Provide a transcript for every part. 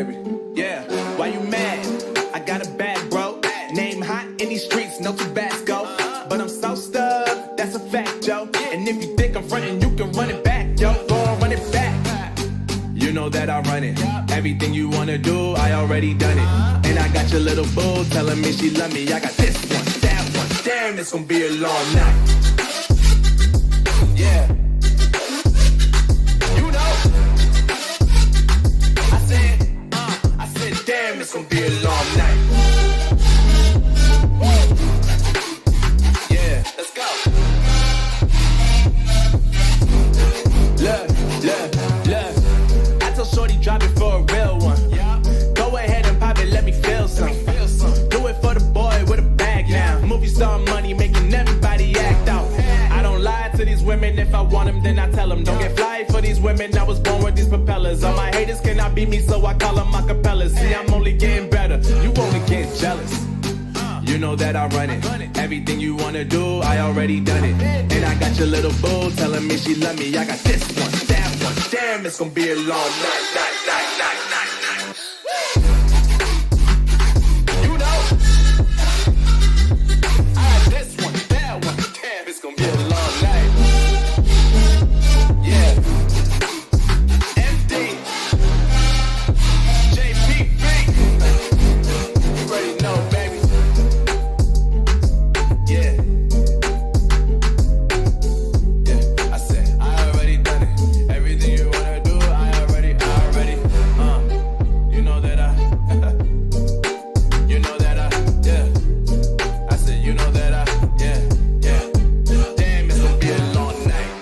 baby. Yeah, why you mad? I got a bad bro. Name hot in these streets, no Tabasco. But I'm so stuck, that's a fact, yo. And if you think I'm frontin', you can run it back, yo. Go on, run it back. You know that I run it. Everything you wanna do, I already done it. And I got your little boo telling me she love me. I got this one, that one. Damn, it's gonna be a long night. Yeah. You know. I said, damn, it's gonna be a long night. Yeah, let's go. Look. I told Shorty drop it for a real one. Go ahead and pop it, let me feel some. Do it for the boy with a bag now. Movie star money making everybody act out. I don't lie to these women, if I want them then I tell them. Don't get fly for these women, I was born with these propellers. All my haters cannot beat me, so I call them acapellas. See, I'm only getting better, you only getting jealous. You know that I run it. Everything you wanna do, I already done it. And I got your little boo telling me she love me. I got this one, that one. Damn, it's gonna be a long night. You know. I got this one, that one. Damn, it's gonna be a long night. Yeah. MD. JPB. You already know, baby. Yeah, I said, I already done it. Everything you wanna do, I already, you know that yeah. I said, you know that yeah. Damn, it's gonna be a long night.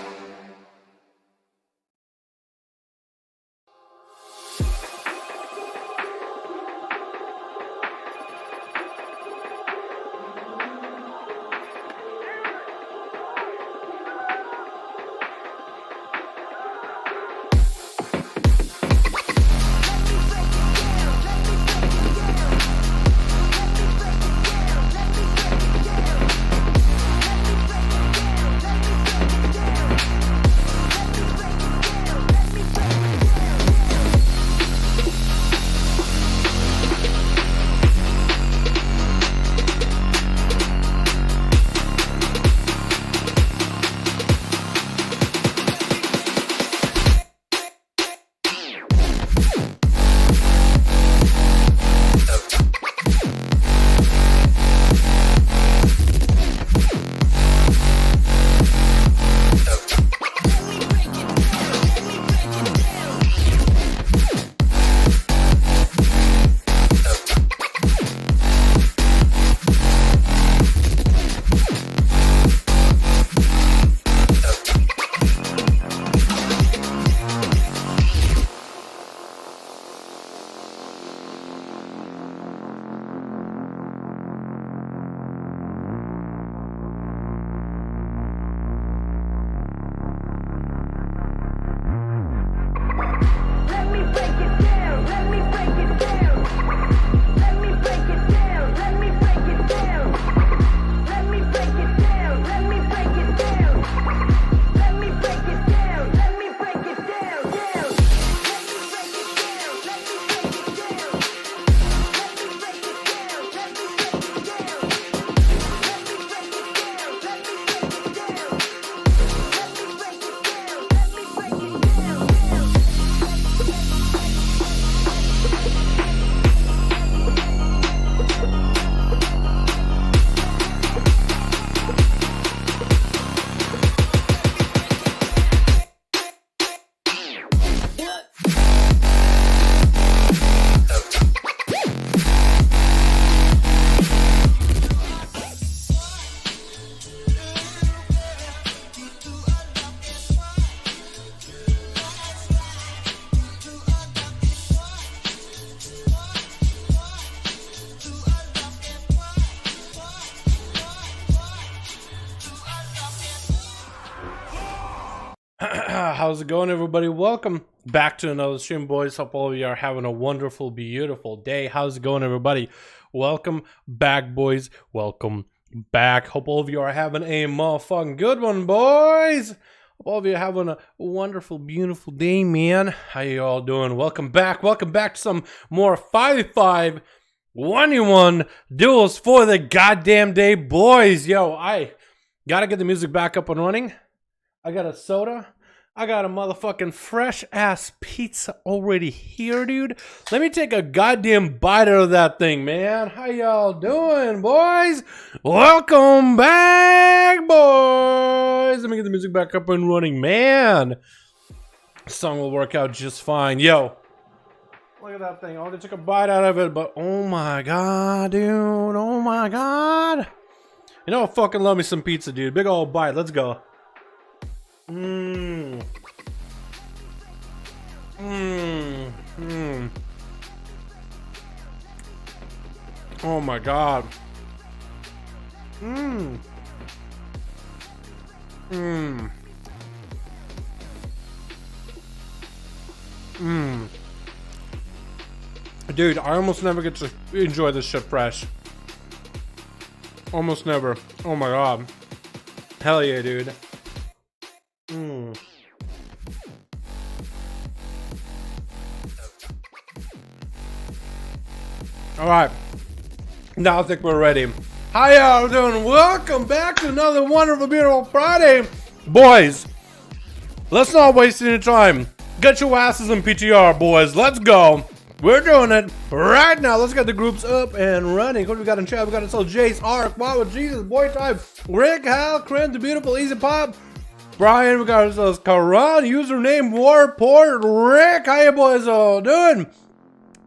How's it going, everybody? Welcome back to another stream, boys. Hope all of you are having a wonderful, beautiful day. How's it going, everybody? Welcome back, boys. Welcome back. Hope all of you are having a motherfucking good one, boys. Hope all of you are having a wonderful, beautiful day, man. How you all doing? Welcome back. Welcome back to some more 5v5 1v1 duels for the goddamn day, boys. Yo, I gotta get the music back up and running. I got a soda. I got a motherfucking fresh ass pizza already here, dude. Let me take a goddamn bite out of that thing, man. How y'all doing, boys? Welcome back, boys. Let me get the music back up and running, man. This song will work out just fine. Yo, look at that thing. I only took a bite out of it, but oh my god, dude. Oh my god. You know I fucking love me some pizza, dude. Big old bite. Let's go. Oh my god. Dude, I almost never get to enjoy this shit fresh. Almost never. Oh my god. Hell yeah, dude. Alright, now I think we're ready. How y'all doing? Welcome back to another wonderful, beautiful Friday. Boys, let's not waste any time. Get your asses in PTR, boys. Let's go. We're doing it right now. Let's get the groups up and running. What we got in chat? We got ourselves Jace, Ark, Wow, Jesus, Boy Type, Rick, Hal, Kryn, the Beautiful, Easy Pop, Brian, we got ourselves Karan, username Warport, Rick. How you boys all doing?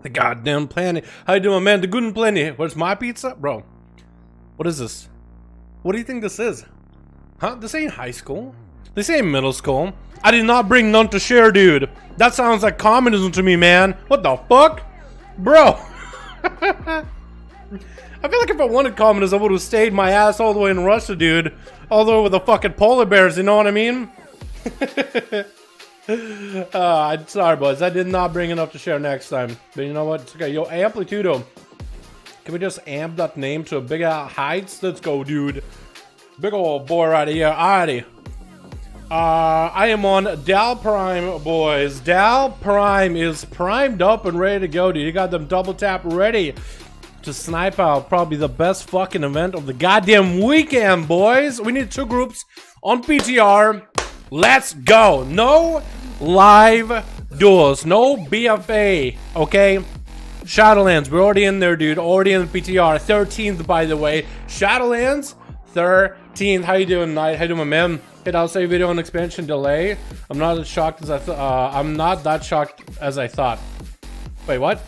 The goddamn planet. How you doing, man? The good and plenty. Where's my pizza? Bro, what is this? What do you think this is? Huh? This ain't high school. This ain't middle school. I did not bring none to share, dude. That sounds like communism to me, man. What the fuck? Bro. I feel like if I wanted communism, I would have stayed my ass all the way in Russia, dude. All the way with the fucking polar bears, you know what I mean? Sorry, boys. I did not bring enough to share next time. But you know what? It's okay. Yo, Amplitudo. Can we just amp that name to a big heights? Let's go, dude. Big old boy right here. Alrighty. I am on Dal Prime, boys. Dal Prime is primed up and ready to go, dude. You got them double tap ready to snipe out probably the best fucking event of the goddamn weekend, boys. We need 2 groups on PTR. Let's go. No live duels. No BFA. Okay? Shadowlands. We're already in there, dude. Already in the PTR. 13th, by the way. Shadowlands. 13th. How you doing, Knight? How you doing, my man? Hit I'll say video on expansion delay. I'm not as shocked as I thought. I'm not that shocked as I thought. Wait, what?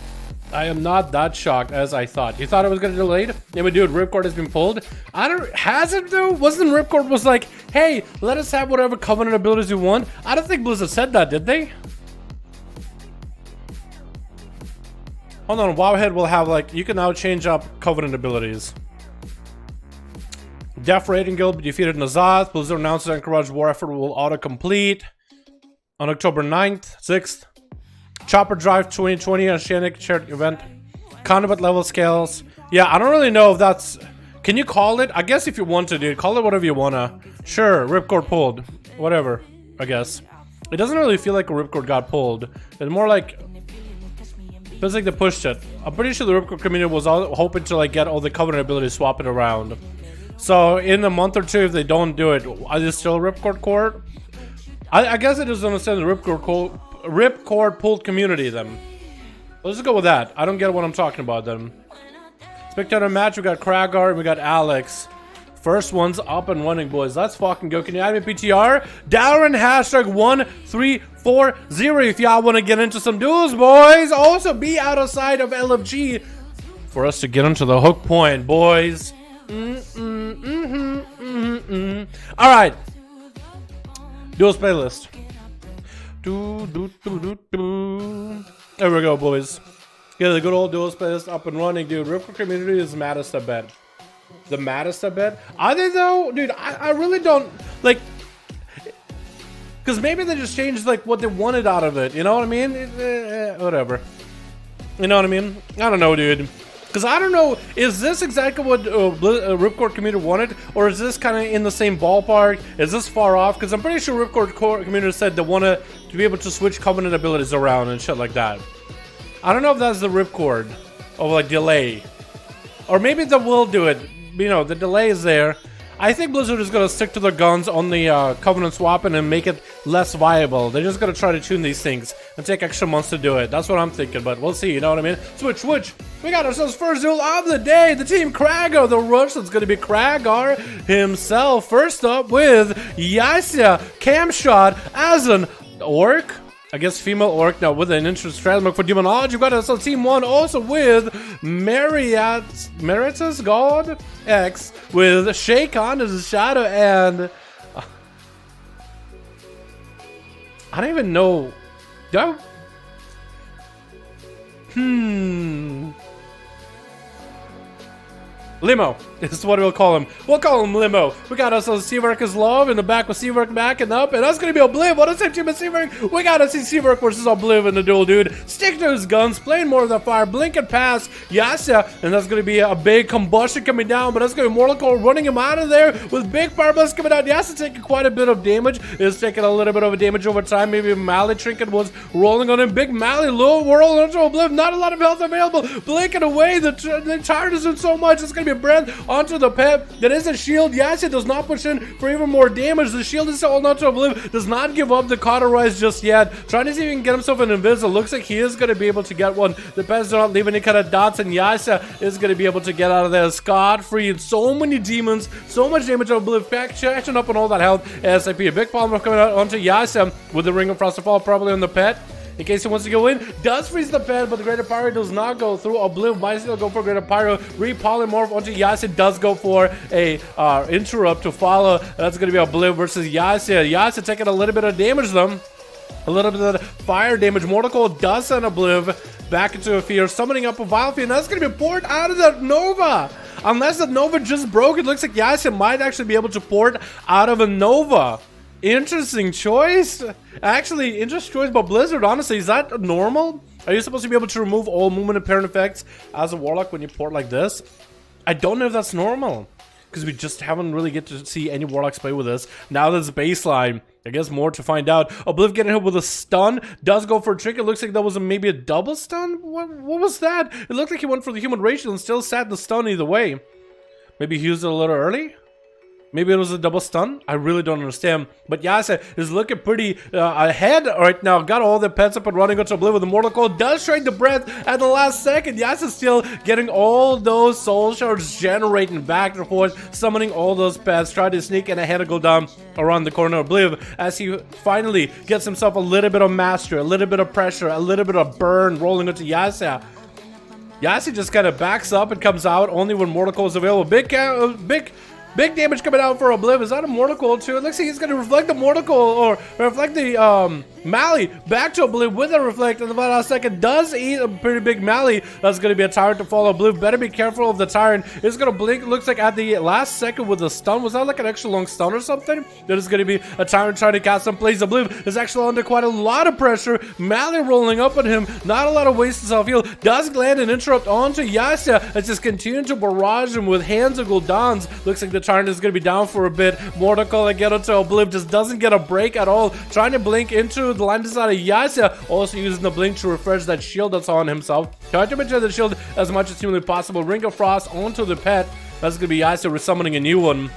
I am not that shocked as I thought. You thought it was gonna be delayed? Yeah, but dude, Ripcord has been pulled. Has it though? Wasn't Ripcord was like, hey, let us have whatever Covenant abilities you want? I don't think Blizzard said that, did they? Hold on, Wowhead will have like, you can now change up Covenant abilities. Death Raiding Guild defeated Azeroth. Blizzard announced that Encourage War effort will auto-complete on October 9th, 6th. Chopper Drive 2020 Oceanic shared event. Combat level scales. Yeah, I don't really know if that's... Can you call it? I guess if you want to, dude. Call it whatever you wanna. Sure, Ripcord pulled. Whatever, I guess. It doesn't really feel like a Ripcord got pulled. It's more like... Feels like they pushed it. I'm pretty sure the Ripcord community was all hoping to like get all the Covenant abilities swap it around. So in a month or 2, if they don't do it, are they still Ripcord Court? I guess it doesn't understand the Ripcord pulled community then. Let's just go with that. I don't get what I'm talking about then. Spectator match, we got Kragar and we got Alex. First one's up and running, boys. Let's fucking go. Can you add me PTR? Dalaran hashtag 1340 if y'all want to get into some duels, boys. Also be outside of LFG for us to get into the hook point, boys. Alright. Duels playlist. There we go, boys. Get the good old duels playlist up and running, dude. Ripcord community is the maddest I bet. The maddest I bet. Are they though? Dude, I really don't like, because maybe they just changed like what they wanted out of it. You know what I mean? Whatever. You know what I mean? I don't know, dude. Because I don't know, is this exactly what Ripcord community wanted, or is this kind of in the same ballpark? Is this far off? Because I'm pretty sure Ripcord community said they want to be able to switch Covenant abilities around and shit like that. I don't know if that's the Ripcord of like delay, or maybe they will do it. You know, the delay is there. I think Blizzard is going to stick to their guns on the Covenant swapping and make it less viable. They're just going to try to tune these things and take extra months to do it. That's what I'm thinking, but we'll see, you know what I mean? Switch. We got ourselves first duel of the day. The team Kragar, the rush. That's going to be Kragar himself. First up with Yasia, Camshot, as an orc. I guess female orc now with an interest strategy for demonology. We've got us on team 1 also with Meritus God X with Shakon as a shadow, and I don't even know. Limo is what we'll call him. We'll call him Limo. We got us on Seawork as Love in the back with Seawork backing up, and that's gonna be Obliv. What a same team of Seawork. We gotta see Seawork versus Obliv in the duel, dude. Stick to his guns, playing more of the fire, blink and pass. Yasa, and that's gonna be a big combustion coming down, but that's gonna be Mortal Coil running him out of there with big fire blast coming out. Yasa taking quite a bit of damage. Is taking a little bit of a damage over time. Maybe Mally Trinket was rolling on him. Big Mally low whirl onto Obliv. Not a lot of health available. Blinking away. The Tyrant is doing so much. It's gonna be a brand onto the pet. That is a shield. Yes, it does not push in for even more damage. The shield is holding onto Obliv. Does not give up the cauterize just yet. Trying to see if he can get himself an invis. It looks like he is going to be able to get one. The pets do not leave any kind of dots, and Yasa is going to be able to get out of there scot-free. And so many demons, so much damage on Obliv, catching up on all that health. ASAP, a big polymer coming out onto Yasa with the Ring of Frost to Fall probably on the pet. In case he wants to go in, does freeze the pet, but the Greater Pyro does not go through. Obliv might still go for Greater Pyro. Re-polymorph onto Yasa, does go for a interrupt to follow. That's going to be Obliv versus Yasa. Yasa taking a little bit of damage though. A little bit of fire damage. Mortal Coil does send Obliv back into a fear, summoning up a Vile Fiend. That's going to be poured out of the Nova. Unless the Nova just broke, it looks like Yasa might actually be able to port out of a Nova. Interesting choice. Actually, interesting choice by Blizzard. Honestly, is that normal? Are you supposed to be able to remove all movement and parent effects as a Warlock when you port like this? I don't know if that's normal, because we just haven't really get to see any Warlocks play with this. Now that's baseline. I guess more to find out. Obliv getting hit with a stun. Does go for a trick. It looks like that was maybe a double stun. What was that? It looked like he went for the human ratio and still sat the stun either way. Maybe he used it a little early? Maybe it was a double stun? I really don't understand. But Yasa is looking pretty ahead right now. Got all the pets up and running onto Obliv with the Mortal Coil. Does shrink the breath at the last second. Yasa still getting all those soul shards generating back and forth, summoning all those pets. Trying to sneak in ahead and go down around the corner of Obliv as he finally gets himself a little bit of mastery, a little bit of pressure, a little bit of burn rolling into Yasa. Yasa just kind of backs up and comes out only when Mortal Coil is available. Big damage coming out for Obliv. Is that a Mortal Coil too? It looks like he's going to reflect the Mortal Coil, or reflect the Mally back to Obliv with a reflect. And the last second does eat a pretty big Mally. That's going to be a Tyrant to follow Obliv. Better be careful of the Tyrant. It's going to blink. It looks like at the last second with a stun. Was that like an extra long stun or something? That is going to be a Tyrant trying to cast some plays. Obliv is actually under quite a lot of pressure. Mally rolling up on him. Not a lot of ways to self-heal. Does land an interrupt onto Yasa. It's just continuing to barrage him with hands of Guldans. Looks like the Tyrant is going to be down for a bit. Mortal Coil again onto Obliv. Just doesn't get a break at all. Trying to blink into the line design of Yasa. Also using the blink to refresh that shield that's on himself. Trying to maintain the shield as much as humanly possible. Ring of Frost onto the pet. That's going to be Yasa resummoning a new one.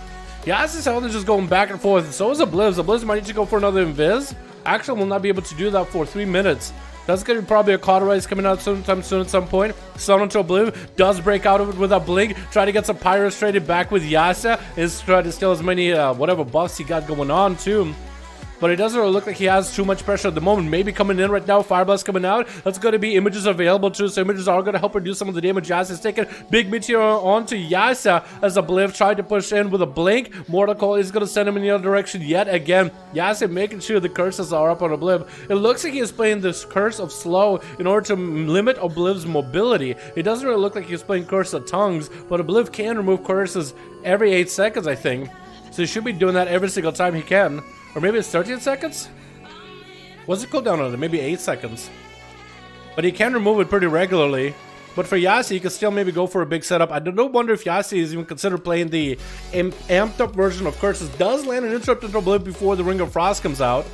Yasa's health is just going back and forth. So is Obliv's. Obliv's might need to go for another invis. Actually, will not be able to do that for 3 minutes. That's going to be probably a cauterize coming out sometime soon at some point. Stun onto Obliv. Does break out of it with a blink. Try to get some pyros traded back with Yasa. Is trying to steal as many whatever buffs he got going on too. But it doesn't really look like he has too much pressure at the moment. Maybe coming in right now. Fire Blast coming out. That's going to be images available too. So images are going to help reduce some of the damage. Yasa is taking big meteor onto Yasa as Obliv tried to push in with a blink. Mortal Coil is going to send him in the other direction yet again. Yasa making sure the curses are up on Obliv. It looks like he is playing this Curse of Slow in order to limit Obliv's mobility. It doesn't really look like he's playing Curse of Tongues, but Obliv can remove curses every 8 seconds, I think. So he should be doing that every single time he can. Or maybe it's 13 seconds? What's the cooldown on it? Maybe 8 seconds. But he can remove it pretty regularly. But for Yassi, you can still maybe go for a big setup. I don't wonder if Yassi is even considered playing the amped up version of Curses. Does land an interrupt into Obliv before the Ring of Frost comes out.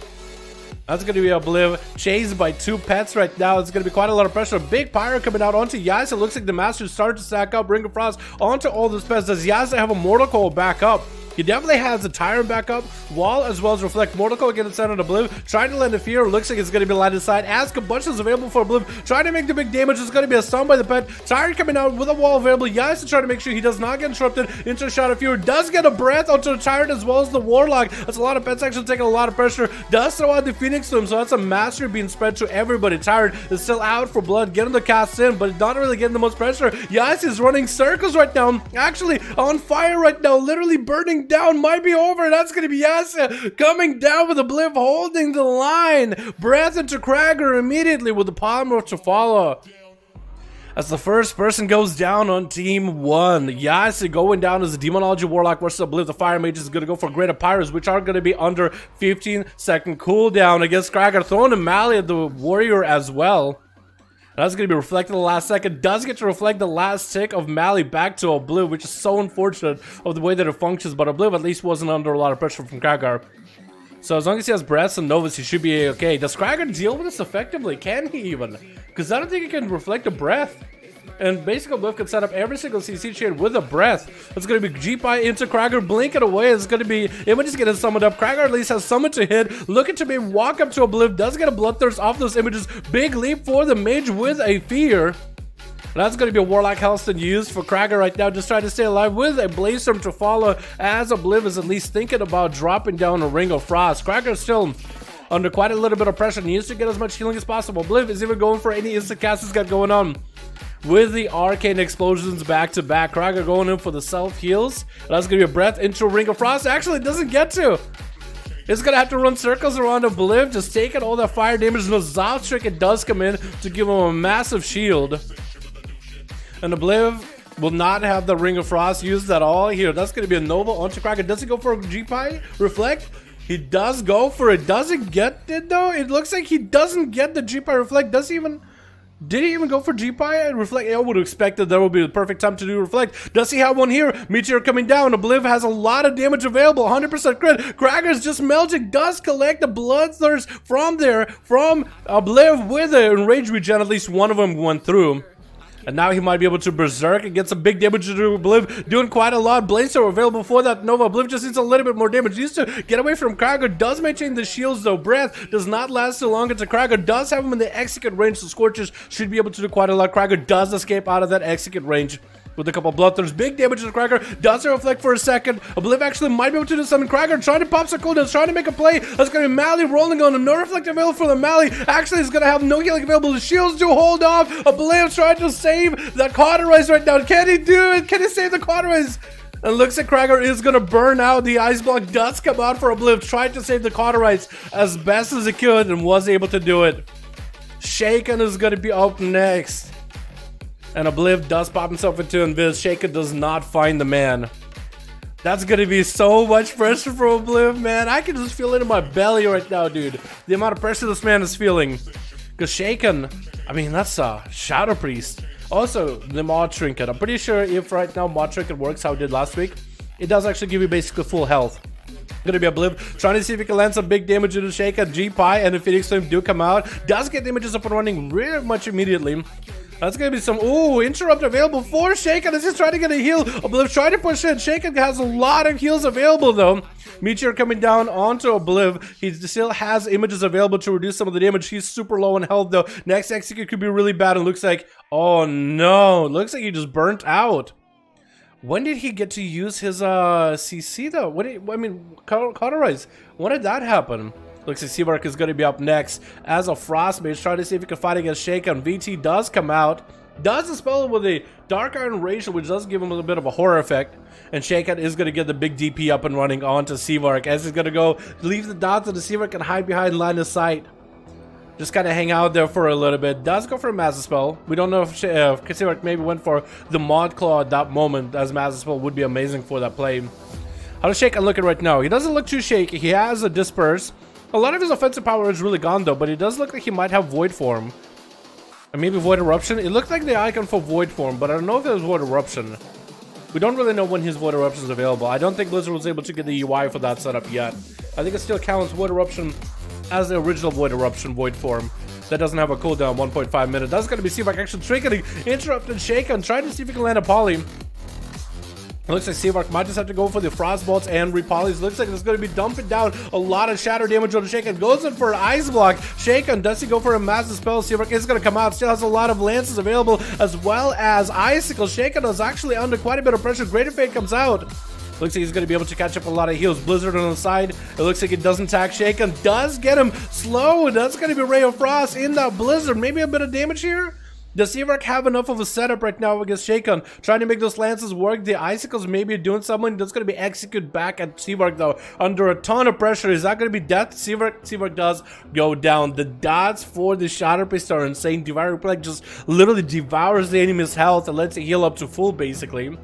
That's going to be Obliv chased by 2 pets right now. It's going to be quite a lot of pressure. Big Pyro coming out onto Yassi. It looks like the Master started to stack up Ring of Frost onto all those pets. Does Yassi have a Mortal Coil back up? He definitely has a Tyrant backup, Wall as well as Reflect. Mortal Coil getting sent on Obliv, trying to land a Fear. Looks like it's going to be landed aside as Combustion is available for Obliv, trying to make the big damage. It's going to be a stun by the pet. Tyrant coming out with a Wall available. Yassi trying to make sure he does not get interrupted into a Shadow Fury. Does get a breath onto the Tyrant as well as the Warlock. That's a lot of pets actually taking a lot of pressure. Does throw out the Phoenix to him, so that's a mastery being spread to everybody. Tyrant is still out for blood, getting the cast in, but not really getting the most pressure. Yassi is running circles right now, actually on fire right now, literally burning down. Might be over. That's going to be Yassi coming down with Obliv holding the line. Breath into Krager immediately with the Palmer to follow. As the first person goes down on team 1. Yassi going down as a Demonology Warlock versus Obliv. The Fire Mage is going to go for Greater Pyros, which are going to be under 15-second cooldown against Krager. Throwing a Mally at the Warrior as well. That's going to be reflected the last second. Does get to reflect the last tick of Mally back to Obliv, which is so unfortunate of the way that it functions. But Obliv at least wasn't under a lot of pressure from Krager. So as long as he has Breaths and Novus, he should be okay. Does Krager deal with this effectively? Can he even? Because I don't think he can reflect a Breath. And basically, Obliv can set up every single CC chain with a Breath. It's going to be G-Pie into Krager, blinking away. It's going to be Images getting summoned up. Krager at least has someone to hit. Looking to maybe walk up to Obliv. Does get a Bloodthirst off those Images. Big leap for the Mage with a Fear. That's going to be a Warlock Helston used for Krager right now, just trying to stay alive with a Blaze Storm to follow, as Obliv is at least thinking about dropping down a Ring of Frost. Krager is still under quite a little bit of pressure, needs to get as much healing as possible. Obliv is even going for any instant cast he's got going on. With the Arcane Explosions back to back, Krager going in for the self heals. That's going to be a Breath into a Ring of Frost. Actually, it doesn't get to. It's going to have to run circles around Obliv, just taking all that fire damage. And the Zoth Trick, it does come in to give him a massive shield. And Obliv will not have the Ring of Frost used at all here. That's going to be a Nova onto Krager. Does he go for a G-Pie? Reflect? He does go for it. Doesn't get it though. It looks like he doesn't get the G-Pie Reflect. Does he even... Did he even go for G-Pie and Reflect? I would have expected that would be the perfect time to do Reflect. Does he have one here? Meteor coming down. Obliv has a lot of damage available. 100% crit. Krager's just melting. Does collect the Bloodthirst from there. From Obliv with an Enraged Regen. At least one of them went through. And now he might be able to Berserk and get some big damage to do Obliv. Doing quite a lot. Blades are available for that Nova. Obliv just needs a little bit more damage. Needs to get away from Krager. Does maintain the shields though. Breath does not last too long into Krager. Does have him in the execute range. So Scorchers should be able to do quite a lot. Krager does escape out of that execute range with a couple of Bloodthirsts. Big damage to Krager. Does Reflect for a second. Obliv actually might be able to do something. Krager trying to pop some cooldowns, trying to make a play. That's going to be Mally rolling on him. No Reflect available for the Mally. Actually, he's going to have no healing available. The shields do hold off. Obliv trying to save that Cauterize right now. Can he do it? Can he save the Cauterize? And looks like Krager is going to burn out. The Ice Block does come out for Obliv. Tried to save the Cauterize as best as he could and was able to do it. Shaken is going to be up next. And Obliv does pop himself into Invis. Shaken does not find the man. That's gonna be so much pressure for Obliv, man. I can just feel it in my belly right now, dude. The amount of pressure this man is feeling. Because Shaken, I mean, that's a Shadow Priest. Also, the Mod Trinket. I'm pretty sure if right now Mod Trinket works how it did last week, it does actually give you basically full health. Gonna be Obliv trying to see if he can land some big damage into Shaken. G-Pie and the Phoenix Flame do come out. Does get images up and running really much immediately. That's gonna be some interrupt available for Shaken as he's trying to get a heal. Obliv trying to push in. Shaken has a lot of heals available though. Meteor coming down onto Obliv. He still has images available to reduce some of the damage. He's super low in health though. Next execute could be really bad and looks like, oh no, looks like he just burnt out. When did he get to use his CC though? Cauterize. When did that happen? Looks like Seabark is going to be up next as a Frost Mage, trying to see if he can fight against Shaken. VT does come out. Does dispel with a Dark Iron Racial, which does give him a bit of a horror effect. And Shaken is going to get the big DP up and running onto Seabark as he's going to go leave the dots of the Seabark and hide behind line of sight. Just kind of hang out there for a little bit. Does go for a Massive Spell. We don't know if Seabark maybe went for the Mod Claw at that moment, as Massive Spell would be amazing for that play. How does Shaken look at right now? He doesn't look too shaky. He has a Disperse. A lot of his offensive power is really gone though, but it does look like he might have Void Form. And maybe Void Eruption. It looked like the icon for Void form, but I don't know if it was Void Eruption. We don't really know when his Void Eruption is available. I don't think Blizzard was able to get the UI for that setup yet. I think it still counts Void Eruption as the original Void Eruption Void form. That doesn't have a cooldown, 1.5 minutes. That's going to be see if I can actually trick it. Interrupt and shake and try to see if we can land a poly. It looks like Seavark might just have to go for the Frostbolts and Repolys. Looks like it's going to be dumping down a lot of shatter damage on the Shaken. Goes in for an Ice Block. Shaken, does he go for a massive spell? Seavark is going to come out. Still has a lot of Lances available as well as Icicle. Shaken is actually under quite a bit of pressure. Greater Fate comes out. Looks like he's going to be able to catch up a lot of heals. Blizzard on the side. It looks like it doesn't attack Shaken. Does get him slow. That's going to be Ray of Frost in that Blizzard. Maybe a bit of damage here. Does Seavark have enough of a setup right now against Shaken? Trying to make those Lances work. The Icicles maybe doing something. That's going to be executed back at Seavark though. Under a ton of pressure. Is that going to be death? Seavark does go down. The dots for the Shadow Priest are insane. Devouring Plague just literally devours the enemy's health and lets it heal up to full basically.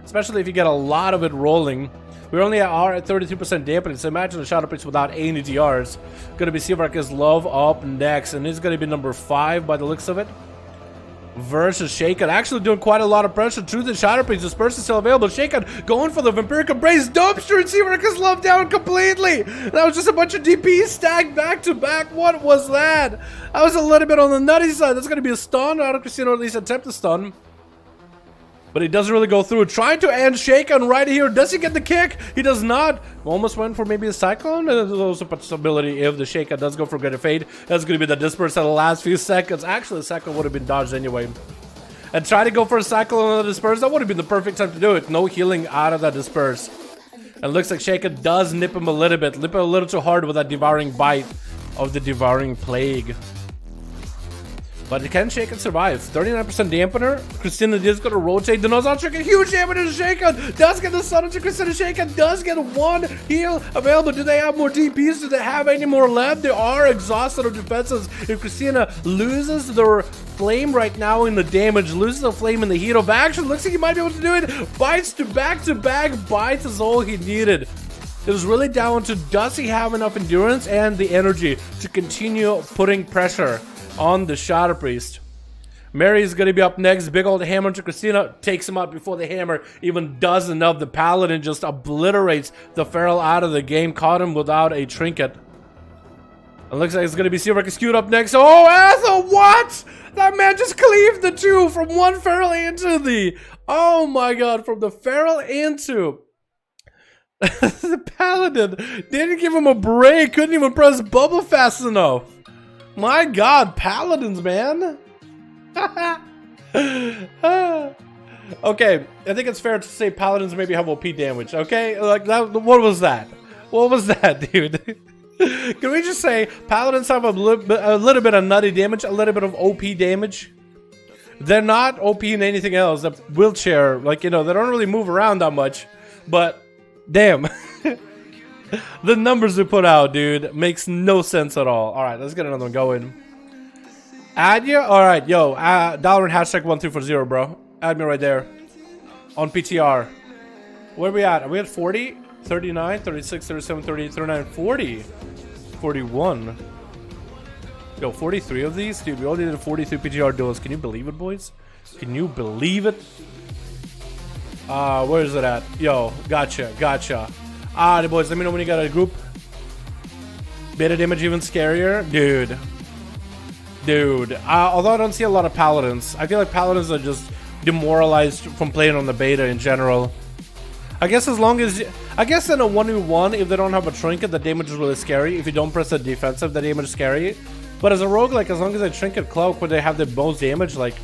Especially if you get a lot of it rolling. We're only at 32% dampening, so imagine the Shadow Priest without any DRs. Gonna be Seavark's Love up next, and he's gonna be number 5 by the looks of it. Versus Shaken, actually doing quite a lot of pressure through the Shadow Priest. Disperse is still available. Shaken going for the Vampiric Embrace. Dumpster and Seavark's Love down completely. That was just a bunch of DPs stacked back to back. What was that? That was a little bit on the nutty side. That's gonna be a stun out of Christina, or at least attempt a stun. But he doesn't really go through. Trying to end Shaken right here. Does he get the kick? He does not. Almost went for maybe a Cyclone. There's also a possibility if the Shaken does go for Greater Fate. That's going to be the Disperse at the last few seconds. Actually, the Cyclone would have been dodged anyway. And try to go for a Cyclone on the Disperse. That would have been the perfect time to do it. No healing out of that Disperse. And it looks like Shaken does nip him a little bit. Nip him a little too hard with that Devouring Bite of the Devouring Plague. But can Shaken survive? 39% dampener. Christina is going to rotate. The Nozal Shaken, huge damage to Shaken. Does get the stun into Christina. Shaken does get one heal available. Do they have more DPs? Do they have any more left? They are exhausted of defenses. If Christina loses their flame right now in the damage, loses the flame in the heat of action, looks like he might be able to do it. Bites to back bites is all he needed. It was really down to does he have enough endurance and the energy to continue putting pressure on the Shadow Priest. Mary is going to be up next. Big old hammer to Christina. Takes him out before the hammer even does enough. The Paladin just obliterates the Feral out of the game. Caught him without a trinket. It looks like it's going to be Seavark skewed up next. Oh, Ethel, what? That man just cleaved the two from one Feral into the... Oh my god, from the Feral into... the Paladin didn't give him a break. Couldn't even press bubble fast enough. My god, Paladins, man. Okay, I think it's fair to say Paladins maybe have OP damage, okay? Like, that, what was that? What was that, dude? Can we just say Paladins have a little bit of nutty damage, a little bit of OP damage? They're not OP in anything else. The wheelchair, like, you know, they don't really move around that much. But, damn. The numbers they put out, dude, makes no sense at all. Alright, let's get another one going. Add you? Alright, yo, Dalaran hashtag 1340, bro. Add me right there. On PTR. Where are we at? Are we at 40? 39, 36, 37, 38, 39, 40. 41. Yo, 43 of these? Dude, we only did 43 PTR duels. Can you believe it, boys? Can you believe it? Where is it at? Yo, gotcha. The boys, let me know when you got a group. Beta damage even scarier. Dude. Although I don't see a lot of Paladins. I feel like Paladins are just demoralized from playing on the beta in general. I guess as long as... I guess in a 1v1, if they don't have a trinket, the damage is really scary. If you don't press the defensive, the damage is scary. But as a rogue, like, as long as they trinket cloak where they have the most damage, like,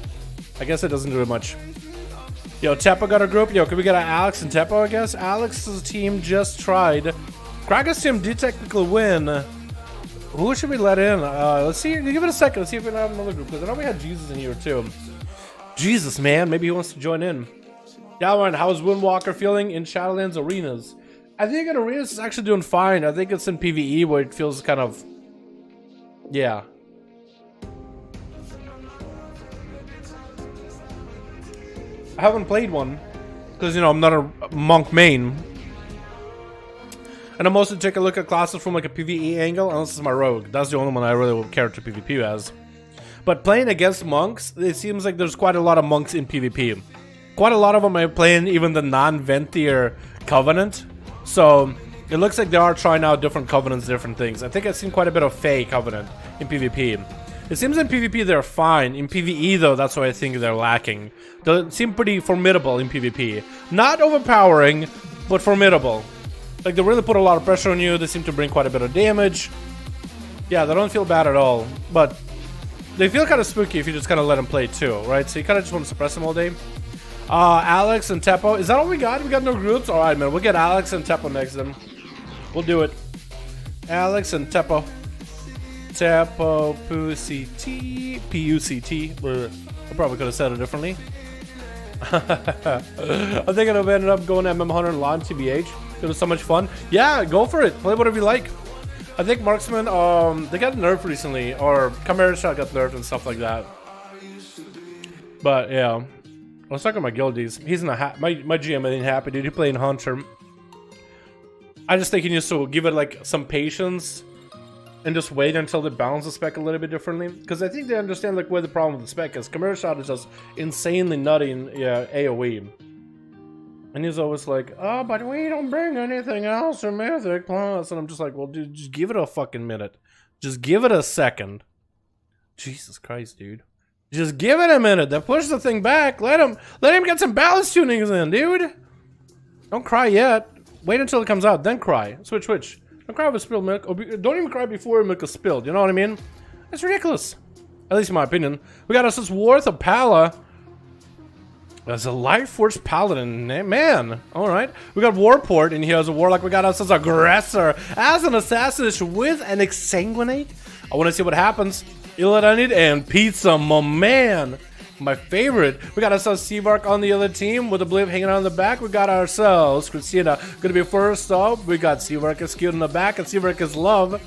I guess it doesn't do much. Yo, Teppo got a group. Yo, can we get an Alex and Teppo, I guess? Alex's team just tried. Krager's team did technically win. Who should we let in? Let's see. Give it a second. Let's see if we have another group. Because I know we had Jesus in here, too. Jesus, man. Maybe he wants to join in. Dalaran, how's Windwalker feeling in Shadowlands arenas? I think in arenas it's actually doing fine. I think it's in PvE where it feels kind of... Yeah. I haven't played one because, you know, I'm not a monk main, and I'm mostly taking a look at classes from like a PvE angle, unless it's my rogue. That's the only one I really will care to PvP as. But playing against monks, it seems like there's quite a lot of monks in PvP. Quite a lot of them are playing even the non-Ventier Covenant. So it looks like they are trying out different Covenants, different things. I think I've seen quite a bit of Fey Covenant in PvP. It seems in PvP they're fine. In PvE though, that's what I think they're lacking. They seem pretty formidable in PvP. Not overpowering, but formidable. Like, they really put a lot of pressure on you. They seem to bring quite a bit of damage. Yeah, they don't feel bad at all. But they feel kind of spooky if you just kind of let them play too, right? So you kind of just want to suppress them all day. Alex and Teppo. Is that all we got? We got no groups? Alright, man. We'll get Alex and Teppo next then. We'll do it. Alex and Teppo. Teppo, P-U-C-T, P-U-C-T. I probably could have said it differently. I think I've ended up going MM100 and LAN TBH. It was so much fun. Yeah, go for it. Play whatever you like. I think Marksman, they got nerfed recently, or Chimera Shot got nerfed and stuff like that. But yeah, I was talking about guildies. He's not my GM ain't happy, dude. He playing Hunter. I just think he needs to give it like some patience and just wait until they balance the spec a little bit differently. Because I think they understand like where the problem with the spec is. Chimera Shot is just insanely nutty in AoE. And he's always like, oh, but we don't bring anything else or Mythic Plus. And I'm just like, well, dude, just give it a fucking minute. Just give it a second. Jesus Christ, dude. Just give it a minute. Then push the thing back. Let him get some balance tunings in, dude. Don't cry yet. Wait until it comes out, then cry. Switch. Don't cry over spilled milk. Or don't even cry before milk is spilled. You know what I mean? It's ridiculous. At least in my opinion. We got ASUS Worth of Pala. As a Life Force Paladin, man. Alright. We got Warport in here as a Warlock. We got us as Aggressor. As an Assassin with an Exsanguinate. I want to see what happens. Illidanid and Pizza, my man. My favorite. We got ourselves Seavark on the other team with a Bliv hanging out in the back. We got ourselves Christina gonna be first up. We got Seavark is cute in the back and Seavark is love.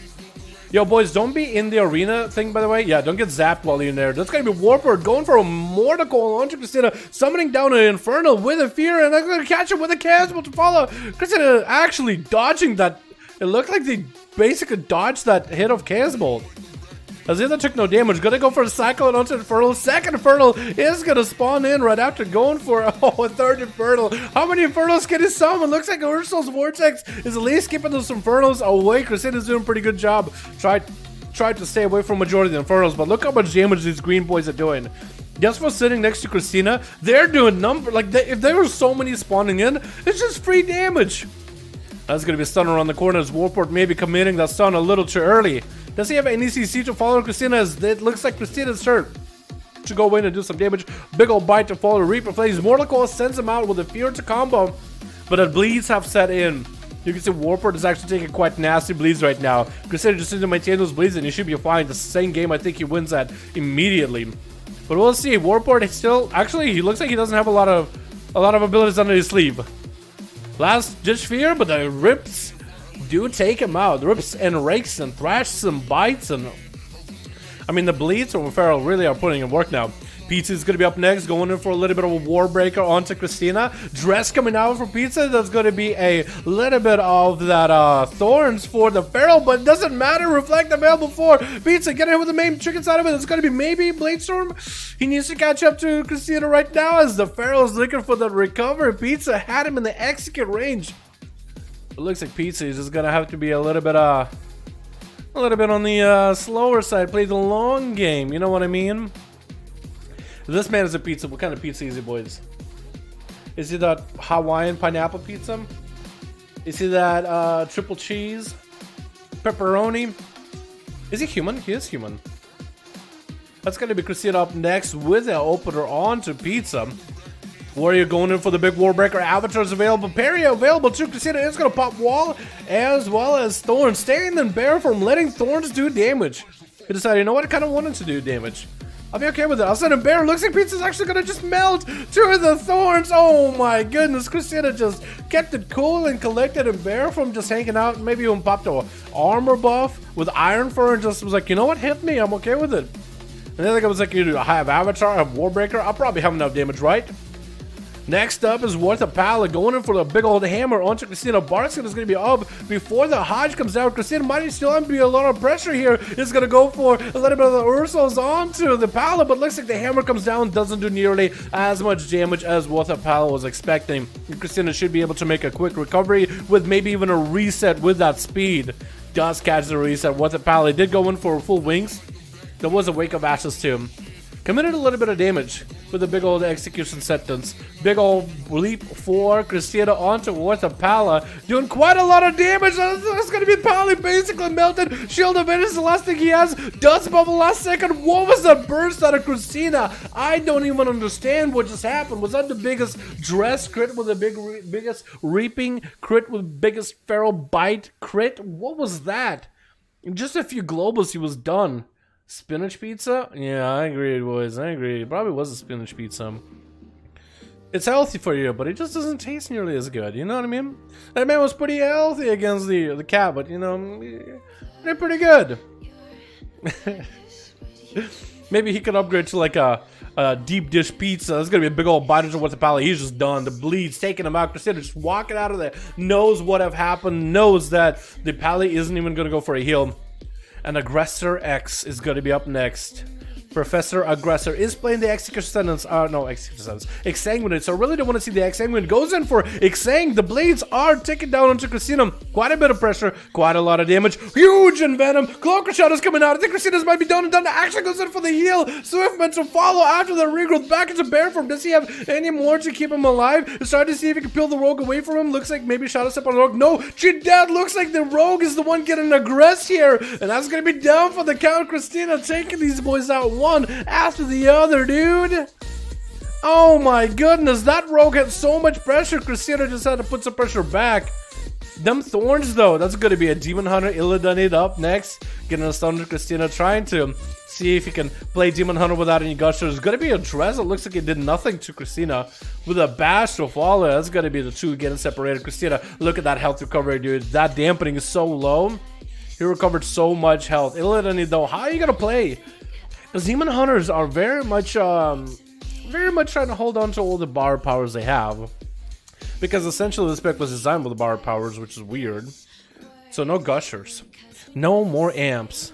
Yo, boys, don't be in the arena thing, by the way. Yeah, don't get zapped while you're in there. That's gonna be Warport going for a Mortical onto Christina, summoning down an Infernal with a Fear, and I'm gonna catch him with a Cannibal to follow. Christina actually dodging that. It looked like they basically dodged that hit of Cannibal. Azina took no damage. Gonna go for a Cyclone onto Infernal. Second Infernal is gonna spawn in right after going for a third Infernal. How many Infernals can he summon? Looks like Ursul's Vortex is at least keeping those Infernals away. Christina's doing a pretty good job. Tried to stay away from majority of the Infernals, but look how much damage these green boys are doing. Just for sitting next to Christina, they're doing if there were so many spawning in, it's just free damage. That's gonna be a stun around the corner as Warport may be committing that stun a little too early. Does he have any CC to follow Christina? As it looks like Christina's turn to go in and do some damage. Big old bite to follow. Reaper plays. Mortal Coil sends him out with a Fear to combo, but the bleeds have set in. You can see Warport is actually taking quite nasty bleeds right now. Christina just needs to maintain those bleeds and he should be fine. The same game, I think he wins that immediately. But we'll see. Warport is still actually he looks like he doesn't have a lot of abilities under his sleeve. Last ditch Fear, but the rips do take him out. Rips and rakes and thrashes and bites, and I mean the bleeds from Feral really are putting in work now. Pizza is going to be up next, going in for a little bit of a Warbreaker onto Christina. Dress coming out for Pizza. That's going to be a little bit of that Thorns for the Feral, but it doesn't matter. Reflect the Veil before Pizza getting hit with the main trick inside of it. It's going to be maybe Bladestorm. He needs to catch up to Christina right now as the Feral is looking for the recovery. Pizza had him in the execute range. It looks like Pizza is just gonna have to be a little bit on the slower side. Play the long game. You know what I mean? This man is a pizza. What kind of pizza is he, boys? Is he that Hawaiian pineapple pizza? Is he that triple cheese, pepperoni? Is he human? He is human. That's gonna be Christina up next with the opener onto Pizza. Warrior going in for the big Warbreaker. Avatars available. Parry available too. Christina is going to pop Wall as well as Thorns. Staying in Bear from letting Thorns do damage. He decided, you know what? I kind of wanted to do damage. I'll be okay with it. I'll send him Bear. Looks like Pizza's actually going to just melt to the Thorns. Oh my goodness. Christina just kept it cool and collected and Bear from just hanging out. Maybe even popped a armor buff with Iron Fur and just was like, you know what? Hit me. I'm okay with it. And then I was like, I have Avatar, I have Warbreaker. I'll probably have enough damage, right? Next up is Worth a Pallet going in for the big old hammer onto Christina. Barkskin is going to be up before the Hodge comes out. Christina might still be a lot of pressure here. It's going to go for a little bit of the Ursos onto the pallet, but looks like the hammer comes down, doesn't do nearly as much damage as Worth a Pallet was expecting. Christina should be able to make a quick recovery with maybe even a reset with that speed. Does catch the reset. Worth a Pallet did go in for full wings. There was a Wake of Ashes too. Committed a little bit of damage with a big old execution sentence. Big old leap for Christina onto Worth a Pallet, doing quite a lot of damage. That's going to be Pally basically melted. Shield of It is the last thing he has. Dust Bubble last second. What was that burst out of Christina? I don't even understand what just happened. Was that the biggest dress crit with the biggest reaping crit with biggest feral bite crit? What was that? In just a few globals, he was done. Spinach pizza? Yeah, I agree, boys. I agree. It probably was a spinach pizza. It's healthy for you, but it just doesn't taste nearly as good. You know what I mean? That man was pretty healthy against the cat, but you know, they're pretty good. Maybe he could upgrade to like a deep dish pizza. That's gonna be a big old bite of Worth a Pallet. He's just done. The bleed's taking him out. Christina just walking out of there. Knows what have happened. Knows that the Pallet isn't even gonna go for a heal. And Aggressor X is going to be up next. Professor Aggressor is playing the Execution Sentence. No, Execution Sentence. Exsanguinate. So I really don't want to see the Exsanguinate. Goes in for Exang. The blades are taking down onto Christina. Quite a bit of pressure. Quite a lot of damage. Huge Envenom. Cloaker Shadow's coming out. I think Christina's might be down and done. Actually goes in for the heal. Swiftman to follow after the regrowth back into bear form. Does he have any more to keep him alive? It's trying to see if he can peel the rogue away from him. Looks like maybe Shadow Step on the rogue. No, she dead. Looks like the rogue is the one getting aggressed here. And that's going to be down for the count. Christina taking these boys out one after the other, dude. Oh my goodness, that rogue had so much pressure. Christina just had to put some pressure back. Them thorns though, that's gonna be a Demon Hunter Illidanate up next. Getting a stun to Christina, trying to see if he can play Demon Hunter without any gushers. It's gonna be a Dress. It looks like it did nothing to Christina. With a bash to follow, that's gonna be the two getting separated. Christina, look at that health recovery, dude. That dampening is so low. He recovered so much health. Illidanate though, how are you gonna play? Because Demon Hunters are very much trying to hold on to all the borrowed powers they have. Because essentially this spec was designed with the borrowed powers, which is weird. So no gushers. No more amps.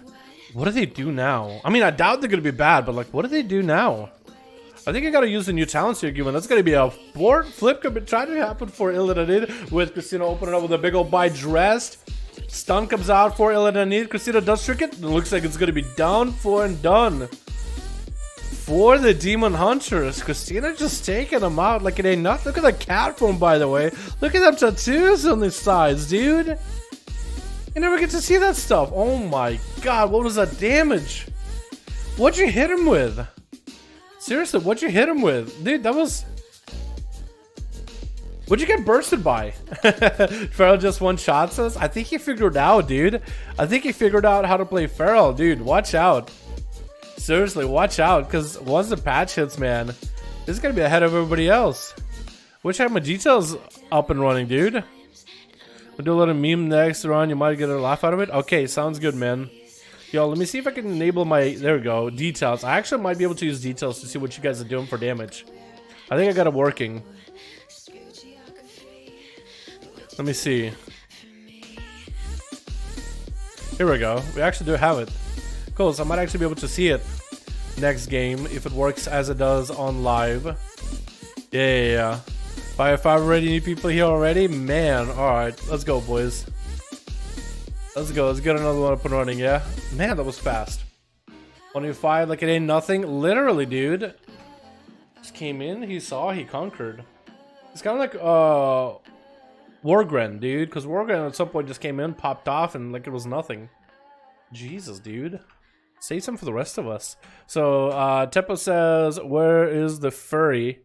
What do they do now? I mean, I doubt they're going to be bad, but like, what do they do now? I think I got to use the new talents here, given that's going to be a board flip. Could be trying to happen for Illidanate with Christina opening up with a big old bite dressed. Stun comes out for Illidanate. Christina does trick it. It looks like it's going to be down for and done. For the Demon Hunters. Christina just taking them out like it ain't nothing. Look at the cat form, by the way. Look at them tattoos on the sides, dude. You never get to see that stuff. Oh my god, what was that damage? What'd you hit him with? Seriously, what'd you hit him with? Dude, that was... What'd you get bursted by? Feral just one shot us. I think he figured out, dude. I think he figured out how to play Feral, dude. Watch out. Seriously, watch out. Because once the patch hits, man, this is going to be ahead of everybody else. Wish I had my details up and running, dude. We'll do a little meme next run. You might get a laugh out of it. Okay, sounds good, man. Yo, let me see if I can enable my... There we go. Details. I actually might be able to use details to see what you guys are doing for damage. I think I got it working. Let me see. Here we go. We actually do have it. Cool, so I might actually be able to see it next game if it works as it does on live. Yeah. 5V5 already, new people here already? Man, alright. Let's go, boys. Let's go. Let's get another one up and running, yeah? Man, that was fast. 1v5 like it ain't nothing. Literally, dude. Just came in, he saw, he conquered. It's kind of like, Wargren, dude, because Wargren at some point just came in, popped off, and like it was nothing. Jesus, dude. Save some for the rest of us. So, Teppo says, where is the Fury?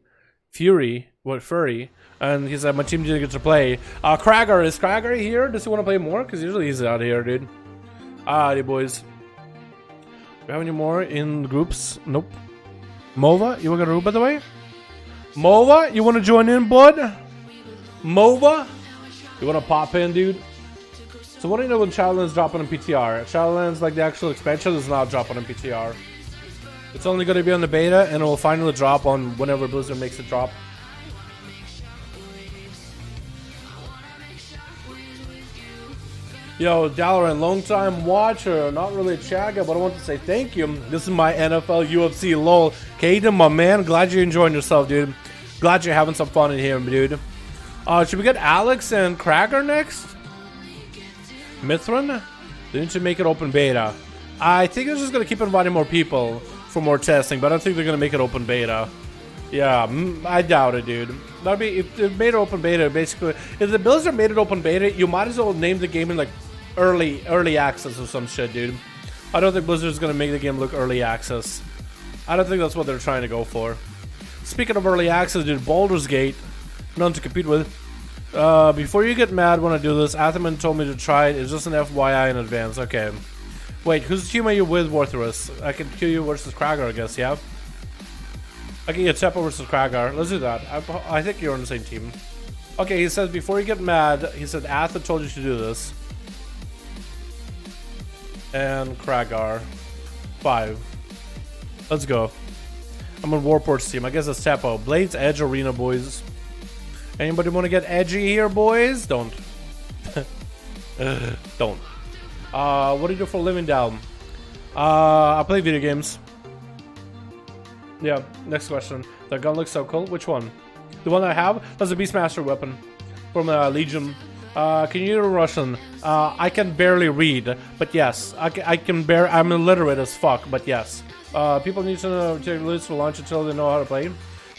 What Fury? And he said, my team didn't get to play. Krager, is Krager here? Does he want to play more? Because usually he's out here, dude. Alrighty, boys. Do we have any more in groups? Nope. Mova, you want to group, by the way? Mova, you want to join in, bud? Mova? You want to pop in, dude? So what do you know when Shadowlands dropping on PTR? Shadowlands, like the actual expansion, is not dropping on PTR. It's only going to be on the beta, and it will finally drop on whenever Blizzard makes it drop. Yo, Dalaran, long time watcher, not really a chat guy, but I want to say thank you. This is my NFL UFC lol. Caden, my man, glad you're enjoying yourself, dude. Glad you're having some fun in here, dude. Should we get Alex and Krager next? Mithran? They need to make it open beta. I think they're just gonna keep inviting more people for more testing, but I don't think they're gonna make it open beta. Yeah, I doubt it, dude. That'd be if they made it open beta. Basically, if the Blizzard made it open beta, you might as well name the game in like early access or some shit, dude. I don't think Blizzard's gonna make the game look early access. I don't think that's what they're trying to go for. Speaking of early access, dude, Baldur's Gate, none to compete with. Before you get mad when I do this, Atherman told me to try it. It's just an FYI in advance. Okay. Wait, whose team are you with, Worthless? I can kill you versus Krager, I guess, yeah? I can get Teppo versus Krager. Let's do that. I think you're on the same team. Okay, he says before you get mad, he said Ather told you to do this. And Kragar. 5. Let's go. I'm on Warport's team. I guess it's Teppo. Blades Edge Arena, boys. Anybody want to get edgy here, boys? Don't. Don't. What do you do for a living, down? I play video games. Yeah, next question. The gun looks so cool. Which one? The one I have? That's a Beastmaster weapon from Legion. Can you read Russian? I can barely read, but yes. I can I'm illiterate as fuck, but yes. People need to take lists for launch until they know how to play.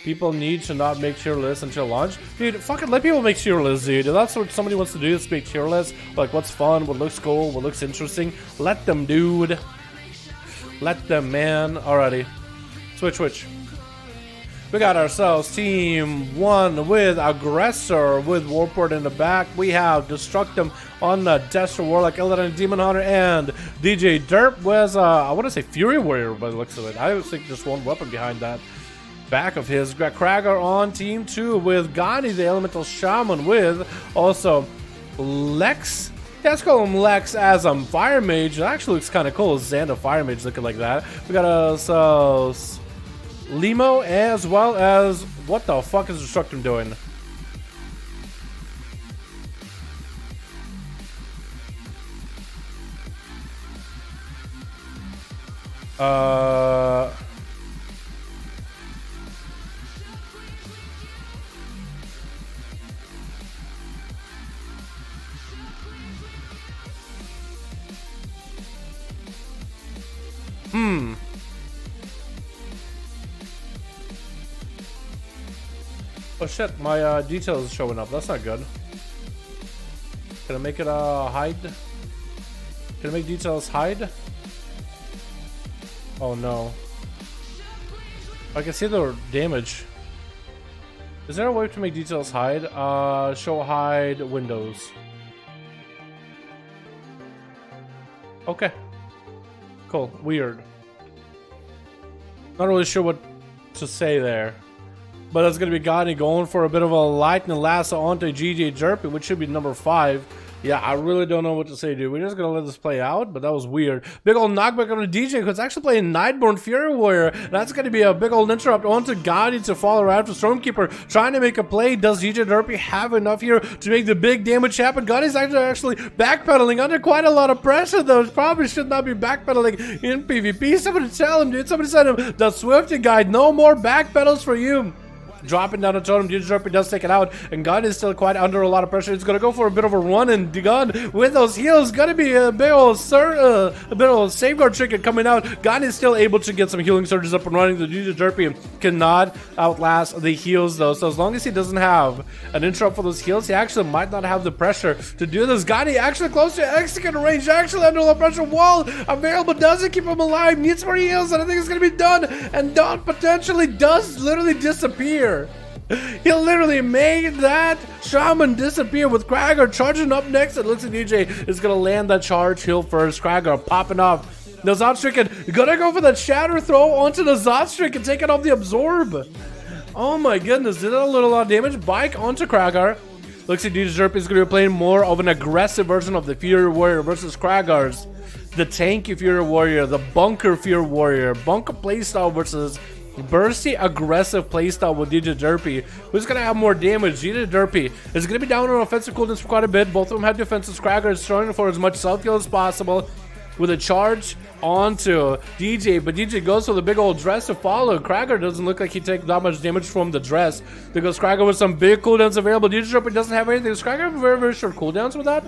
People need to not make tier lists until launch. Dude, fucking let people make tier lists, dude. If that's what somebody wants to do, is make tier lists. Like, what's fun, what looks cool, what looks interesting. Let them, dude. Let them, man. Alrighty. Switch. We got ourselves team 1 with Aggressor with Warport in the back. We have Destructum on the Destro Warlock, Illidan Demon Hunter, and DJ Derp with, I want to say Fury Warrior by the looks of it. I think just one weapon behind that back of his. Got Krager on team 2 with Gani the Elemental Shaman with also Lex. Yeah, let's call him Lex as Fire Mage. It actually looks kind of cool. Xanda Fire Mage looking like that. We got ourselves Limo, as well as what the fuck is Destructum doing? Oh shit, my details is showing up. That's not good. Can I make it hide? Can I make details hide? Oh no. I can see the damage. Is there a way to make details hide? Show hide windows. Okay. Cool. Weird. Not really sure what to say there. But that's going to be Gani going for a bit of a lightning lasso onto GJ Jerpy, which should be number 5. Yeah, I really don't know what to say, dude. We're just going to let this play out, but that was weird. Big old knockback on the DJ, who's actually playing Nightborn Fury Warrior. That's going to be a big old interrupt onto Gani to follow around for Stormkeeper, trying to make a play. Does DJ Derpy have enough here to make the big damage happen? Gani's actually backpedaling under quite a lot of pressure, though. Probably should not be backpedaling in PvP. Somebody tell him, dude. Somebody said him, the Swifty guide, no more backpedals for you. Dropping down a totem, DJ Derpy does take it out, and Gun is still quite under a lot of pressure. He's gonna go for a bit of a run, and Gun with those heals, gonna be a bit of safeguard trinket coming out. Gun is still able to get some healing surges up and running. The DJ Derpy cannot outlast the heals though, so as long as he doesn't have an interrupt for those heals, he actually might not have the pressure to do this. Gun actually close to execute range, actually under a lot of pressure. Wall available, doesn't keep him alive, needs more heals, and I think it's gonna be done, and Dawn potentially does literally disappear. He literally made that Shaman disappear with Krager charging up next. It looks like DJ is going to land that charge heal first. Krager popping off. The Zotstricken going to go for that Shatter throw onto the Zotstricken, taking off the Absorb. Oh my goodness, did that a lot of damage. Bike onto Krager. Looks like DJ Derpy is going to be playing more of an aggressive version of the Fury Warrior versus Krager's. The tanky Fury Warrior, the bunker Fury Warrior, bunker playstyle versus bursty, aggressive playstyle with DJ Derpy, who's going to have more damage. DJ Derpy is going to be down on offensive cooldowns for quite a bit. Both of them have defensive. Cracker is trying for as much self-heal as possible with a charge onto DJ, but DJ goes for the big old dress to follow. Cracker doesn't look like he takes that much damage from the dress. There goes Cracker with some big cooldowns available. DJ Derpy doesn't have anything. Does Cracker have very, very short cooldowns with that?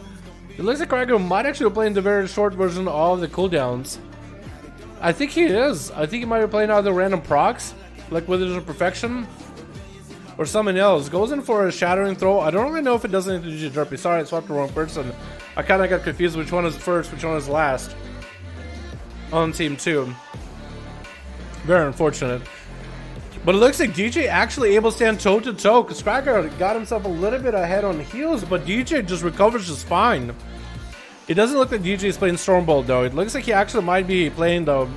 It looks like Cracker might actually be playing the very short version of the cooldowns. I think he is. I think he might be playing either random procs, like Withers of Perfection, or something else. Goes in for a Shattering Throw. I don't really know if it does anything to DJ Derpy. Sorry, I swapped the wrong person. I kind of got confused which one is first, which one is last on team 2. Very unfortunate. But it looks like DJ actually able to stand toe-to-toe, because Cracker got himself a little bit ahead on heals, but DJ just recovers just fine. It doesn't look like DJ is playing Stormbolt, though. It looks like he actually might be playing the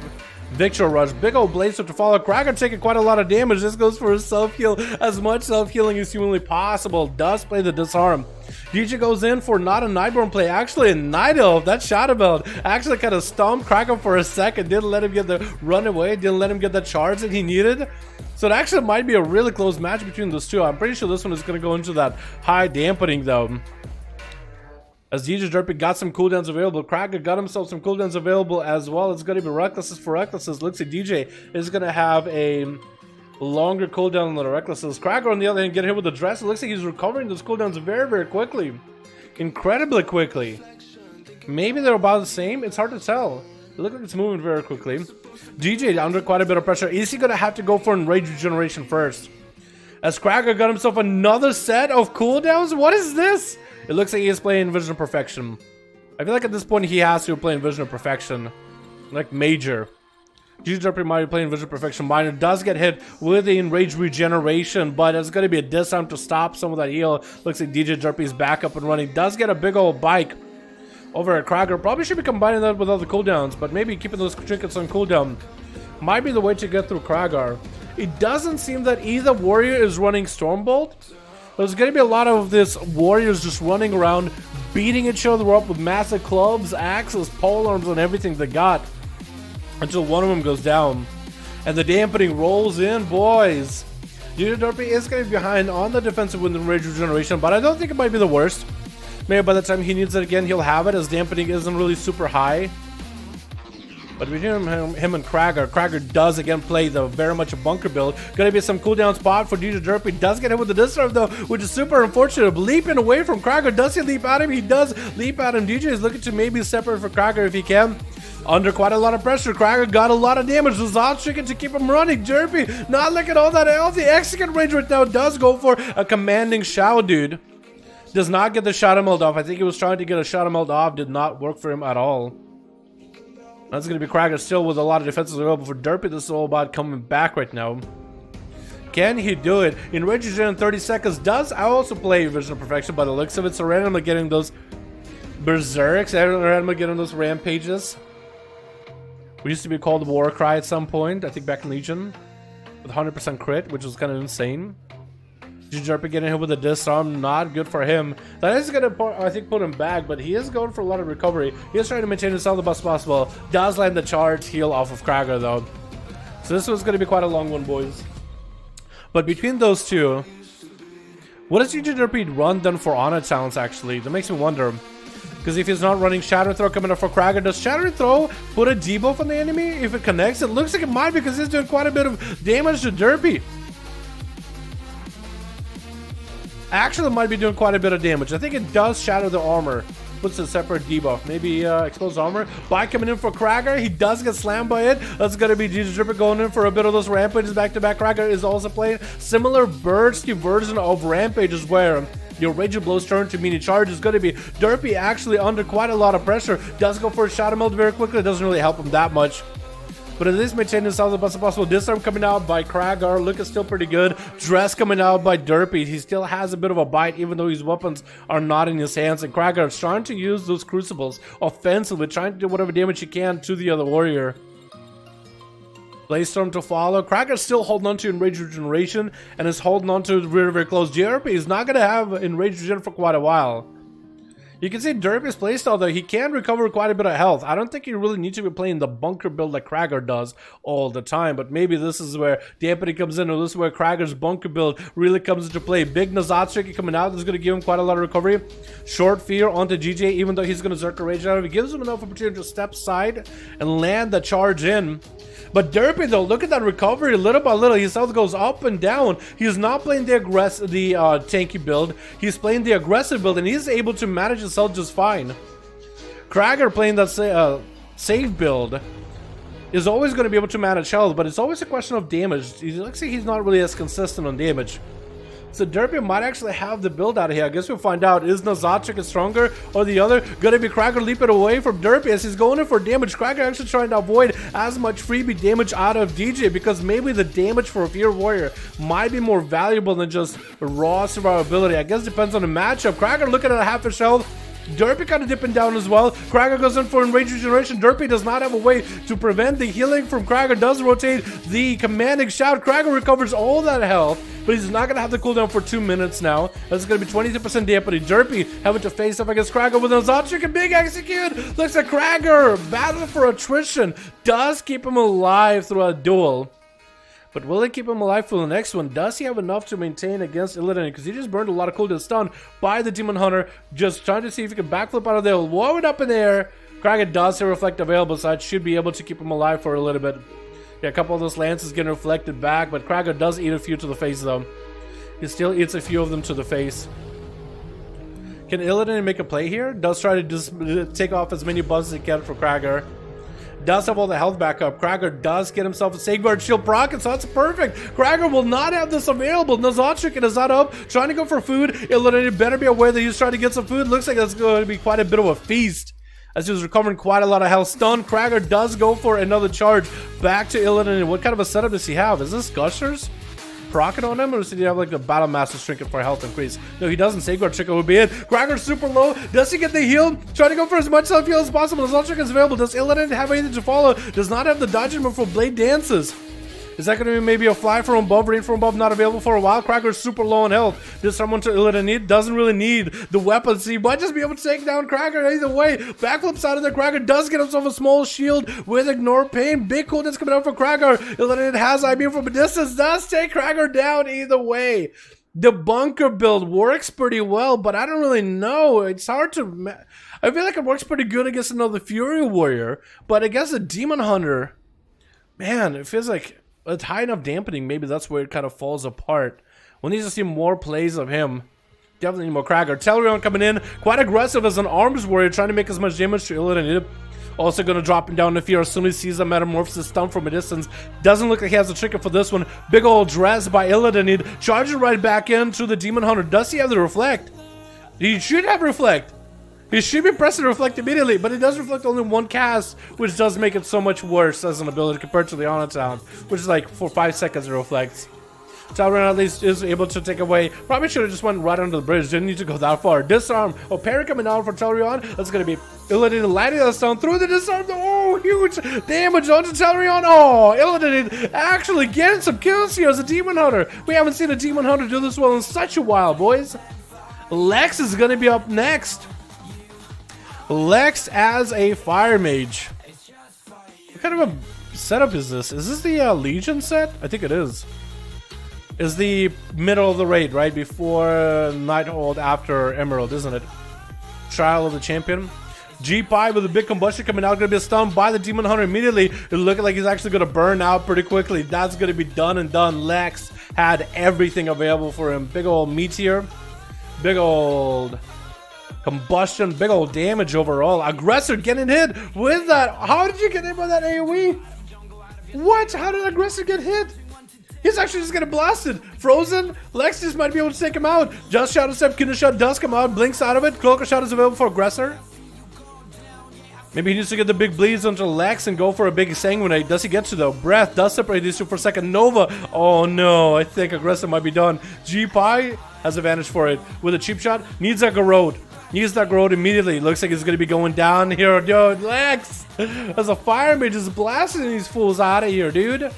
Victor Rush. Big old Blaze to follow. Cracker taking quite a lot of damage. This goes for his self-heal. As much self-healing as humanly possible. Does play the Disarm. DJ goes in for not a Nightborn play, actually a Night Elf. That Shadow Belt actually kind of stumped Cracker for a second. Didn't let him get the run away. Didn't let him get the charge that he needed. So it actually might be a really close match between those two. I'm pretty sure this one is going to go into that high dampening, though. As DJ Derpy got some cooldowns available, Cracker got himself some cooldowns available as well. It's going to be Recklesses for Recklesses. Looks like DJ is going to have a longer cooldown than the Recklesses. Cracker, on the other hand, get hit with the dress. It looks like he's recovering those cooldowns very, very quickly. Incredibly quickly. Maybe they're about the same. It's hard to tell. It looks like it's moving very quickly. DJ under quite a bit of pressure. Is he going to have to go for Enrage Regeneration first? As Cracker got himself another set of cooldowns? What is this? It looks like he is playing Vision of Perfection. I feel like at this point he has to be playing Vision of Perfection. Like major. DJ Derpy might be playing Vision of Perfection. Minor does get hit with the Enrage Regeneration, but it's going to be a disarm to stop some of that heal. Looks like DJ Derpy's back up and running. Does get a big old bike over at Cracker. Probably should be combining that with other cooldowns, but maybe keeping those trinkets on cooldown might be the way to get through Cracker. It doesn't seem that either warrior is running Stormbolt. There's going to be a lot of this warriors just running around, beating each other up with massive clubs, axes, polearms, and everything they got, until one of them goes down. And the dampening rolls in, boys. DJ Derpy is going to be behind on the defensive with the Enrage Regeneration, but I don't think it might be the worst. Maybe by the time he needs it again, he'll have it, as dampening isn't really super high. But between him and Cracker, Cracker does again play the very much a bunker build. Gonna be some cooldown spot for DJ Derpy. Does get hit with the disarm though, which is super unfortunate. Leaping away from Cracker. Does he leap at him? He does leap at him. DJ is looking to maybe separate for Cracker if he can. Under quite a lot of pressure. Cracker got a lot of damage. The Zod chicken to keep him running. Derpy not looking all that healthy. Execute range right now. Does go for a commanding Shao dude. Does not get the Shadow Meld off. I think he was trying to get a Shadow Meld off. Did not work for him at all. That's going to be Cracker still with a lot of defenses available for Derpy. This is all about coming back right now. Can he do it? Enrage Regen in 30 seconds. Does also play Vision of Perfection by the looks of it. So randomly getting those Berserks. Randomly getting those Rampages. We used to be called Warcry at some point. I think back in Legion. With 100% crit, which was kind of insane. Derpy getting hit with a disarm, not good for him. That is going to, I think, put him back, but he is going for a lot of recovery. He is trying to maintain himself the best possible. Does land the charge heal off of Cracker, though. So this was going to be quite a long one, boys. But between those two, what does DJ Derpy run then for honor talents, actually? That makes me wonder. Because if he's not running Shatter Throw coming up for Cracker, does Shatter Throw put a debuff on the enemy if it connects? It looks like it might, because he's doing quite a bit of damage to Derpy. Actually, it might be doing quite a bit of damage. I think it does shatter the armor. Puts a separate debuff. Maybe exposed armor. Bike coming in for Cracker. He does get slammed by it. That's going to be DJ Derpy going in for a bit of those rampages back-to-back. Cracker is also playing similar bursty version of rampages where your Rage Blows turn to mini charge is going to be Derpy actually under quite a lot of pressure. Does go for a Shadow Meld very quickly. It doesn't really help him that much. But at least maintaining himself the best possible. Disarm coming out by Cracker. Look is still pretty good. Dress coming out by Derpy. He still has a bit of a bite, even though his weapons are not in his hands. And Cracker is trying to use those crucibles offensively, trying to do whatever damage he can to the other warrior. Blaze-Storm to follow. Cracker's still holding on to Enrage Regeneration and is holding on to very, very close. JRP is not going to have Enrage Regen for quite a while. You can see Derpy's playstyle though, he can recover quite a bit of health. I don't think you really need to be playing the bunker build like Krager does all the time, but maybe this is where Dampening comes in, or this is where Krager's bunker build really comes into play. Big Nazatsuki coming out is going to give him quite a lot of recovery. Short Fear onto GJ, even though he's going to Zerker Rage out of it, gives him enough opportunity to step side and land the charge in. But Derpy though, look at that recovery little by little. His health goes up and down. He's not playing the tanky build. He's playing the aggressive build, and he's able to manage his health just fine. Krager playing that save build is always going to be able to manage health, but it's always a question of damage. It looks like he's not really as consistent on damage. So Derpy might actually have the build out of here. I guess we'll find out. Is Nazatchik stronger or the other? Gonna be Krager leaping away from Derpy as he's going in for damage. Krager actually trying to avoid as much freebie damage out of DJ, because maybe the damage for a Fear Warrior might be more valuable than just raw survivability. I guess it depends on the matchup. Krager looking at a half his health. Derpy kind of dipping down as well. Krager goes in for enraged regeneration. Derpy does not have a way to prevent the healing from Krager. Does rotate the commanding shout. Krager recovers all that health, but he's not going to have the cooldown for 2 minutes now. That's going to be 22% dampening. Derpy having to face up against Krager with a Nazatchik and big execute. Looks like Krager battle for attrition does keep him alive throughout a duel. But will it keep him alive for the next one? Does he have enough to maintain against Illidan? Because he just burned a lot of cooldown stun by the Demon Hunter. Just trying to see if he can backflip out of there. Blow it up in the air. Krager does have Reflect available, so it should be able to keep him alive for a little bit. Yeah, a couple of those lances getting reflected back, but Krager does eat a few to the face though. He still eats a few of them to the face. Can Illidan make a play here? Does try to just take off as many buffs as he can for Krager. Does have all the health back up. Krager does get himself a Safeguard Shield proc, and so that's perfect. Krager will not have this available. Nazatchik is that up, trying to go for food. Illidan better be aware that he's trying to get some food. Looks like that's going to be quite a bit of a feast, as he was recovering quite a lot of health. Stun. Krager does go for another charge back to Illidan. What kind of a setup does he have? Is this Gushers proccing on him, or does he have like the Battle Master trinket for health increase? No, he doesn't. Safeguard trinket would be it. Krager's super low. Does he get the heal? Trying to go for as much self heal as possible. Nazatchik is available. Does Illidan have anything to follow? Does not have the dodging move for Blade Dances. Is that going to be maybe a fly from above, rain from above, not available for a while? Krager's super low on health. Does someone to Illidan need? Doesn't really need the weapons. He might just be able to take down Krager either way. Backflip side of the Krager does get himself a small shield with Ignore Pain. Big cooldown's coming out for Krager. Illidan has IB from a distance. Does take Krager down either way. The bunker build works pretty well, but I don't really know. It's hard to... I feel like it works pretty good against another Fury Warrior, but against a Demon Hunter, man, it feels like... It's high enough dampening, maybe that's where it kind of falls apart. We'll need to see more plays of him. Definitely need more Krager. Telerion coming in, quite aggressive as an arms warrior, trying to make as much damage to Illidan. Also going to drop him down to fear as soon as he sees a Metamorphosis stun from a distance. Doesn't look like he has a trigger for this one. Big old dress by Illidan. Charging right back into the Demon Hunter. Does he have the Reflect? He should have Reflect. He should be pressing to reflect immediately, but it does reflect only one cast, which does make it so much worse as an ability compared to the Honor Talent, which is like for 5 seconds it reflects. Dalaran at least is able to take away. Probably should have just went right under the bridge. Didn't need to go that far. Disarm. Oh, parry coming out for Telerion. That's going to be Illidan landing that stone through the disarm. Oh, huge damage onto Telerion. Oh, Illidan actually getting some kills here as a Demon Hunter. We haven't seen a Demon Hunter do this well in such a while, boys. Lex is going to be up next. Lex as a Fire Mage. What kind of a setup is this? Is this the Legion set? I think it is. Is the middle of the raid, right? Before Nighthold, after Emerald, isn't it? Trial of the Champion. G5 with a big combustion coming out. Going to be stunned by the Demon Hunter immediately. It's looking like he's actually going to burn out pretty quickly. That's going to be done and done. Lex had everything available for him. Big old meteor. Big old... combustion, big old damage overall. Aggressor getting hit with that. How did you get hit by that AoE? What? How did Aggressor get hit? He's actually just getting blasted. Frozen. Lex just might be able to take him out. Just Shadow Step. Kino Shot does come out. Blinks out of it. Cloaker Shot is available for Aggressor. Maybe he needs to get the big bleeds onto Lex and go for a big Sanguinate. Does he get to though? Breath does separate these two for a second. Nova. Oh no. I think Aggressor might be done. G-Pie has advantage for it. With a cheap shot. Needs a Garrode. Needs that Garrode immediately. Looks like it's going to be going down here. Yo, Lex. As a Fire Mage is blasting these fools out of here, dude.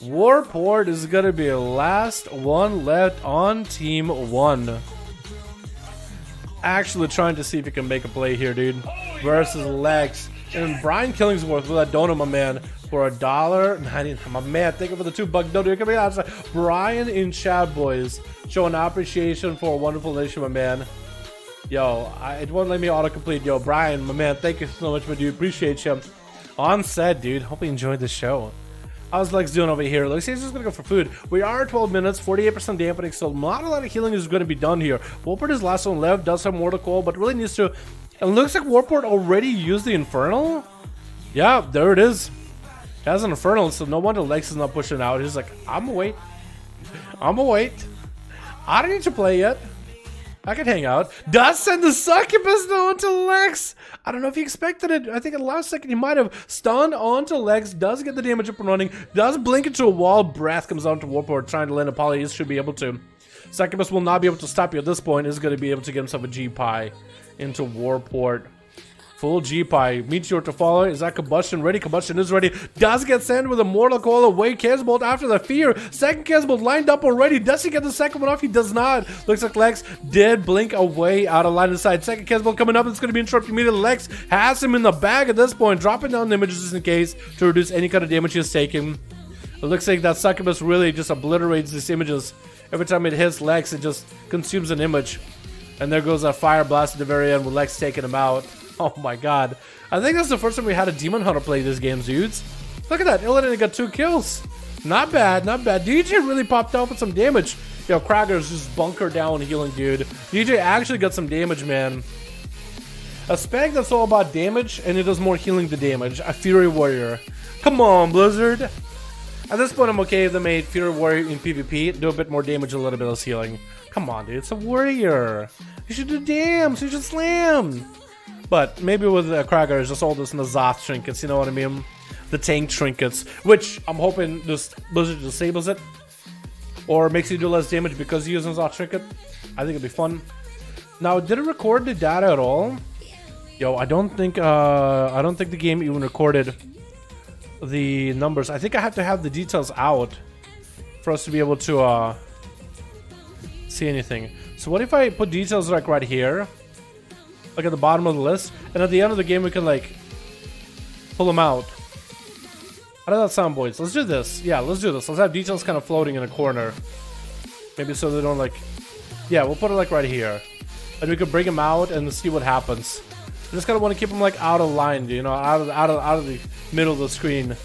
Warport is going to be the last one left on Team 1. actually trying to see if he can make a play here, dude. Versus Lex. And Brian Killingsworth with that donut, my man, for $1.90. My man, thank you for the $2 donut. Come here, Brian in chat, boys, showing appreciation for a wonderful nation, my man. Yo, it won't let me autocomplete. Yo, Brian, my man, thank you so much, my dude. Appreciate you. On set, dude. Hope you enjoyed the show. How's Lex doing over here? Lex is just gonna go for food. We are at 12 minutes, 48% dampening, so not a lot of healing is gonna be done here. Warport is last one left, does have Mortal Coil, but really needs to. It looks like Warport already used the Infernal. Yeah, there it is. It has an Infernal, so no wonder Lex is not pushing out. He's like, I'm gonna wait. I'm gonna wait. I don't need to play yet. I can hang out. Does send the succubus though onto Lex. I don't know if he expected it. I think at the last second he might have stunned onto Lex. Does get the damage up and running. Does blink into a wall. Breath comes out to Warport trying to land a poly. He should be able to. Succubus will not be able to stop you at this point. Is going to be able to get himself a G-Pie into Warport. Full G-Pie. Meteor to follow. Is that Combustion ready? Combustion is ready. Does get sent with a Mortal Coil away. Chaosbolt after the fear. Second Chaosbolt lined up already. Does he get the second one off? He does not. Looks like Lex did blink away out of line of sight. Second Chaosbolt coming up. It's going to be interrupted immediately. Lex has him in the bag at this point. Dropping down the images just in case to reduce any kind of damage he's taking. It looks like that succubus really just obliterates these images. Every time it hits Lex, it just consumes an image. And there goes that fire blast at the very end with Lex taking him out. Oh my god. I think that's the first time we had a Demon Hunter play this game, dudes. Look at that. Illidan got 2 kills. Not bad, not bad. DJ really popped out with some damage. Yo, Krager's just bunker down healing, dude. DJ actually got some damage, man. A spec that's all about damage, and it does more healing than damage. A Fury Warrior. Come on, Blizzard. At this point, I'm okay if they made Fury Warrior in PvP. Do a bit more damage, a little bit less healing. Come on, dude. It's a warrior. You should do dams. You should slam. But maybe with Krager, it's just all this Nazoth trinkets, you know what I mean? The tank trinkets, which I'm hoping this Blizzard disables it. Or makes you do less damage because you use Nazoth trinket. I think it'd be fun. Now, did it record the data at all? Yo, I don't think the game even recorded the numbers. I think I have to have the details out for us to be able to see anything. So what if I put details like right here? Like at the bottom of the list, and at the end of the game we can like pull them out. How does that sound, boys? Let's do this. Yeah, let's do this. Let's have details kind of floating in a corner. Maybe so they don't like... Yeah, we'll put it like right here. And we can bring them out and see what happens. I just kind of want to keep them like out of line, you know, out of the middle of the screen.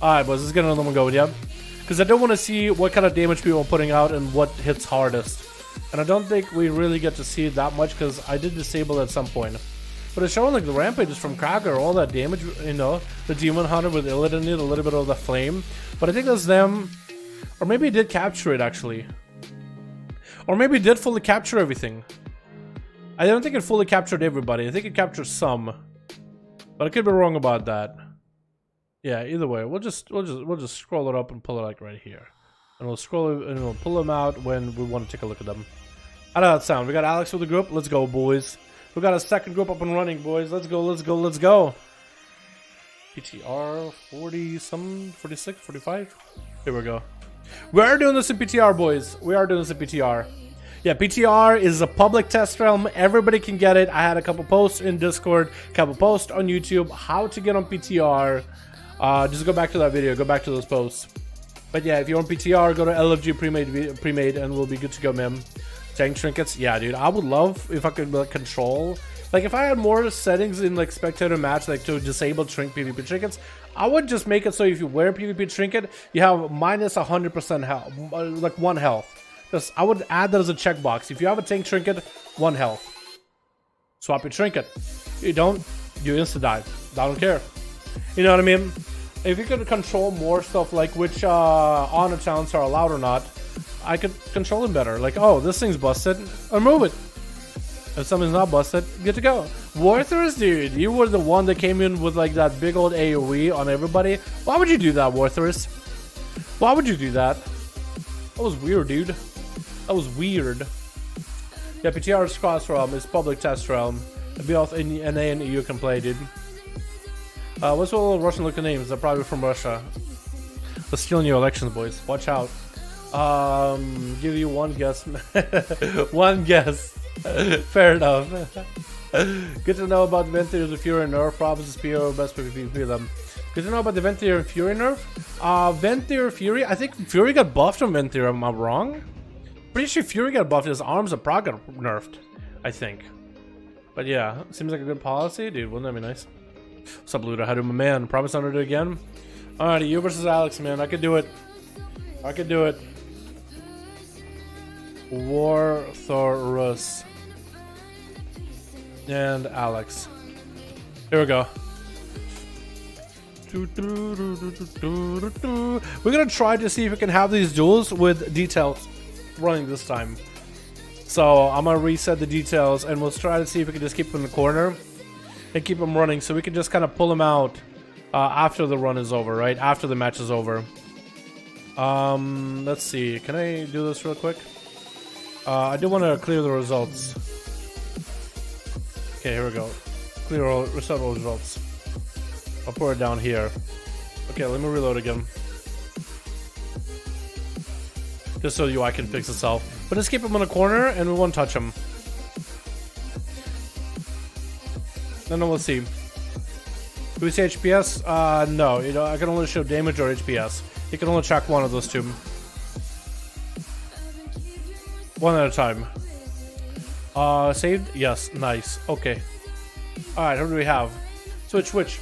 Alright, boys, let's get another one going, yeah? Because I don't want to see what kind of damage people are putting out and what hits hardest. And I don't think we really get to see that much because I did disable it at some point. But it's showing like the rampages from Krager, all that damage, you know, the Demon Hunter with Illidan in it, a little bit of the flame. But I think that's them, or maybe it did capture it actually. Or maybe it did fully capture everything. I don't think it fully captured everybody. I think it captured some. But I could be wrong about that. Yeah, either way, we'll just scroll it up and pull it like right here. And we'll scroll and we'll pull them out when we want to take a look at them. How does that sound? We got Alex with the group. Let's go, boys. We got a second group up and running, boys. Let's go, let's go, let's go. PTR 40 some 46, 45. Here we go. We are doing this in PTR, boys. We are doing this in PTR. Yeah, PTR is a public test realm. Everybody can get it. I had a couple posts in Discord, a couple posts on YouTube, how to get on PTR. Just go back to that video. Go back to those posts. But yeah, if you're on PTR, go to LFG pre-made and we'll be good to go, man. Tank trinkets, yeah, dude. I would love if I could like, control, like if I had more settings in like spectator match, like to disable PvP trinkets, I would just make it so if you wear PvP trinket, you have minus 100% health, like 1 health. Just I would add that as a checkbox. If you have a tank trinket, 1 health. Swap your trinket. You don't, you insta die. I don't care. You know what I mean? If you could control more stuff like which honor talents are allowed or not, I could control them better. Like, oh, this thing's busted, remove it. If something's not busted, good to go. Warthers, dude, you were the one that came in with like that big old AoE on everybody. Why would you do that, Warthers? Why would you do that? That was weird, dude. That was weird. Yeah, PTR's cross realm is public test realm. Both in NA and EU can play, dude. What's all the Russian looking names? They're probably from Russia. They're stealing your elections, boys. Watch out. Give you one guess. One guess. Fair enough. Good to know about the Ventier, the Fury nerf. Provinces PO, best PvP them. Good to know about the Ventier and Fury nerf. Ventier, Fury. I think Fury got buffed from Ventier. Am I wrong? Pretty sure Fury got buffed. His arms and prog got nerfed. I think. But yeah, seems like a good policy, dude. Wouldn't that be nice? What's up, Luda? How do my man? Promise I'm gonna do it again. Alrighty, you versus Alex, man. I could do it. I could do it. Warthorus and Alex. Here we go. We're gonna try to see if we can have these duels with details running this time. So I'm gonna reset the details and we'll try to see if we can just keep them in the corner and keep them running so we can just kind of pull them out after the run is over, right? After the match is over. Let's see. Can I do this real quick? I do want to clear the results. Okay, here we go. Clear all, reset all results. I'll pour it down here. Okay, let me reload again. Just so the UI can fix itself. But just keep him in a corner and we won't touch him. Then we'll see. Do we say HPS? No. You know, I can only show damage or HPS. You can only track one of those two. One at a time. Saved? Yes. Nice. Okay. Alright, who do we have? Switch.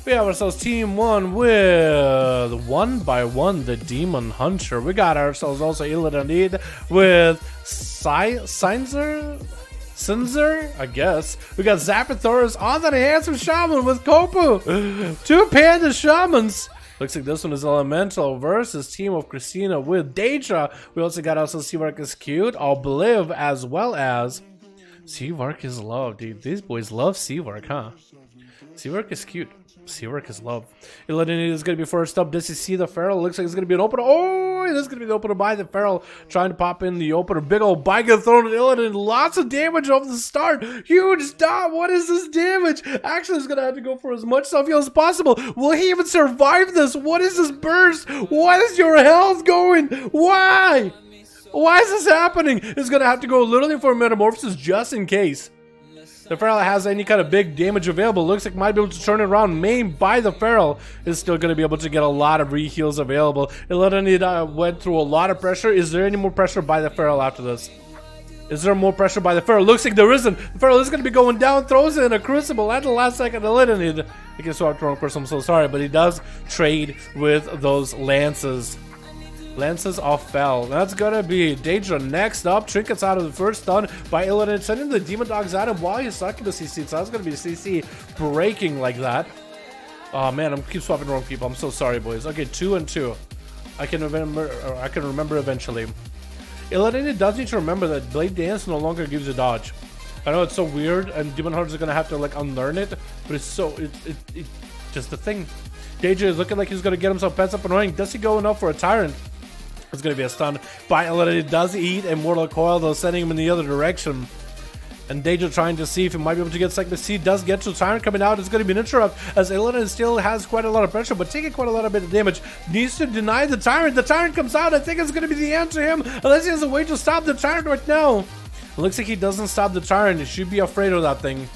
We have ourselves Team 1 with 1x1 the Demon Hunter. We got ourselves also Illidanid with Sinzer, I guess. We got Zapathoris on the handsome Shaman with Kopu. Two Panda Shamans. Looks like this one is Elemental versus Team of Christina with Daedra. We also got ourselves Seavark is cute, Obliv, as well as Seavark is love, dude. These boys love Seavark, huh? Seavark is cute. Seavark is love. Illidanid is going to be first up. Does he see the Feral? Looks like it's going to be an opener. Oh, this is going to be the opener by the Feral. Trying to pop in the opener. Big old bike thrown at Illidanid. Lots of damage off the start. Huge stop. What is this damage? Actually, he's going to have to go for as much stuff as possible. Will he even survive this? What is this burst? What is your health going? Why? Why is this happening? He's going to have to go literally for a metamorphosis just in case. The Feral has any kind of big damage available. Looks like might be able to turn it around. Maimed by the Feral is still going to be able to get a lot of re-heals available. Illidanid went through a lot of pressure. Is there any more pressure by the Feral after this? Is there more pressure by the Feral? Looks like there isn't. The Feral is going to be going down. Throws it in a Crucible at the last second. Illidanid. He can swap to, of course, I'm so sorry, but he does trade with those Lances. Lances off fell. That's gonna be Daedra next up. Trinkets out of the first stun by Illidanid, sending the Demon Dogs at him while he's stuck in the CC. So that's gonna be the CC breaking like that. Oh man, I'm keep swapping wrong people. I'm so sorry, boys. Okay, 2 and 2. I can remember eventually. Illidanid does need to remember that Blade Dance no longer gives a dodge. I know it's so weird, and Demon Hunters are gonna have to like unlearn it, but it's so it's just a thing. Daedra is looking like he's gonna get himself pets up and running. Does he go enough for a Tyrant? It's going to be a stun by Illidanid. Does eat Immortal Coil, though, sending him in the other direction. And Daedra trying to see if he might be able to get Cyclic Seed. Does get to Tyrant coming out. It's going to be an interrupt as Illidanid still has quite a lot of pressure, but taking quite a lot of bit of damage. Needs to deny the Tyrant. The Tyrant comes out. I think it's going to be the end to him, unless he has a way to stop the Tyrant right now. It looks like he doesn't stop the Tyrant. He should be afraid of that thing.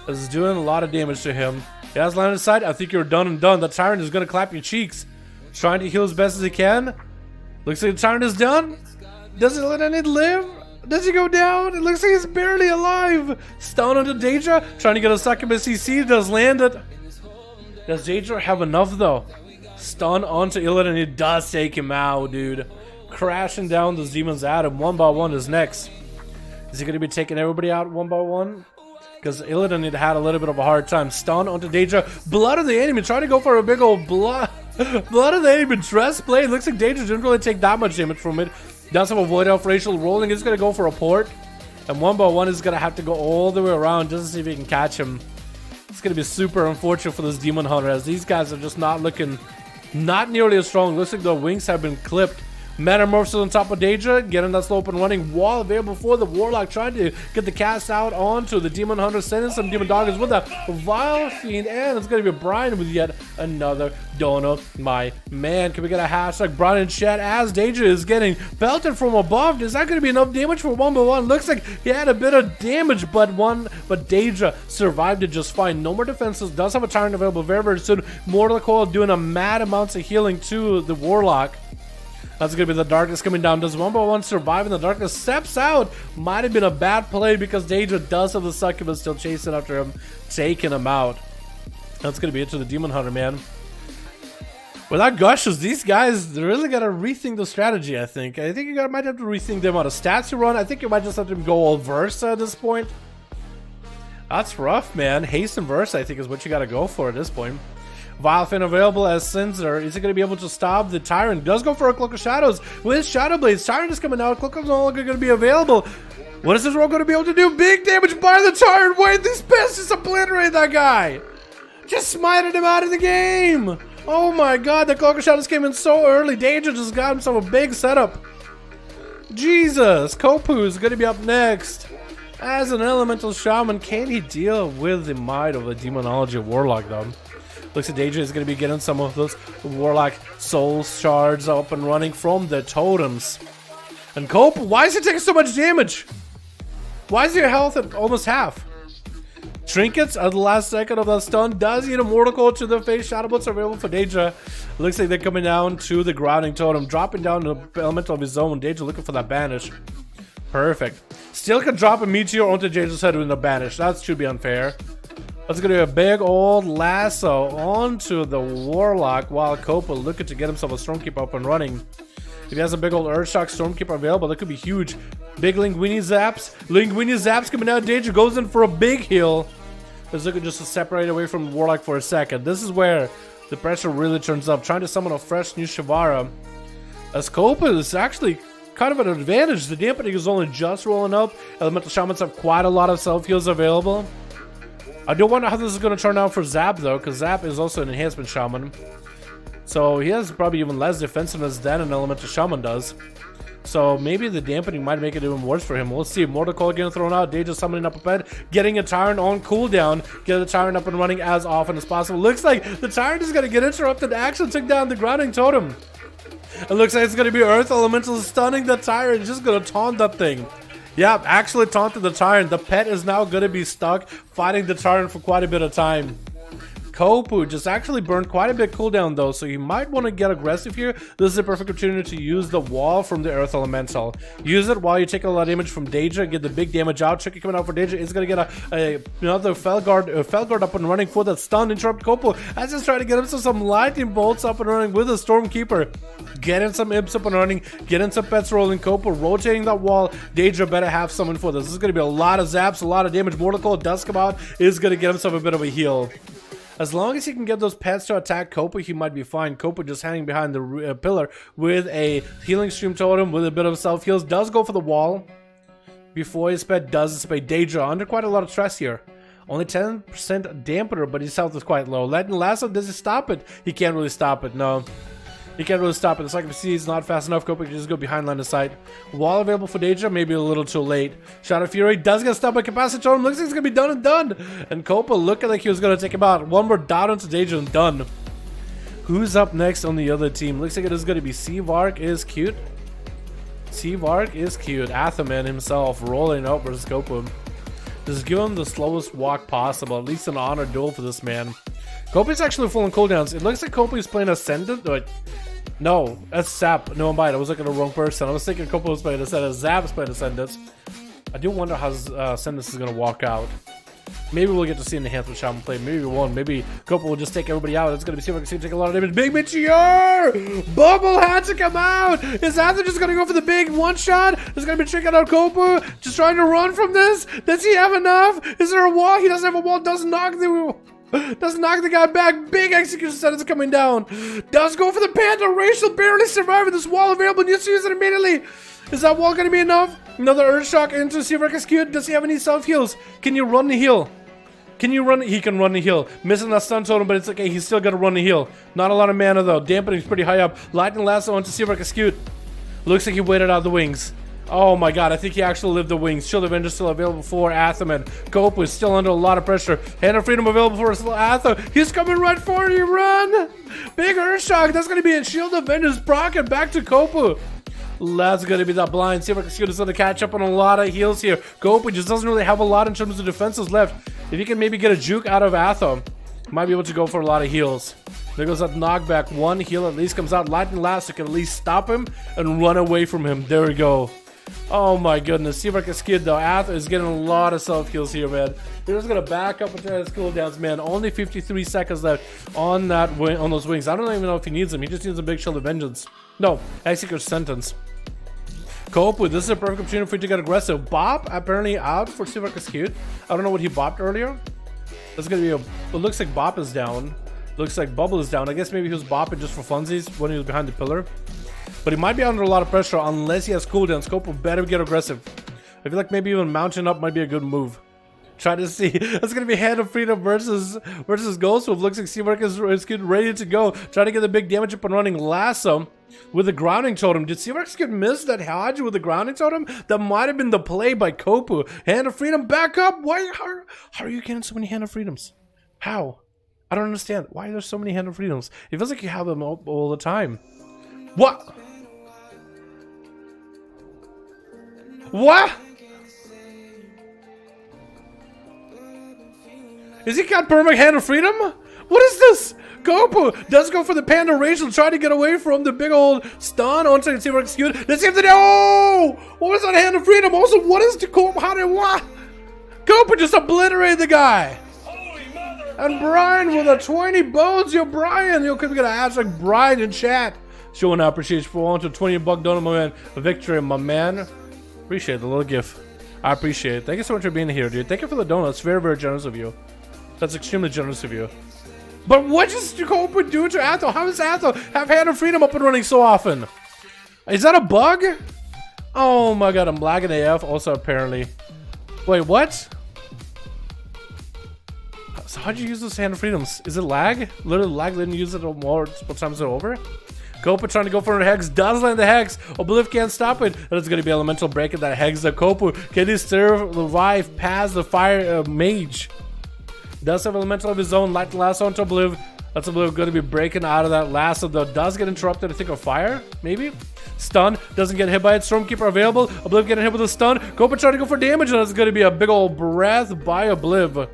It's doing a lot of damage to him. He has line of sight. I think you're done and done. The Tyrant is going to clap your cheeks. Trying to heal as best as he can. Looks like the Tyrant is done. Does Illidanid live? Does he go down? It looks like he's barely alive. Stun onto Daedra. Trying to get a succubus CC. Does land it. Does Daedra have enough though? Stun onto Illidanid does take him out, dude. Crashing down those demons at him. 1x1 is next. Is he going to be taking everybody out 1x1? Because Illidanid had a little bit of a hard time. Stun onto Daedra. Blood of the enemy. Trying to go for a big old blood of the enemy. Dress blade. Looks like Daedra didn't really take that much damage from it. Does have a Void Elf racial rolling. It's going to go for a port. And 1x1 is going to have to go all the way around just to see if he can catch him. It's going to be super unfortunate for this Demon Hunter as these guys are just not looking, not nearly as strong. Looks like the wings have been clipped Metamorphosis on top of Daedra, getting that slow up and running. Wall available for the Warlock, trying to get the cast out onto the Demon Hunter, sending some Demon Doggers with a Vile Fiend, and it's going to be Brian with yet another dono. My man, can we get a hashtag Brian in chat as Daedra is getting belted from above? Is that going to be enough damage for 1v1? Looks like he had a bit of damage, but Daedra survived it just fine. No more defenses, does have a Tyrant available very, very soon. Mortal Coil doing a mad amounts of healing to the Warlock. That's going to be the Darkness coming down. Does 1v1 survive in the Darkness? Steps out. Might have been a bad play because Daedra does have the Succubus still chasing after him, taking him out. That's going to be it to the Demon Hunter, man. Without Gushes, these guys really got to rethink the strategy, I think. I think you might have to rethink the amount of stats you run. I think you might just have to go all Versa at this point. That's rough, man. Haste and Versa, I think, is what you got to go for at this point. Vilephin available as Cinzer. Is he going to be able to stop the Tyrant? Does go for a Cloak of Shadows with Shadow Blades. Tyrant is coming out. Cloak is no longer going to be available. What is this rogue going to be able to do? Big damage by the Tyrant. Wait, these pests just obliterate that guy. Just smited him out of the game. Oh my god, the Cloak of Shadows came in so early. Daedra just got himself a big setup. Jesus. Kopu is going to be up next. As an Elemental Shaman, can he deal with the might of a Demonology Warlock, though? Looks like Daedra is going to be getting some of those Warlock Soul Shards up and running from the totems. And Cope, why is he taking so much damage? Why is your health at almost half? Trinkets at the last second of that stun does eat a Mortal Coil to the face. Shadow Bolts are available for Daedra. Looks like they're coming down to the Grounding Totem, dropping down the Elemental of his own. Daedra looking for that Banish. Perfect. Still can drop a Meteor onto Daedra's head with a Banish. That should be unfair. That's going to be a big old lasso onto the Warlock while Copa looking to get himself a Stormkeeper up and running. If he has a big old Earthshock Stormkeeper available, that could be huge. Big Linguini Zaps. Linguini Zaps coming out. Daedra goes in for a big heal. He's looking just to separate away from the Warlock for a second. This is where the pressure really turns up. Trying to summon a fresh new Shavara. As Copa is actually kind of an advantage. The dampening is only just rolling up. Elemental Shamans have quite a lot of self-heals available. I do wonder how this is going to turn out for Zap, though, because Zap is also an enhancement shaman. So he has probably even less defensiveness than an elemental shaman does. So maybe the dampening might make it even worse for him. We'll see. Mortal Coil getting thrown out. Daedra summoning up a bed, getting a Tyrant on cooldown. Get the Tyrant up and running as often as possible. Looks like the Tyrant is going to get interrupted. Action took down the Grounding Totem. It looks like it's going to be Earth Elemental stunning the Tyrant. Just going to taunt that thing. Yeah, actually taunted the Tyrant. The pet is now going to be stuck fighting the Tyrant for quite a bit of time. Kopu just actually burned quite a bit cooldown though, so you might want to get aggressive here. This is a perfect opportunity to use the wall from the Earth Elemental. Use it while you take a lot of damage from Daedra, get the big damage out. Tricky coming out for Daedra is going to get another Felguard up and running for that stun. Interrupt Kopu as he's trying to get himself some lightning bolts up and running with a Stormkeeper. Getting some imps up and running, getting some pets rolling. Kopu rotating that wall. Daedra better have someone for this. This is going to be a lot of zaps, a lot of damage. Mortal Coil does come out, is going to get himself a bit of a heal. As long as he can get those pets to attack Kopu, he might be fine. Kopu just hanging behind the pillar with a healing stream totem with a bit of self-heals. Does go for the wall before his pet does dissipate. Daedra under quite a lot of stress here. Only 10% dampener, but his health is quite low. Lightning Lasso, does he stop it? He can't really stop it, no. He can't really stop it. It's like if he's not fast enough, Kopu can just go behind line of sight. Wall available for Daedra, maybe a little too late. Shadow Fury does get stopped by Capacity Totem. Looks like it's going to be done and done. And Kopu looking like he was going to take him out. One more dot onto Daedra and done. Who's up next on the other team? Looks like it is going to be Seavark is cute. Seavark is cute. Athaman himself rolling up versus Kopu. Just give him the slowest walk possible. At least an honor duel for this man. Kopu's actually full on cooldowns. It looks like Kopu is playing Ascendant. No, that's Zap. No, I'm bad. I was looking at the wrong person. I was thinking Kopu was playing Ascendant. Zap is playing Ascendant. I do wonder how Ascendant is going to walk out. Maybe we'll get to see an enhancement shaman play. Maybe we won't. Maybe Kopu will just take everybody out. It's going to be see if I can see him take a lot of damage. Big Meteor! Bubble had to come out! Is Ather just going to go for the big one shot? Is going to be tricking out Kopu? Just trying to run from this? Does he have enough? Is there a wall? He doesn't have a wall. Doesn't knock the guy back. Big execution sentence coming down. Does go for the Panther. Racial barely surviving this wall available. Needs to use it immediately. Is that wall going to be enough? Another Earthshock into Seavark is cute. Does he have any self-heals? Can you run the heal? Can you run? He can run the heal. Missing that stun totem, but it's okay. He's still got to run the heal. Not a lot of mana though. Dampening is pretty high up. Lightning Lasso onto Seavark is cute. Looks like he waited out the wings. Oh my god, I think he actually lived the wings. Shield Avenger still available for Atham, and Cope is still under a lot of pressure. Hand of Freedom available for Atham. He's coming right for you, run! Big Earthshock, that's gonna be a Shield Avenger's proc and back to Cope. That's gonna be that blind. See if Execute is gonna catch up on a lot of heals here. Cope just doesn't really have a lot in terms of defenses left. If he can maybe get a juke out of Atham, might be able to go for a lot of heals. There goes that knockback. One heal at least comes out. Lightning Last, so can at least stop him and run away from him. There we go. Oh my goodness. See if I can skid though. Ath is getting a lot of self kills here, man. He's just gonna back up into his cooldowns, man. Only 53 seconds left on that on those wings. I don't even know if he needs them. He just needs a big shield of vengeance. No, Executor's sentence. Cope with this is a perfect opportunity for you to get aggressive. Bop apparently out for Silver Execute. I don't know what he bopped earlier. That's gonna be a. It looks like Bop is down. Looks like Bubble is down. I guess maybe he was bopping just for funsies when he was behind the pillar. But he might be under a lot of pressure unless he has cooldowns. Scope will better get aggressive. I feel like maybe even mounting up might be a good move. Try to see. That's gonna be Hand of Freedom versus Ghost Wolf. Looks like Seamark is getting ready to go. Try to get the big damage up and running. Lasso with the grounding totem. Did Seamark get missed that Hodge with the grounding totem? That might have been the play by Kopu. Hand of Freedom back up. Why? How are you getting so many Hand of Freedoms? How? I don't understand. Why are there so many Hand of Freedoms? It feels like you have them all the time. What? What? Is he got perma Hand of Freedom? What is this? Gopu does go for the Panda Rage and try to get away from the big old stun onto the Silver Execute. Let's see if they oh! What was that Hand of Freedom? Also, what is the Gopu? How did what? Gopu just obliterated the guy. And Brian with a 20 bones. Yo, Brian. Yo, could we get a hashtag Brian in chat? Showing our appreciation for $1 to $20 donut, my man. A victory, my man. Appreciate the little gift. I appreciate it. Thank you so much for being here, dude. Thank you for the donuts. Very, very generous of you. That's extremely generous of you. But what does Jacob do to Athel? How does Athel have Hand of Freedom up and running so often? Is that a bug? Oh my god, I'm lagging AF also apparently. Wait, what? So how'd you use those Hand of Freedoms? Is it lag? Literally lag, then use it multiple times over? Kopu trying to go for a Hex, does land the Hex. Obliv can't stop it. And it's going to be Elemental breaking that Hex. The Kopu can he survive past the Fire Mage? Does have Elemental of his own. Light Lasso onto Obliv. That's Obliv going to be breaking out of that Lasso though. Does get interrupted, I think, of Fire, maybe? Stun, doesn't get hit by it. Stormkeeper available. Obliv getting hit with a stun. Kopu trying to go for damage, and it's going to be a big old breath by Obliv.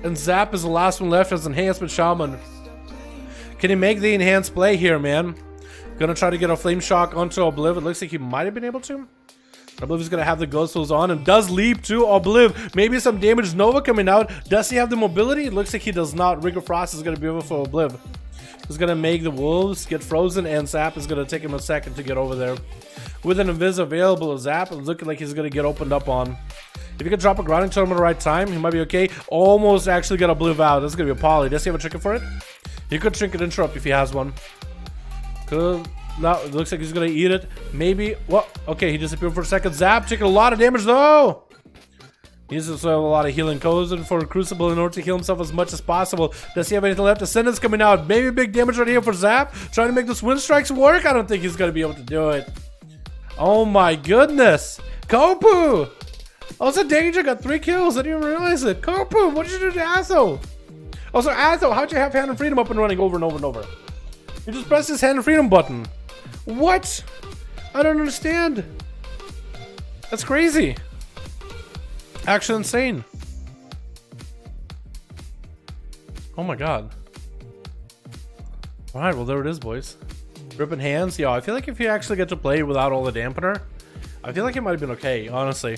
And Zap is the last one left as Enhancement Shaman. Can he make the enhanced play here, man? Gonna try to get a Flame Shock onto Obliv. It looks like he might have been able to. Obliv is gonna have the Ghost Tools on and does leap to Obliv. Maybe some damage. Nova coming out. Does he have the mobility? It looks like he does not. Ring of Frost is gonna be over for Obliv. He's gonna make the Wolves get frozen, and Zap is gonna take him a second to get over there. With an Invis available, Zap is looking like he's gonna get opened up on. If he can drop a grounding totem at the right time, he might be okay. Almost actually got Obliv out. That's gonna be a poly. Does he have a trinket for it? He could Trinket Interrupt if he has one. Could. No, it looks like he's gonna eat it. Maybe. What? Okay, he disappeared for a second. Zap taking a lot of damage though. He's also have a lot of healing codes for Crucible in order to heal himself as much as possible. Does he have anything left? Ascendant's coming out. Maybe big damage right here for Zap. Trying to make those wind strikes work. I don't think he's gonna be able to do it. Oh my goodness. Kopu! Also, Danger got 3 kills. I didn't even realize it. Kopu, what did you do to Aso? Also, Aso, how'd you have Hand of Freedom up and running over and over and over? You just pressed this Hand of Freedom button. What? I don't understand. That's crazy. Actually insane. Oh my god. Alright, well there it is, boys. Ripping hands. Yo, I feel like if you actually get to play without all the dampener, I feel like it might have been okay, honestly.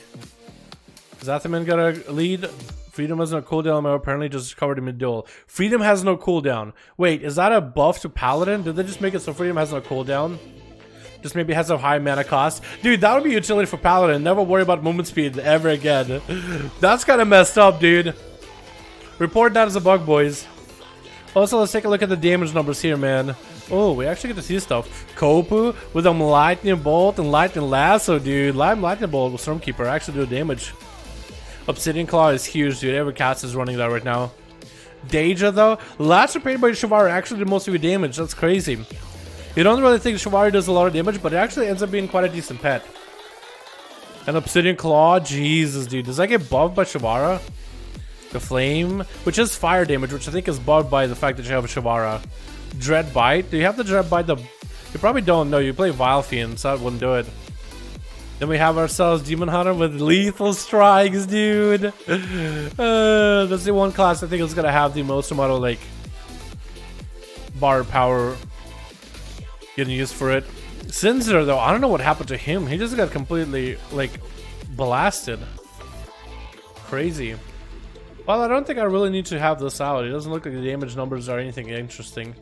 Zathaman got a lead. Freedom has no cooldown, apparently just covered in mid-duel. Freedom has no cooldown. Wait, is that a buff to Paladin? Did they just make it so Freedom has no cooldown? Just maybe has a high mana cost? Dude, that would be utility for Paladin. Never worry about movement speed ever again. That's kind of messed up, dude. Report that as a bug, boys. Also, let's take a look at the damage numbers here, man. Oh, we actually get to see stuff. Kopu with a Lightning Bolt and Lightning Lasso, dude. Lightning Bolt with Stormkeeper actually do damage. Obsidian Claw is huge, dude. Every cast is running that right now. Deja, though. Last repaired by Shavar actually did most of your damage. That's crazy. You don't really think Chivalry does a lot of damage, but it actually ends up being quite a decent pet. An Obsidian Claw, Jesus, dude. Does that get buffed by Shavara? The Flame, which is fire damage, which I think is buffed by the fact that you have a Shavara. Dread Bite. Do you have the Dread Bite? You probably don't know. You play Vile Fiend, so that wouldn't do it. Then we have ourselves Demon Hunter with Lethal Strikes, dude. That's the one class I think is gonna have the most amount of like bar power getting used for it. Sinzer though, I don't know what happened to him. He just got completely like blasted. Crazy. Well, I don't think I really need to have this out. It doesn't look like the damage numbers are anything interesting.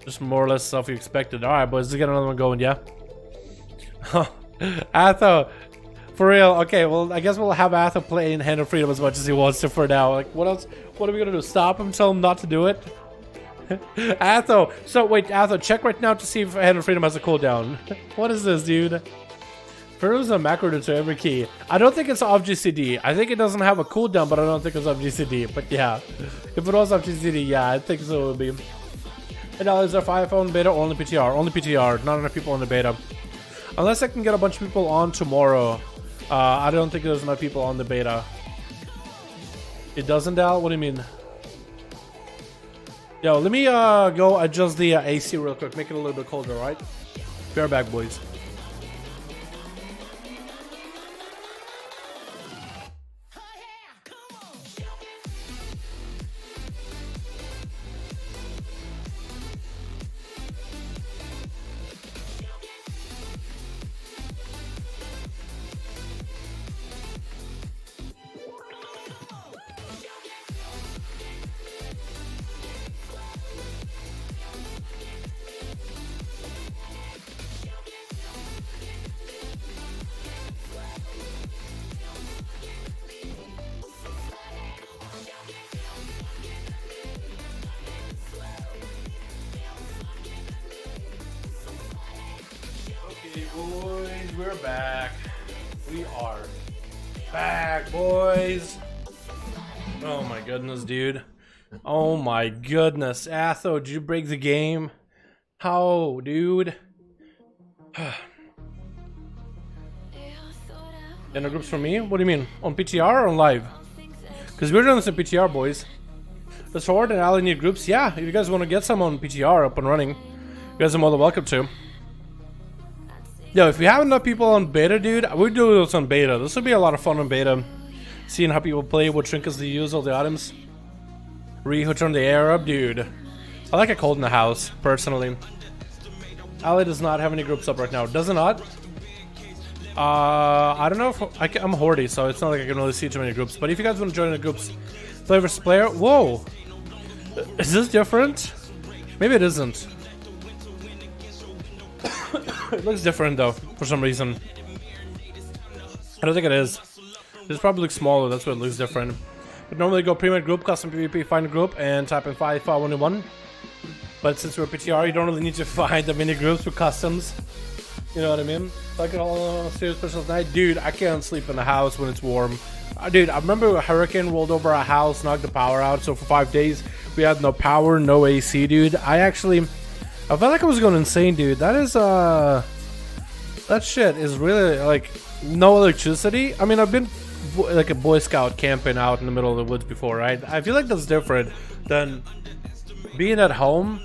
Just more or less stuff you expected. Alright, boys, let's get another one going, yeah? Atho, for real. Okay, well, I guess we'll have Atho play in Hand of Freedom as much as he wants to for now. Like, what else? What are we gonna do? Stop him? Tell him not to do it? Atho, so wait, Atho, check right now to see if Hand of Freedom has a cooldown. What is this, dude? There's a macro to every key. I don't think it's off GCD. I think it doesn't have a cooldown, but I don't think it's off GCD. But yeah, if it was off GCD, yeah, I think so it would be. And now is there 5 phone beta or only PTR? Only PTR, not enough people in the beta. Unless I can get a bunch of people on tomorrow. I don't think there's enough people on the beta. It doesn't, Dal? What do you mean? Yo, let me go adjust the AC real quick. Make it a little bit colder, right? Be right back, boys. Boys, we're back. We are back, boys. Oh my goodness, dude. Oh my goodness. Atho, did you break the game? How, dude? In the groups for me? What do you mean? On PTR or on live? Because we're doing this in PTR, boys. Does Horde and Ali need groups? Yeah, if you guys want to get some on PTR up and running, you guys are more than welcome to. Yo, if we have enough people on beta, dude, we'll do this on beta. This will be a lot of fun on beta. Seeing how people play, what trinkets they use, all the items. Who turned the air up, dude. I like it cold in the house, personally. Ali does not have any groups up right now. Does it not? I don't know if I'm Hordy, so it's not like I can really see too many groups. But if you guys want to join the groups, play versus player. Whoa! Is this different? Maybe it isn't. It looks different though, for some reason. I don't think it is. This probably looks smaller, that's why it looks different. But normally go pre-made group, custom PvP, find a group, and type in 5V5 1v1. But since we're PTR, you don't really need to find the mini groups with customs. You know what I mean? Like it all on a serious special night. Dude, I can't sleep in the house when it's warm. Dude, I remember a hurricane rolled over our house, knocked the power out, so for 5 days we had no power, no AC, dude. I felt like I was going insane, dude. That is, that shit is really, like, no electricity. I mean, I've been, like, a Boy Scout camping out in the middle of the woods before, right? I feel like that's different than being at home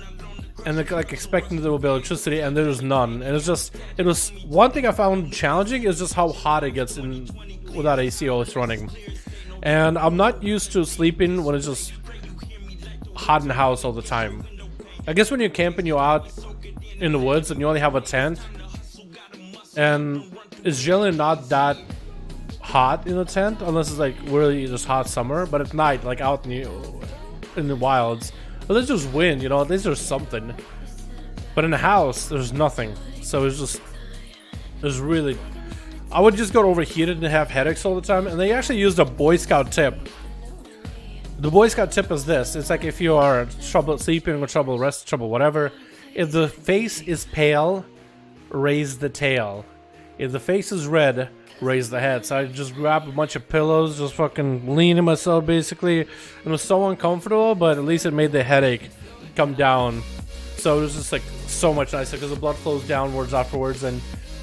and, like expecting there will be electricity and there's none. And it's just, it was, one thing I found challenging is just how hot it gets in without AC always running. And I'm not used to sleeping when it's just hot in the house all the time. I guess when you're camping, you're out in the woods and you only have a tent, and it's generally not that hot in a tent unless it's like really just hot summer. But at night, like out in the wilds, well, there's just wind, you know, at least there's something. But in the house, there's nothing. So it's just, there's really, I would just get overheated and have headaches all the time. And they actually used a Boy Scout tip. The Boy Scout tip is this. It's like if you are trouble sleeping or trouble rest, trouble whatever. If the face is pale, raise the tail. If the face is red, raise the head. So I just grabbed a bunch of pillows, just fucking leaning myself basically. It was so uncomfortable, but at least it made the headache come down So it was just like so much nicer because the blood flows downwards afterwards and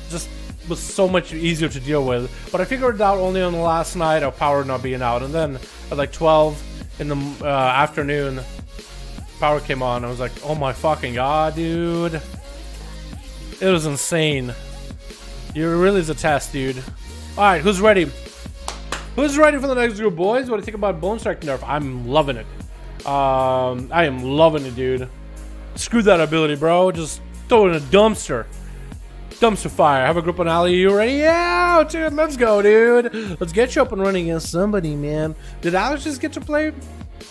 just was so much easier to deal with. But I figured it out only on the last night of power not being out, and then at like 12 in the afternoon, power came on. I was like, oh my fucking god, dude. It was insane. You really is a test, dude. Alright, who's ready? Who's ready for the next group, boys? What do you think about Bone Strike nerf? I'm loving it. I am loving it, dude. Screw that ability, bro. Just throw it in a dumpster. Dumpster fire. Have a group on Ali. You ready? Yeah, dude. Let's go, dude. Let's get you up and running against somebody, man. Did Alex just get to play?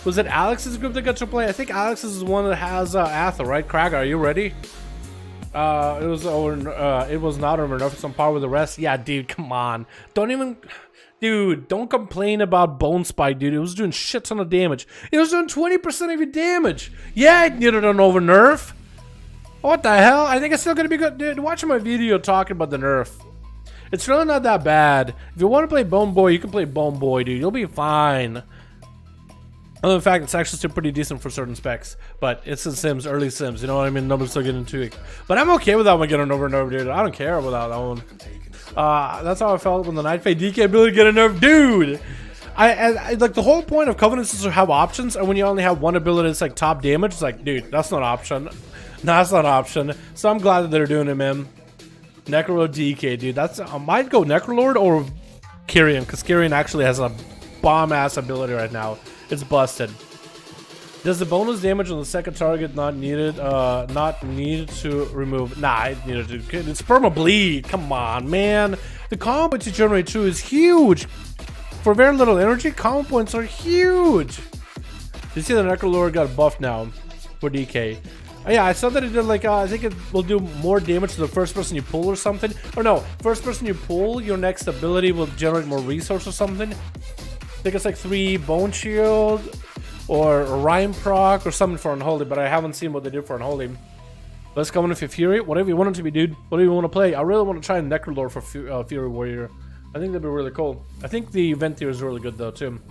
Was it Alex's group that got to play? I think Alex's is one that has Athel, right? Krag, are you ready? It was not over nerf. It's on par with the rest. Yeah, dude. Come on. Don't even. Dude, don't complain about Bone Spike, dude. It was doing shit ton of damage. It was doing 20% of your damage. Yeah, it needed an over nerf. What the hell? I think it's still gonna be good. Dude, watch my video talking about the nerf. It's really not that bad. If you want to play Bone Boy, you can play Bone Boy, dude. You'll be fine. Other than fact, it's actually still pretty decent for certain specs. But it's in Sims, early Sims. You know what I mean? Nobody's still getting too. But I'm okay with that one getting over nerf, dude. I don't care about that one. That's how I felt when the Night Fate DK ability get a nerf, dude. I like the whole point of Covenants is to have options, and when you only have one ability that's like top damage, it's like, dude, that's not an option. That's not an option. So I'm glad that they're doing it, man. Necrolord DK, dude. That's I might go Necrolord or Kyrian, because Kyrian actually has a bomb ass ability right now. It's busted. Does the bonus damage on the second target not needed to remove? Nah, it needed to. It's perma bleed. Come on, man. The combo to generate 2 is huge. For very little energy, combo points are huge. You see the Necrolord got buffed now for DK. Yeah, I saw that it did like, I think it will do more damage to the first person you pull or something. Or no, first person you pull, your next ability will generate more resource or something. I think it's like 3 Bone Shield or Rhyme Proc or something for Unholy, but I haven't seen what they did for Unholy. Let's go in with your Fury. Whatever you want it to be, dude. Whatever you want to play. I really want to try Necrolord for Fury Warrior. I think that'd be really cool. I think the event here is really good though too.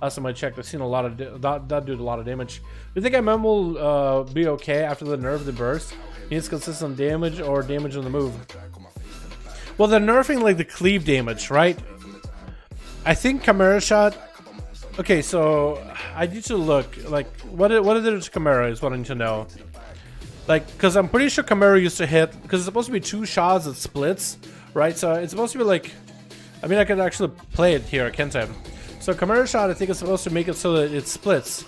Last time I checked, I've seen a lot of that did a lot of damage. Do you think MM will be okay after the nerf the burst? He needs consistent damage or damage on the move. Well, they're nerfing like the cleave damage, right? I think Chimera Shot. Okay, so I need to look like what is it to Chimera is what I need to know. Like, because I'm pretty sure Chimera used to hit, because it's supposed to be 2 shots that splits, right? So it's supposed to be like, I mean, I could actually play it here, can't I? So Chimera Shot, I think, is supposed to make it so that it splits.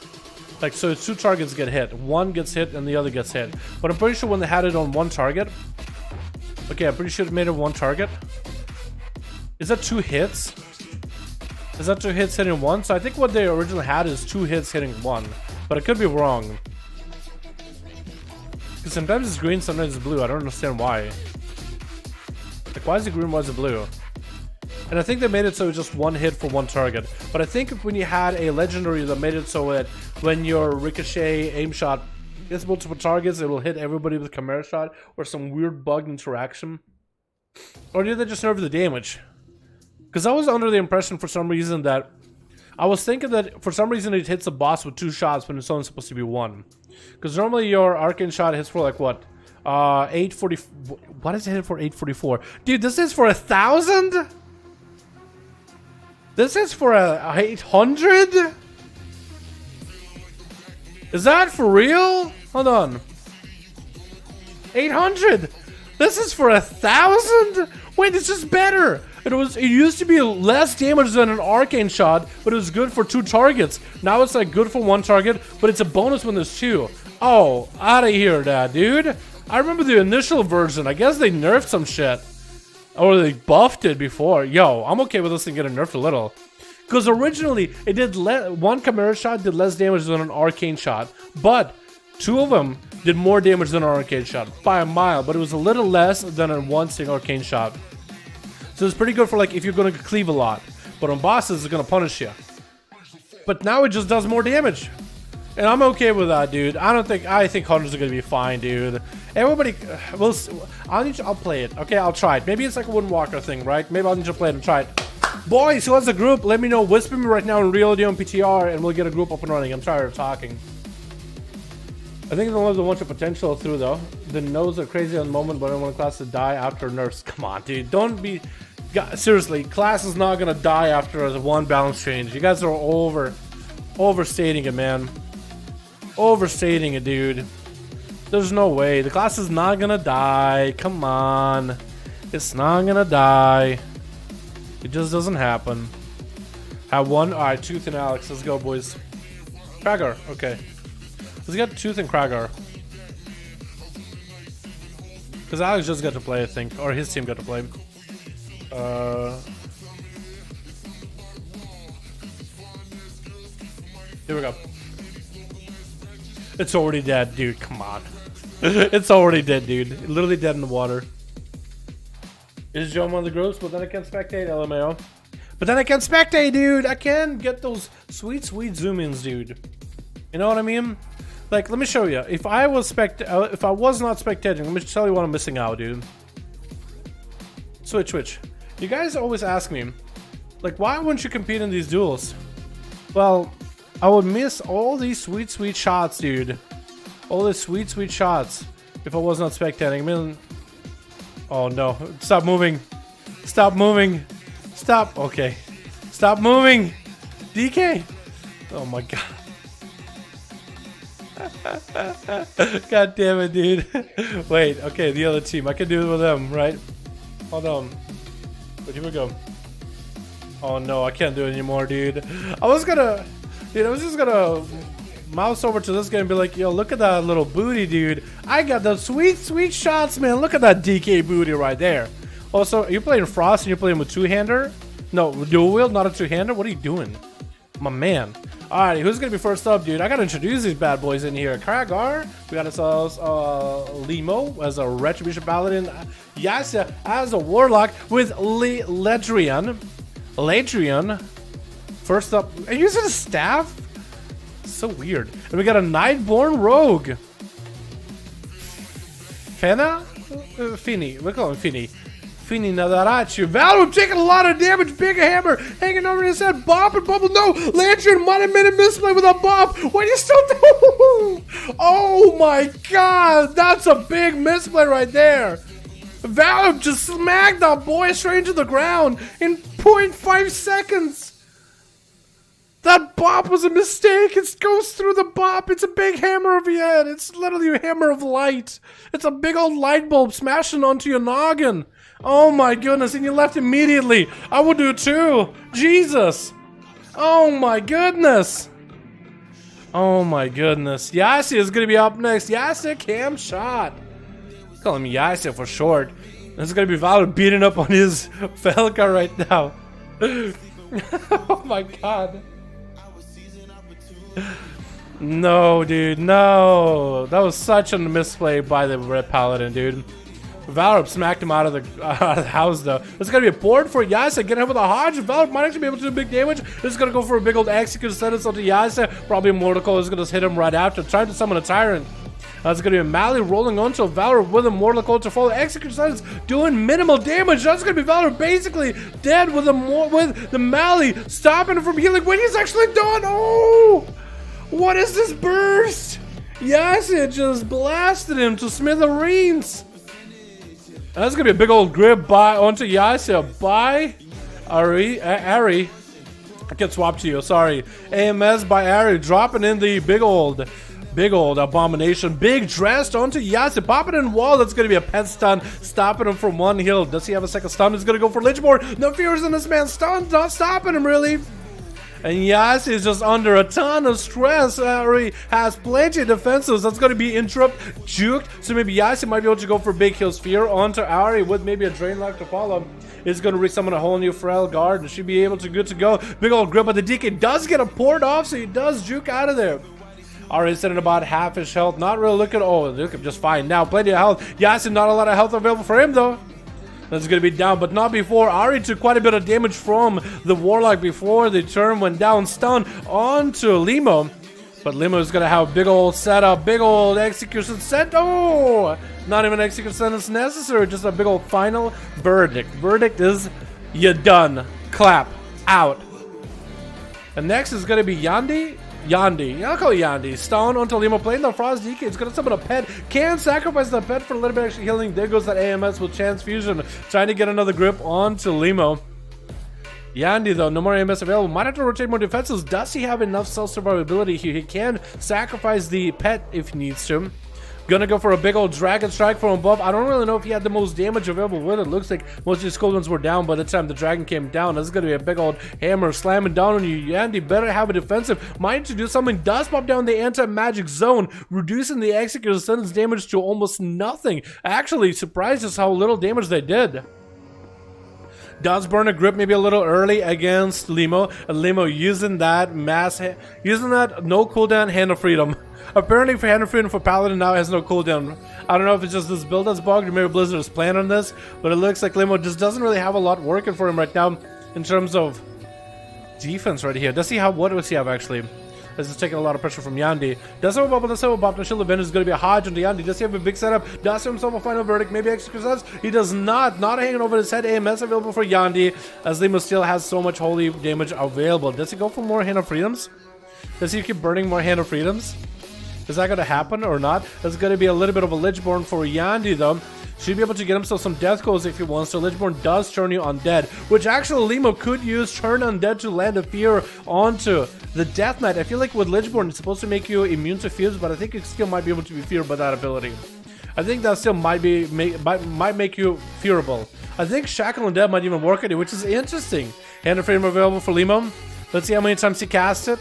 Like, so 2 targets get hit. One gets hit and the other gets hit. But I'm pretty sure when they had it on 1 target. Okay, I'm pretty sure it made it 1 target. Is that 2 hits? Is that 2 hits hitting 1? So I think what they originally had is 2 hits hitting 1. But I could be wrong. Because sometimes it's green, sometimes it's blue. I don't understand why. Like, why is it green, why is it blue? And I think they made it so it's just 1 hit for 1 target. But I think when you had a legendary that made it so that when your ricochet aim shot hits multiple targets, it will hit everybody with Chimera Shot or some weird bug interaction. Or did they just nerf the damage? Because I was under the impression for some reason that I was thinking that for some reason it hits a boss with 2 shots when it's only supposed to be 1. Because normally your arcane shot hits for like what? 840. What is it hit for 844? Dude, this is for 1,000? This is for 800? Is that for real? Hold on. 800. This is for 1,000? Wait, it's just better. It used to be less damage than an arcane shot, but it was good for 2 targets. Now it's like good for 1 target, but it's a bonus when there's 2. Oh, out of here, dude. I remember the initial version. I guess they nerfed some shit. Or they buffed it before. Yo, I'm okay with this thing getting nerfed a little. Because originally, it did 1 Chimera Shot did less damage than an arcane shot. But 2 of them did more damage than an arcane shot. By a mile. But it was a little less than a 1 single arcane shot. So it's pretty good for like if you're going to cleave a lot. But on bosses, it's going to punish you. But now it just does more damage. And I'm okay with that, dude. I think hunters are going to be fine, dude. Everybody, I'll play it. Okay, I'll try it. Maybe it's like a Windwalker thing, right? Maybe I'll need to play it and try it. Boys, who has a group? Let me know. Whisper me right now in real audio and PTR, and we'll get a group up and running. I'm tired of talking. I think they'll have the bunch of potential through though. The nodes are crazy on the moment, but I don't want class to die after nerfs. Come on, dude. Don't be... seriously, class is not gonna die after a one balance change. You guys are overstating it, man. Overstating it, dude. There's no way. The class is not gonna die. Come on. It's not gonna die. It just doesn't happen. Have one. Alright, Tooth and Alex. Let's go, boys. Kragar. Okay. Let's get Tooth and Kragar. Because Alex just got to play, I think. Or his team got to play. Here we go. It's already dead, dude. Come on. It's already dead, dude. Literally dead in the water. Is Joe one of the groups? But then I can't spectate, LMAO. But then I can't spectate, dude. I can get those sweet, sweet zoom-ins, dude. You know what I mean? Like, let me show you. If I was if I was not spectating, let me tell you what I'm missing out, dude. Switch. You guys always ask me, like, why wouldn't you compete in these duels? Well, I would miss all these sweet, sweet shots, dude. All these sweet, sweet shots if I was not spectating. I mean, oh no. Stop moving. Stop moving. Stop. Okay. Stop moving. DK. Oh my god. God damn it, dude. Wait, okay, the other team. I can do it with them, right? Hold on. But here we go. Oh no, I can't do it anymore, dude. I was just gonna mouse over to this guy and be like, yo, look at that little booty, dude. I got the sweet, sweet shots, man. Look at that DK booty right there. Also, are you playing Frost and you're playing with two-hander? No, dual wield, not a two-hander? What are you doing? My man. Alright, who's gonna be first up, dude? I gotta introduce these bad boys in here. Kragar, we got ourselves Limo as a Retribution Paladin, Yasa as a Warlock with Ledrian. First up, are you using a staff? So weird. And we got a Nightborn Rogue. Fini. We call him Fini. Fini Nadarachu. Valor taking a lot of damage. Big hammer hanging over his head. Bop and bubble. No, Lantern might have made a misplay with a bop. What are you still doing? Oh my god. That's a big misplay right there. Valor just smacked that boy straight into the ground in 0.5 seconds. That bop was a mistake. It goes through the bop. It's a big hammer of your head. It's literally a hammer of light. It's a big old light bulb smashing onto your noggin. Oh my goodness, and you left immediately. I would do too. Jesus. Oh my goodness. Oh my goodness. Yassi is going to be up next. Yassi cam shot. Call him Yassi for short. This is going to be Valor beating up on his Felka right now. Oh my god. No, dude, no. That was such a misplay by the Red Paladin, dude. Valor smacked him out of the house, though. This is going to be a board for Yasa. Get him with a Hodge. Valor might actually be able to do big damage. This is going to go for a big old execute sentence onto Yasa. Probably a Mortal is going to hit him right after. Trying to summon a Tyrant. That's going to be a Mally rolling onto Valor with a Mortal to follow. Execute sentence doing minimal damage. That's going to be Valor basically dead with the Mally stopping him from healing when he's actually done. Oh! What is this burst? Yes, it just blasted him to smithereens. That's gonna be a big old grip by onto Yasa by Ari. I can swap to you, sorry. AMS by Ari, dropping in the big old abomination. Big dressed onto Yasa, popping in wall. That's gonna be a pet stun, stopping him from one heal. Does he have a second stun? He's gonna go for Lichmore. No fears in this man's stun, not stopping him really. And Yas is just under a ton of stress. Ari has plenty of defenses. That's going to be interrupt juked. So maybe Yas might be able to go for big kill sphere onto Ari with maybe a drain lock to follow. It's going to resummon a whole new Frail Guard and should be able to good to go. Big old grip, but the DK does get a port off, so he does juke out of there. Ari sitting about half his health. Not really looking. Oh, looking just fine now. Plenty of health. Yas, not a lot of health available for him though. That's going to be down, but not before. Ari took quite a bit of damage from the Warlock before the turn went down. Stun onto Limo. But Limo is going to have a big old setup, big old execution set. Oh! Not even execution sentence necessary, just a big old final verdict. Verdict is, you done. Clap. Out. And next is going to be Yandi. Yandi. I'll call it Yandi. Stone onto Limo, playing the Frost DK. It's gonna summon a pet. Can sacrifice the pet for a little bit extra healing. There goes that AMS with Chance Fusion. Trying to get another grip onto Limo. Yandi though, no more AMS available. Might have to rotate more defenses. Does he have enough self-survivability here? He can sacrifice the pet if he needs to. Gonna go for a big old Dragon Strike from above. I don't really know if he had the most damage available with it. Looks like most of his cold ones were down by the time the dragon came down. This is gonna be a big old hammer slamming down on you. Yandi better have a defensive. Might need to do something. Does pop down the anti-magic zone, reducing the Executor's sentence damage to almost nothing. Actually, surprised us how little damage they did. Does burn a grip maybe a little early against Limo, and Limo using that no cooldown Hand of Freedom. Apparently for Hand of Freedom for Paladin now has no cooldown. I don't know if it's just this build that's bugged or maybe Blizzard is playing on this, but it looks like Limo just doesn't really have a lot working for him right now in terms of defense right here. Does he have, what does he have actually? This is taking a lot of pressure from Yandi. Does have a bubble, does have a bop. The Shield of Vengeance is going to be a Hodge onto Yandi. Does he have a big setup? Does have himself a final verdict? Maybe executions? He does not. Not hanging over his head. AMS available for Yandi, as Limo still has so much holy damage available. Does he go for more Hand of Freedoms? Does he keep burning more Hand of Freedoms? Is that going to happen or not? That's going to be a little bit of a Lichborn for Yandi though. Should be able to get himself some death goals if he wants to. Lichborn does turn you undead, which actually Limo could use turn undead to land a fear onto the Death Knight. I feel like with Lichborn it's supposed to make you immune to fears, but I think it still might be able to be feared by that ability. I think that still might make you fearable. I think Shackle Undead might even work at it, which is interesting. Hand of Freedom available for Limo. Let's see how many times he casts it.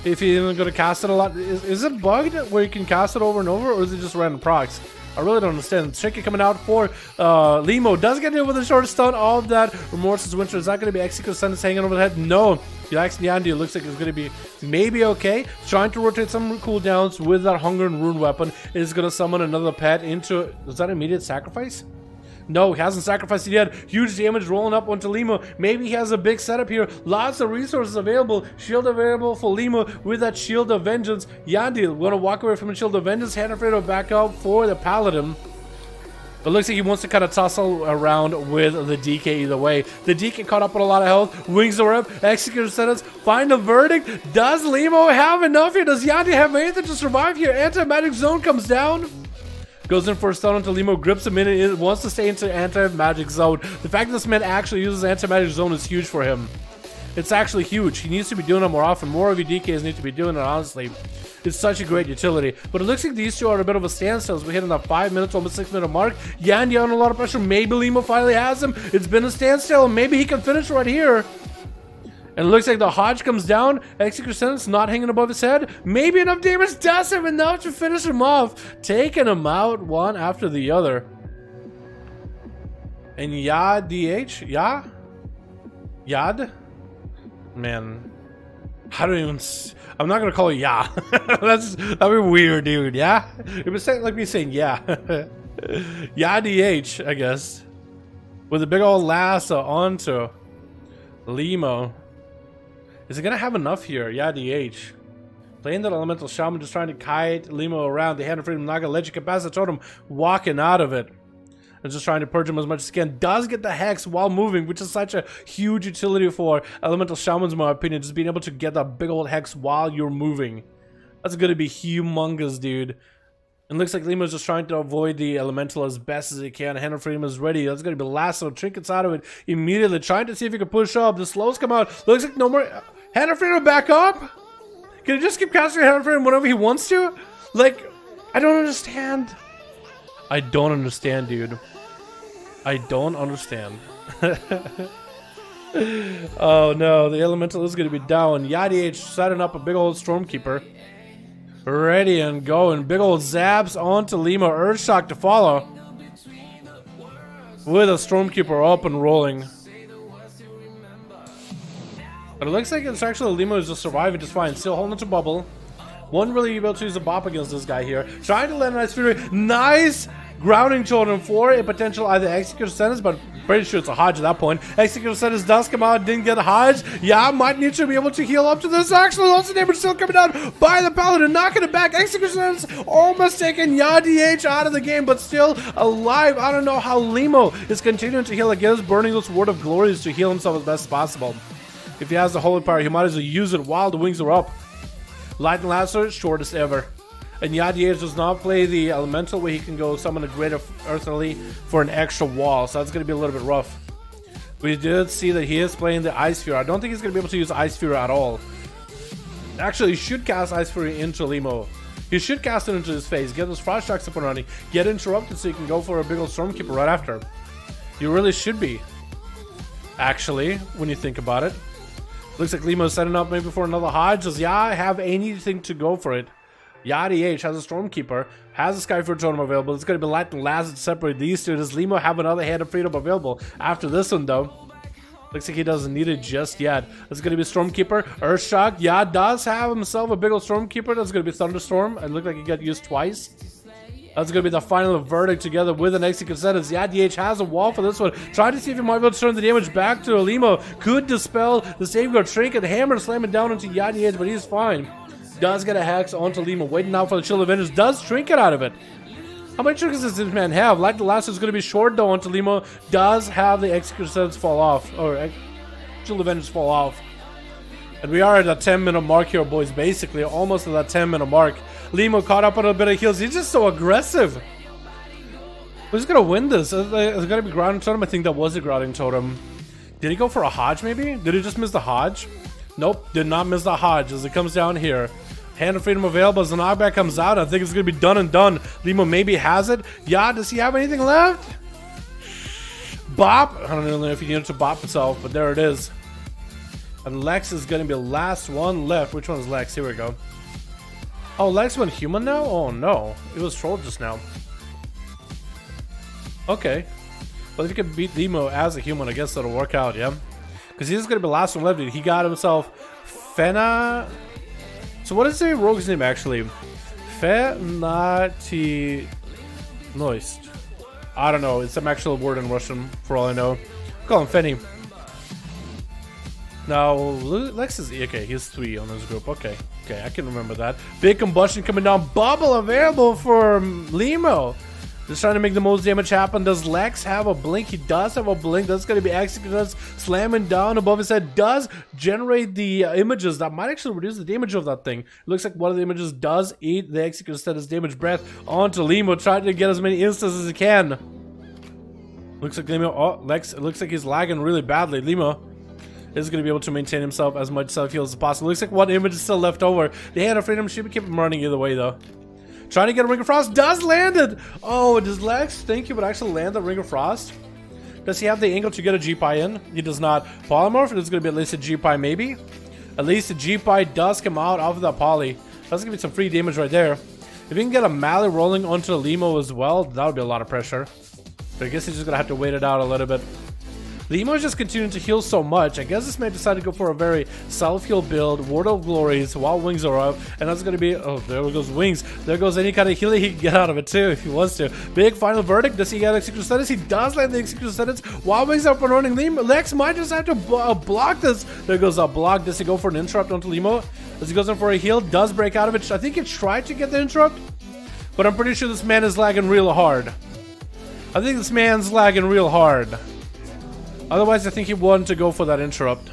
If he's even going to cast it a lot. Is it bugged where you can cast it over and over, or is it just random procs? I really don't understand. Tricky coming out for Limo. Does get hit with a short stun. All of that. Remorse's Winter. Is that going to be Executive Sentence hanging over the head? No. Yandi, it looks like it's going to be maybe okay. Trying to rotate some cooldowns with that Hunger and Rune weapon. Is going to summon another pet into... Is that immediate sacrifice? No, he hasn't sacrificed it yet. Huge damage rolling up onto Limo. Maybe he has a big setup here. Lots of resources available. Shield available for Limo with that Shield of Vengeance. Yandi want to walk away from the Shield of Vengeance. Hand of Freedom back up for the Paladin. But looks like he wants to kind of tussle around with the DK either way. The DK caught up with a lot of health. Wings are up. Executor sentence. Final verdict. Does Limo have enough here? Does Yandi have anything to survive here? Anti-magic zone comes down. Goes in for a stun until Limo grips him in and it wants to stay into anti-magic zone. The fact that this man actually uses anti-magic zone is huge for him. It's actually huge. He needs to be doing it more often. More of your DKs need to be doing it, honestly. It's such a great utility. But it looks like these two are a bit of a standstill as we hit on the 5 minutes, almost 6 minute mark. Yandi on a lot of pressure. Maybe Limo finally has him. It's been a standstill. Maybe he can finish right here. And it looks like the Hodge comes down. Executor Sentence not hanging above his head. Maybe enough damage does have enough to finish him off. Taking him out one after the other. And Yad DH? Yad? Man. I don't even... I'm not going to call it Ya. That'd be weird, dude. Yeah? It was like me saying yeah. Yad DH, I guess. With a big old lasso onto Limo. Is it going to have enough here? Yeah, DH. Playing that Elemental Shaman, just trying to kite Limo around. The Hand of Freedom not going to let you capacitate Totem, walking out of it. And just trying to purge him as much as he can. Does get the Hex while moving, which is such a huge utility for Elemental Shamans, in my opinion. Just being able to get that big old Hex while you're moving. That's going to be humongous, dude. And looks like Limo's just trying to avoid the Elemental as best as he can. Hand of Freedom is ready. That's going to be lasso. Trinkets out of it immediately. Trying to see if he can push up. The slows come out. Looks like no more... Hand of Freedom back up? Can he just keep casting Hand of Freedom whenever he wants to? Like, I don't understand. I don't understand, dude. I don't understand. Oh no, the Elemental is going to be down. Yadi setting up a big old Stormkeeper. Ready and going. Big old zaps onto Limo. Earthshock to follow. With a Stormkeeper up and rolling. But it looks like it's actually Limo is just surviving just fine. Still holding to bubble. Won't really be able to use a bop against this guy here. Trying to land a nice fury. Nice grounding totem for a potential either Executor Sentence, but pretty sure it's a Hodge at that point. Executor Sentence does come out, didn't get a Hodge. Yeah, might need to be able to heal up to this. Actually, lots of damage still coming down by the Paladin, knocking it back. Executor Sentence almost taking Yadi out of the game, but still alive. I don't know how Limo is continuing to heal against burning those Word of Glories to heal himself as best as possible. If he has the holy power, he might as well use it while the wings are up. Lightning Lasso, shortest ever. And Yadier does not play the elemental where he can go summon a greater earthly for an extra wall, so that's going to be a little bit rough. We did see that he is playing the Ice Fury. I don't think he's going to be able to use Ice Fury at all. Actually, he should cast Ice Fury into Limo. He should cast it into his face, get those Frost Shocks up and running, get interrupted so you can go for a big old Stormkeeper right after. You really should be. Actually, when you think about it. Looks like Limo's setting up maybe for another Hodge. Does Ya have anything to go for it? Yadi H has a Stormkeeper, has a Skyfire Totem available. It's going to be Light and Last to separate these two. Does Limo have another Hand of Freedom available after this one, though? Looks like he doesn't need it just yet. It's going to be Stormkeeper. Earthshock. Yeah, does have himself a big old Stormkeeper. That's going to be Thunderstorm. It looked like he got used twice. That's going to be the final verdict together with an Execute Sentence. Yeah, DH has a wall for this one. Trying to see if he might be able to turn the damage back to Limo. Could dispel the Safeguard Trinket. Hammer slamming down into Yadi, but he's fine. Does get a Hex onto Limo. Waiting out for the Chill Avengers. Does Trinket out of it. How many trinkets does this man have? Like the last is going to be short though onto Limo. Does have the Execute Sentence fall off. Or Chill Avengers fall off. And we are at that 10-minute mark here, boys. Basically, almost at that 10-minute mark. Limo caught up on a bit of heals. He's just so aggressive. Who's going to win this? Is it going to be Grounding Totem? I think that was a Grounding Totem. Did he go for a Hodge maybe? Did he just miss the Hodge? Nope, did not miss the Hodge as it comes down here. Hand of Freedom available as the knockback comes out. I think it's going to be done and done. Limo maybe has it. Yeah, does he have anything left? Bop. I don't know if he needed to bop himself, but there it is. And Lex is going to be the last one left. Which one is Lex? Here we go. Oh, Lex went human now? Oh no, it was trolled just now. Okay. Well, if you can beat Limo as a human, I guess that'll work out, yeah? Because he's going to be the last one left. He got himself Fena. So what is the rogue's name actually? Fenati Noist. I don't know. It's some actual word in Russian for all I know. Call him Fenny. Now, Lex is... Okay, he's 3 on his group. Okay, I can remember that. Big combustion coming down. Bubble available for Limo. Just trying to make the most damage happen. Does Lex have a blink? He does have a blink. That's going to be executed. Slamming down above his head. Does generate the images. That might actually reduce the damage of that thing. It looks like one of the images does eat the executed status damage breath onto Limo. Trying to get as many instances as he can. Looks like Limo... Oh, Lex. It looks like he's lagging really badly. Limo is going to be able to maintain himself as much self-heal as possible. Looks like one image is still left over. The Hand of Freedom should keep him running either way, though. Trying to get a Ring of Frost. Does land it. Oh, does Lex think he would actually land the Ring of Frost? Does he have the angle to get a G-Pie in? He does not. Polymorph. It's going to be at least a G-Pie maybe. At least a G-Pie does come out of that poly. That's going to be some free damage right there. If he can get a Mally rolling onto the Limo as well, that would be a lot of pressure. But I guess he's just going to have to wait it out a little bit. Limo is just continuing to heal so much. I guess this man decided to go for a very self-heal build. Ward of Glories while wings are up. And that's going to be... Oh, there goes wings. There goes any kind of healing he can get out of it too if he wants to. Big final verdict. Does he get executed sentence? He does land the executed sentence while wings are up and running. Lex might just have to block this. There goes a block. Does he go for an interrupt onto Limo? As he goes in for a heal. Does break out of it. I think he tried to get the interrupt. But I'm pretty sure this man is lagging real hard. I think this man's lagging real hard. Otherwise, I think he wanted to go for that interrupt.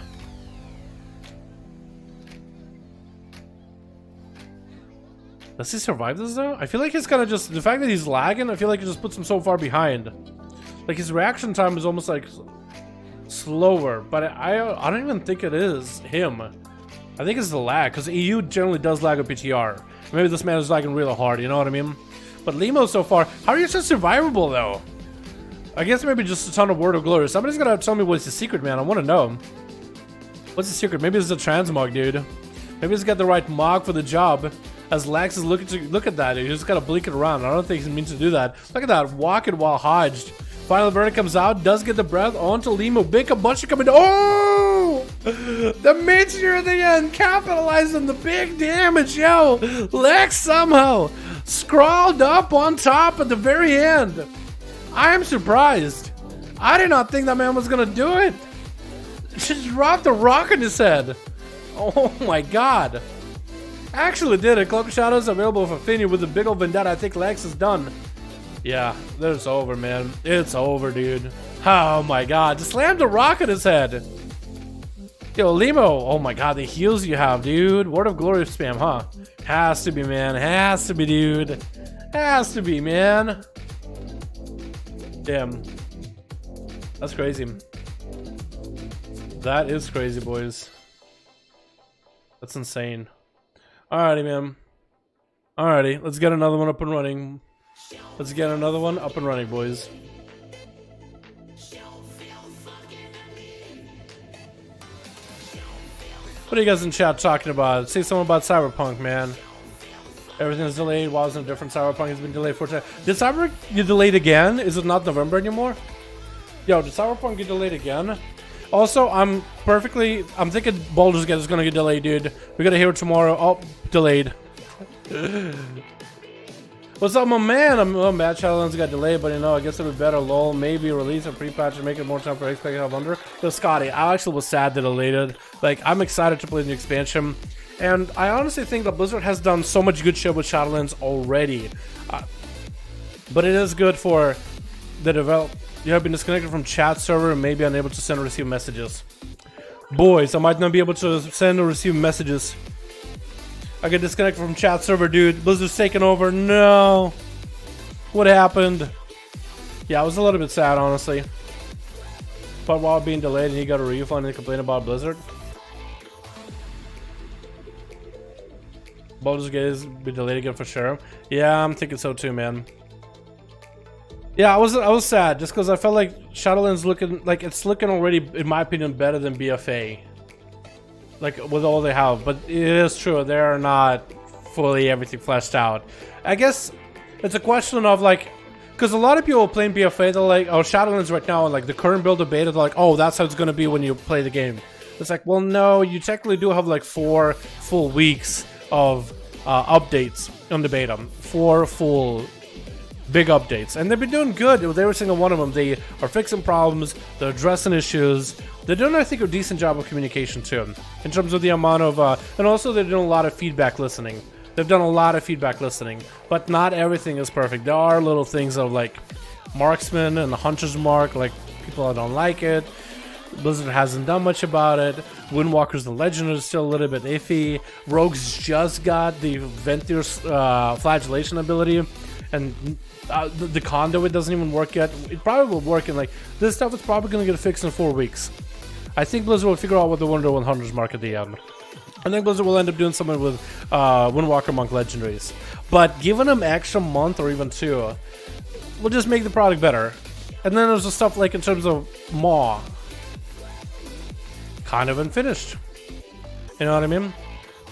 Does he survive this though? I feel like he's kind of just... The fact that he's lagging, I feel like it just puts him so far behind. Like his reaction time is almost like slower. But I don't even think it is him. I think it's the lag. Because EU generally does lag with PTR. Maybe this man is lagging really hard, you know what I mean? But Limo so far... How are you so survivable though? I guess maybe just a ton of Word of Glory. Somebody's gonna tell me what's the secret, man. I want to know. What's the secret? Maybe it's a transmog, dude. Maybe he's got the right mog for the job. As Lax is looking to look at that, he just gotta blink it around. I don't think he means to do that. Look at that, walking while hodged. Final verdict comes out, does get the breath onto Limo. Big combustion coming. Oh! The Meteor at the end, capitalizing the big damage, yo! Lex somehow scrawled up on top at the very end. I am surprised. I did not think that man was gonna do it. Just dropped a rock in his head. Oh my god. Actually did it. Cloak of Shadows available for Finny with a big old vendetta. I think Lex is done. Yeah, it's over, man. It's over, dude. Oh my god. Just slammed a rock in his head. Yo, Limo. Oh my god, the heals you have, dude. Word of Glory spam, huh? Has to be, man. Has to be, dude. Has to be, man. Damn. That's crazy. That is crazy, boys. That's insane. Alrighty, man. Alrighty, let's get another one up and running. Let's get another one up and running, boys. What are you guys in chat talking about? Say something about Cyberpunk, man. Everything's delayed. WoW isn't different. Cyberpunk has been delayed 4 times. Did Cyberpunk get delayed again? Is it not November anymore? Yo, did Cyberpunk get delayed again? Also, I'm thinking Baldur's Gate is gonna get delayed, dude. We gotta hear it tomorrow. Oh, delayed. What's up, my man? I'm mad Shadowlands got delayed, but you know, I guess it would be better. Lol, maybe release a pre-patch and make it more time for expected help under. But Scotty, I actually was sad that it delayed. Like, I'm excited to play the expansion, and I honestly think that Blizzard has done so much good shit with Shadowlands already. But it is good for the develop. You have been disconnected from chat server and maybe unable to send or receive messages. Boys, I might not be able to send or receive messages. I get disconnected from chat server, dude. Blizzard's taking over. No. What happened? Yeah, I was a little bit sad, honestly. But while being delayed and he got a refund and complain about Blizzard. Baldur's Gate is be delayed again for sure. Yeah, I'm thinking so too, man. Yeah, I was sad just because I felt like Shadowlands it's looking already, in my opinion, better than BFA. Like with all they have, but it is true they are not fully everything fleshed out. I guess it's a question of like, because a lot of people playing BFA, they're like, oh, Shadowlands right now and like the current build of beta, they're like, oh, that's how it's gonna be when you play the game. It's like, well, no, you technically do have like 4 full weeks of updates on the beta, 4 full big updates, and they've been doing good with every single one of them. They are fixing problems, they're addressing issues, they're doing, I think, a decent job of communication too, in terms of the amount of and also they're doing a lot of feedback listening. They've done a lot of feedback listening, but not everything is perfect. There are little things of like marksman and the hunter's mark, like people that don't like it. Blizzard hasn't done much about it. Windwalkers and Legend is still a little bit iffy. Rogues just got the Ventir's flagellation ability, and the conduit doesn't even work yet. It probably will work in like this stuff is probably gonna get fixed in 4 weeks. I think Blizzard will figure out what the Wonder 100's mark at the end. I think Blizzard will end up doing something with Windwalker Monk legendaries, but giving them extra month or even 2 will just make the product better. And then there's the stuff like in terms of Maw, kind of unfinished. You know what I mean?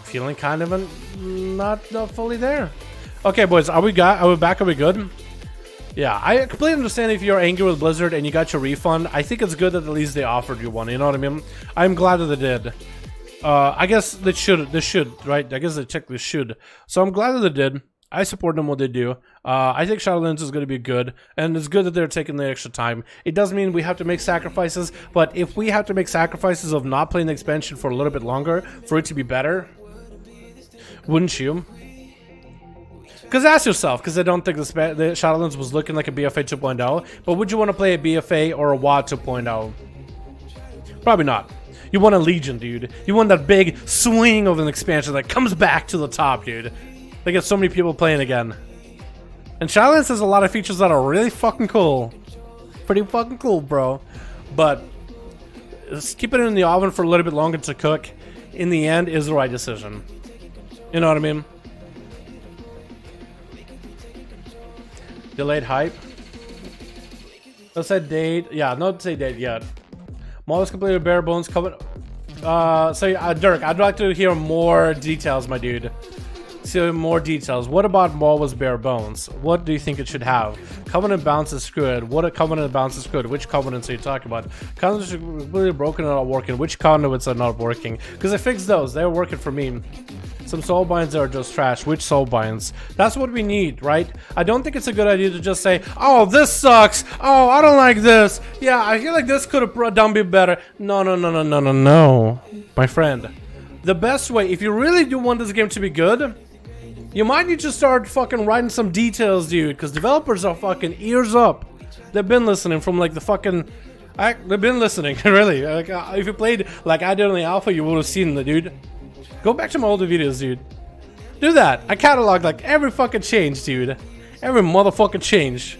Feeling kind of not fully there. Okay, boys, are we back? Are we good? Yeah, I completely understand if you're angry with Blizzard and you got your refund. I think it's good that at least they offered you one. You know what I mean? I'm glad that they did. I guess they should, right? I guess they technically should. So I'm glad that they did. I support them what they do. I think Shadowlands is going to be good, and it's good that they're taking the extra time. It does mean we have to make sacrifices, but if we have to make sacrifices of not playing the expansion for a little bit longer for it to be better, wouldn't you? Because ask yourself, because I don't think the Shadowlands was looking like a BFA 2.0, but would you want to play a BFA or a WoW 2.0? Probably not. You want a Legion, dude. You want that big swing of an expansion that comes back to the top, dude. They get so many people playing again. And Shadowlands has a lot of features that are really fucking cool. Pretty fucking cool, bro. But just keep it in the oven for a little bit longer to cook, in the end, is the right decision. You know what I mean? Delayed hype. Let's say date. Yeah, not say date yet. Models completed bare bones coming. Dirk, I'd like to hear more details, my dude. See more details. What about Maul was bare bones? What do you think it should have? Covenant bounce is screwed. What a covenant bounce is screwed? Which covenants are you talking about? Covenants are completely broken and not working. Which conduits are not working? Because I fixed those. They're working for me. Some soul binds are just trash. Which soul binds? That's what we need, right? I don't think it's a good idea to just say, oh, this sucks. Oh, I don't like this. Yeah, I feel like this could have done me better. No. My friend. The best way, if you really do want this game to be good, you might need to start fucking writing some details, dude, because developers are fucking ears up. They've been listening from like the fucking I've been listening, really. Like, if you played like I did on the alpha, you would have seen the dude. Go back to my older videos, dude. Do that. I cataloged like every fucking change, dude. Every motherfucking change.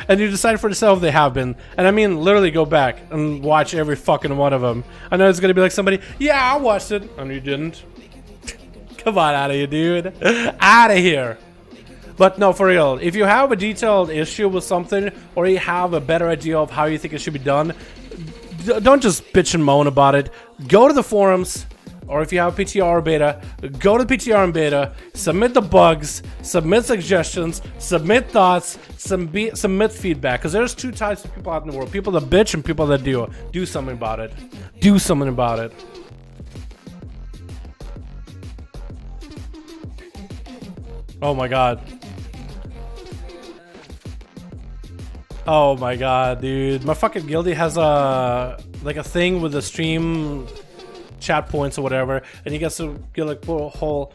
And you decide for yourself they have been. And I mean, literally go back and watch every fucking one of them. I know it's gonna be like somebody, yeah, I watched it, and you didn't. Come on out of here, dude. Out of here. But no, for real, if you have a detailed issue with something, or you have a better idea of how you think it should be done, don't just bitch and moan about it. Go to the forums, or if you have PTR beta, go to the PTR and beta, submit the bugs, submit suggestions, submit thoughts, submit feedback. Because there's two types of people out in the world. People that bitch and people that do. Do something about it. Do something about it. Oh my god. Oh my god, dude. My fucking guildie has a like a thing with the stream chat points or whatever, and he gets to get like a whole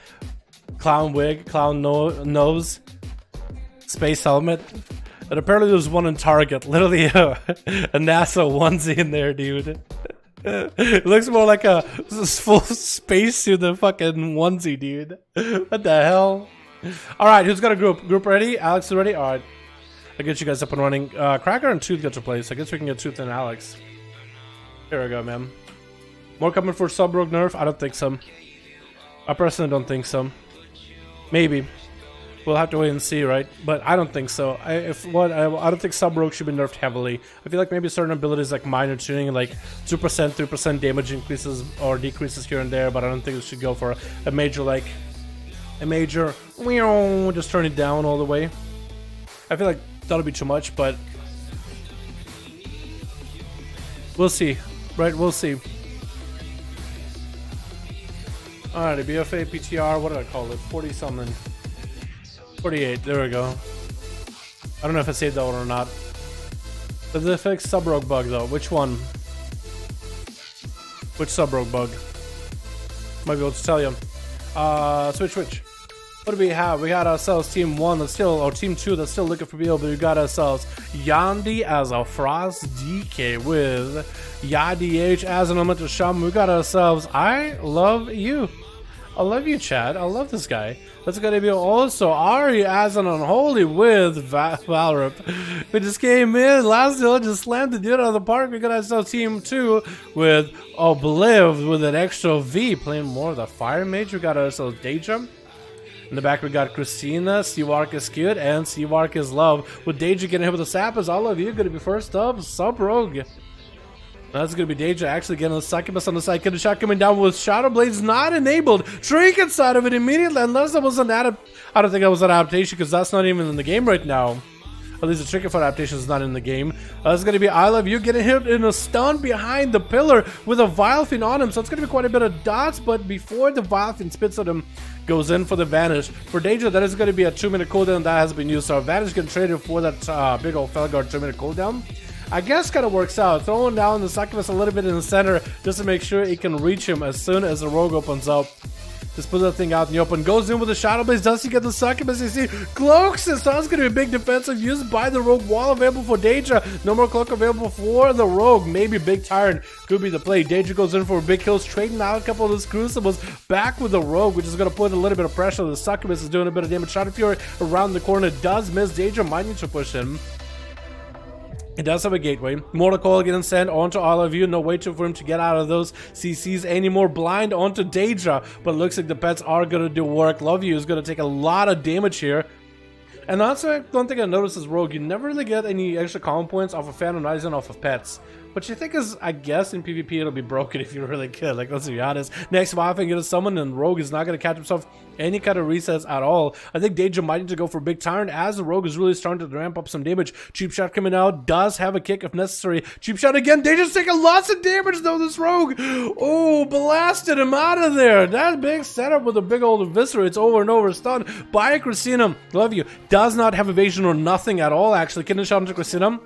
clown wig, clown nose, space helmet, and apparently there's one in Target, literally a NASA onesie in there, dude. It looks more like a full spacesuit than fucking onesie, dude. What the hell? All right, who's got a group ready? Alex is ready. All right, I'll get you guys up and running. Cracker and Tooth gets replaced. I guess we can get Tooth and Alex. Here we go, man. More coming for sub-rogue nerf? I don't think so. I personally don't think so. Maybe. We'll have to wait and see, right? But I don't think so. I don't think sub-rogue should be nerfed heavily. I feel like maybe certain abilities like minor tuning, like 2%, 3% damage increases or decreases here and there, but I don't think it should go for a major, like, just turn it down all the way. I feel like that'll be too much, but we'll see, right? We'll see. Alrighty, BFA, PTR, what did I call it? 40 something. 48, there we go. I don't know if I saved that one or not. Does it fix sub-rogue bug though? Which one? Which sub-rogue bug? Might be able to tell you. Switch. What do we have? We got ourselves Team 1 that's still, or Team 2 that's still looking for BO, but we got ourselves Yandi as a Frost DK with YDH as an elemental shaman. We got ourselves I love you. I love you, Chad. I love this guy. That's gonna be also Ari as an unholy with Valorant. We just came in last deal, just slammed the dude out of the park. We got ourselves Team 2 with Obliv with an extra V, playing more of the Fire Mage. We got ourselves Daedra. In the back we got Christina, Seawark is cute, and Seawark is love. With Daedra getting hit with the sappers, all of you gonna be first up, sub-rogue. That's gonna be Daedra actually getting a succubus on the side. Getting a shot coming down with Shadow Blades not enabled. Trinket side of it immediately, unless that was an I don't think that was an adaptation because that's not even in the game right now. At least the Trinket for adaptation is not in the game. That's gonna be I love you getting hit in a stun behind the pillar with a Vilefin on him. So it's gonna be quite a bit of dots, but before the Vilefin spits at him, goes in for the Vanish. For Daedra, that is going to be a 2-minute cooldown that has been used. So Vanish getting traded for that big old Felguard 2-minute cooldown. I guess kind of works out. Throwing down the succubus a little bit in the center just to make sure it can reach him as soon as the rogue opens up. Just put that thing out in the open. Goes in with the Shadow Blaze. Does he get the succubus? You see, cloaks it. So that's going to be a big defensive use by the rogue. Wall available for Daedra. No more cloak available for the rogue. Maybe Big Tyrant could be the play. Daedra goes in for big kills, trading out a couple of those crucibles back with the rogue, which is going to put a little bit of pressure. The succubus is doing a bit of damage. Shadow Fury around the corner does miss. Daedra might need to push him. It does have a gateway. Mortal Coil getting sent onto all of you. No way for him to get out of those CCs anymore. Blind onto Daedra. But it looks like the pets are going to do work. Love You is going to take a lot of damage here. And also, I don't think I noticed as Rogue, you never really get any extra common points off of Phantom Rising off of pets. Which I think is, I guess, in PvP it'll be broken if you're really good. Like, let's be honest. Next Wild Thing gonna summon, and Rogue is not gonna catch himself any kind of resets at all. I think Daedra might need to go for Big Tyrant as the Rogue is really starting to ramp up some damage. Cheap Shot coming out, does have a kick if necessary. Cheap Shot again. Daedra's taking lots of damage though, this Rogue. Oh, blasted him out of there. That big setup with a big old Eviscerator. It's over and over. Stunned by Christina. Love You. Does not have evasion or nothing at all, actually. Kidney Shot into Christina.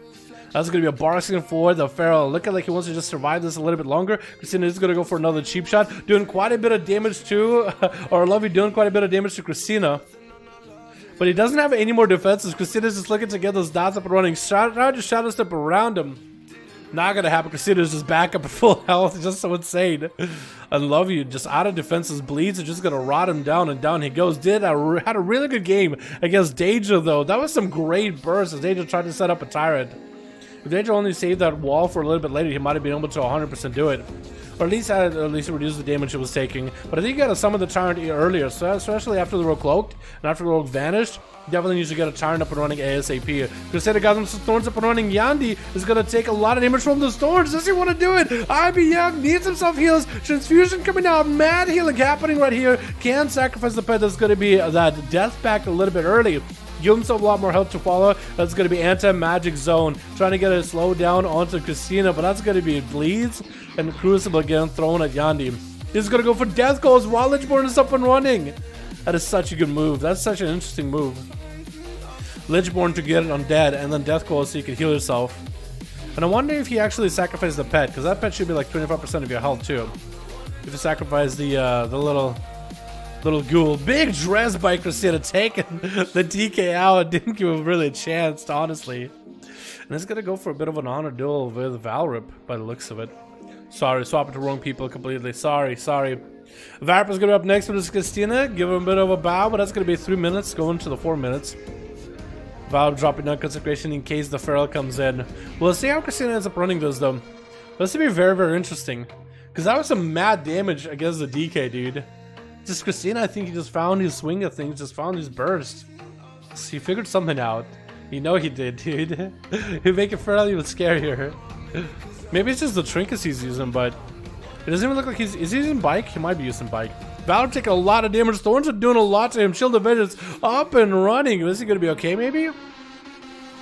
That's going to be a Barkskin for the Pharaoh. Looking like he wants to just survive this a little bit longer. Christina is going to go for another Cheap Shot. Doing quite a bit of damage to, or Lovey doing quite a bit of damage to Christina. But he doesn't have any more defenses. Christina's just looking to get those dots up and running. Try to Shadow Step around him. Not gonna happen. Crusader's just back up at full health. It's just so insane. I love you. Just out of defenses, bleeds are just gonna rot him down, and down he goes. Had a really good game against Deja though. That was some great bursts as Deja tried to set up a tyrant. If Deja only saved that wall for a little bit later, he might have been able to 100% do it. Or at least reduce the damage it was taking. But I think you gotta summon the tyrant earlier, so especially after the rogue cloaked and after the rogue vanished. Definitely needs to get a tyrant up and running ASAP. Crusader got some thorns up and running. Yandi is gonna take a lot of damage from those thorns. Does he want to do it? IB Young needs himself heals. Transfusion coming out. Mad healing happening right here. Can sacrifice the pet. That's gonna be that death pact a little bit early. Give himself a lot more health to follow. That's going to be anti-magic zone. Trying to get it slowed down onto Christina, but that's going to be bleeds and Crucible again thrown at Yandi. He's going to go for death goals while Lichborn is up and running. That is such a good move. That's such an interesting move. Lichborn to get it undead and then death goals so you can heal yourself. And I wonder if he actually sacrificed the pet, because that pet should be like 25% of your health too. If you sacrifice the little ghoul. Big dress by Crusader taking the DK out. Didn't give him really a chance, honestly. And it's gonna go for a bit of an honor duel with Valrip by the looks of it. Sorry, swapping to wrong people completely. Sorry. Valrip is gonna be up next with this Christina. Give him a bit of a bow, but that's gonna be 3 minutes, going to the 4 minutes. Valrip dropping down consecration in case the Feral comes in. We'll see how Christina ends up running this though. This will be very, very interesting. Because that was some mad damage against the DK, dude. Just Christina, I think he just found his swing of things, just found his burst. So he figured something out. You know he did, dude. He'd make it fairly even scarier. Maybe it's just the trinkets he's using, but it doesn't even look like he's using bike? He might be using bike. Valor taking a lot of damage. Thorns are doing a lot to him. Shield of Vengeance up and running. Is he gonna be okay, maybe?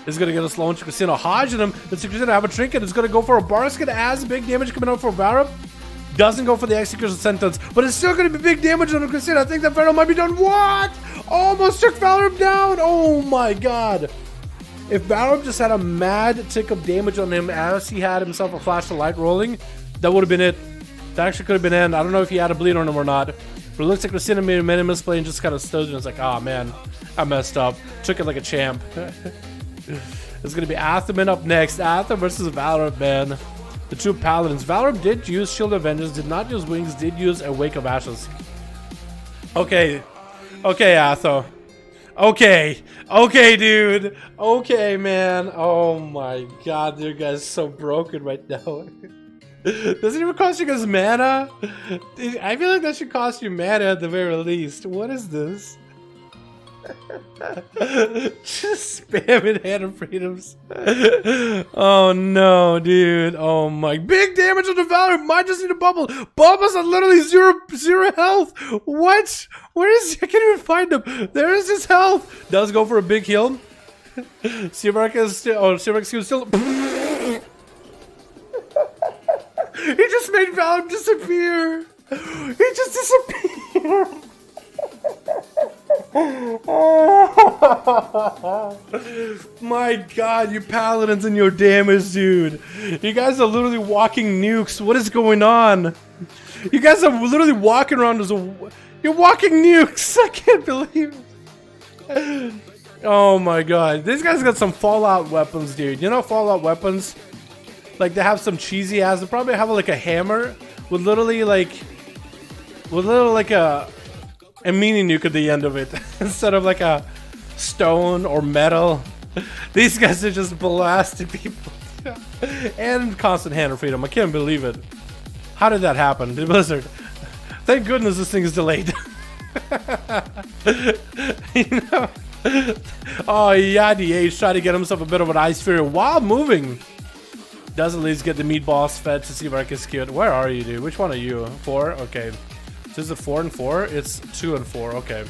Is gonna get a slow into Christina, hodging him. Does Christina have a trinket? It's gonna go for a basket as big damage coming out for Valor. Doesn't go for the execution sentence, but it's still going to be big damage on the Crusader. I think that Pharaoh might be done. What? Almost took Valorib down. Oh my god. If Valorib just had a mad tick of damage on him as he had himself a flash of light rolling, that would have been it. That actually could have been it. I don't know if he had a bleed on him or not, but it looks like Crusader made a misplay and just kind of stood and it's like, oh man, I messed up. Took it like a champ. It's going to be Atherman up next. Ather versus Valorib, man. The two paladins. Valorib did use Shield of Vengeance, did not use Wings, did use a Wake of Ashes. Okay, Atho. Okay, dude. Okay, man. Oh my god, you guys are so broken right now. Does it even cost you guys mana? I feel like that should cost you mana at the very least. What is this? Just spamming Hand of Freedoms. Oh no, dude. Oh my. Big damage on the Valor. Might just need a bubble. Bubbles are literally zero health. What? Where is he? I can't even find him. There is his health. Does go for a big heal. Sivrak is still. Oh, Sivrak is still. He just made Valor disappear. He just disappeared. My god, you paladins and your damage, dude. You guys are literally walking nukes. What is going on? You guys are literally walking around as a... You're walking nukes. I can't believe it. Oh my god. These guys got some Fallout weapons, dude. You know Fallout weapons? Like they have some cheesy ass. They probably have like a hammer with literally like... a mini nuke at the end of it instead of like a stone or metal. These guys are just blasting people. And constant hand of freedom. I can't believe it. How did that happen? The Blizzard. Thank goodness this thing is delayed. You know? Oh yeah, DH trying to get himself a bit of an ice sphere while moving. Does at least get the meatballs fed to see where I can skew it. Where are you, dude? Which one are you? 4? Okay. So is it 4 and 4? It's 2 and 4. Okay.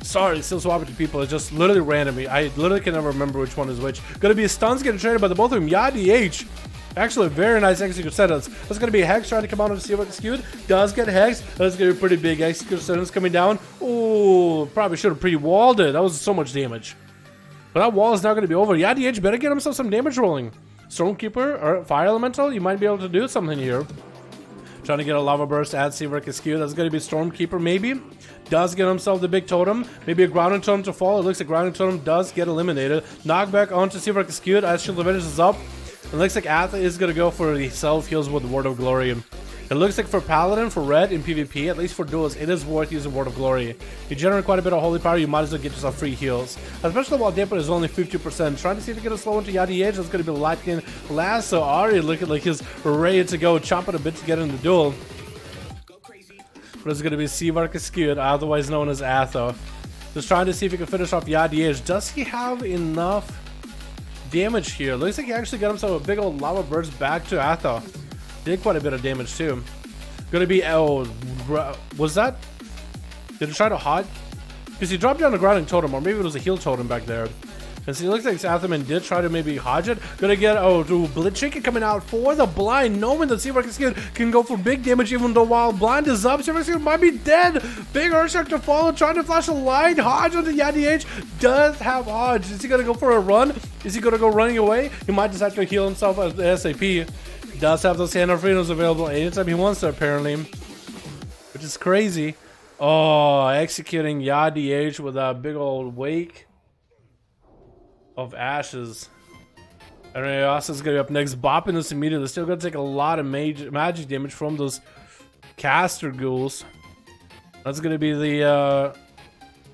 Sorry, still swapping to people. It's just literally randomly. I literally can never remember which one is which. Gonna be a stuns getting traded by the both of them. Yeah, DH. Actually, a very nice execute sentence. That's gonna be a Hex trying to come out and see what skewed. Does get Hex. That's gonna be a pretty big execute sentence coming down. Oh, probably should have pre-walled it. That was so much damage. But that wall is now gonna be over. Yeah, DH better get himself some damage rolling. Stormkeeper or Fire Elemental, you might be able to do something here. Trying to get a Lava Burst, add Seawork Askew. That's going to be Stormkeeper, maybe. Does get himself the big totem. Maybe a Grounding Totem to fall. It looks like Grounding Totem does get eliminated. Knockback onto Seawork Askew as Shield of Vengeance is up. It looks like Atha is gonna go for the self heals with Word of Glory. It looks like for Paladin, for Red in PvP, at least for duels, it is worth using Word of Glory. You generate quite a bit of holy power, you might as well get yourself free heals. Especially while dampen is only 50%. Trying to see if you get a slow into Yadi Age, that's going to be Lightning Lasso. Ari looking like he's ready to go, chomping a bit to get in the duel. But it's going to be Sivarka Skewed, otherwise known as Atho. Just trying to see if he can finish off Yadi Age. Does he have enough damage here? Looks like he actually got himself a big old lava burst back to Atho. Did quite a bit of damage too. Gonna be, oh, was that? Did he try to hot? Because he dropped down a grounding totem, or maybe it was a heal totem back there. And so it looks like Athaman did try to maybe hodge it. Gonna get, oh, Blitzchicken coming out for the blind, knowing that Seawork Skin can go for big damage even though while blind is up, Seawork Skin might be dead. Big Earthshock to follow, trying to flash a light. Hodge on the Yadi H does have hodge. Is he gonna go for a run? Is he gonna go running away? He might just have to heal himself as the SAP. Does have those hand of freedoms available anytime he wants to, apparently, which is crazy. Oh, executing Yadi H with a big old wake of ashes. And ASUS is gonna be up next, bopping this immediately. Still gonna take a lot of magic damage from those caster ghouls. That's gonna be the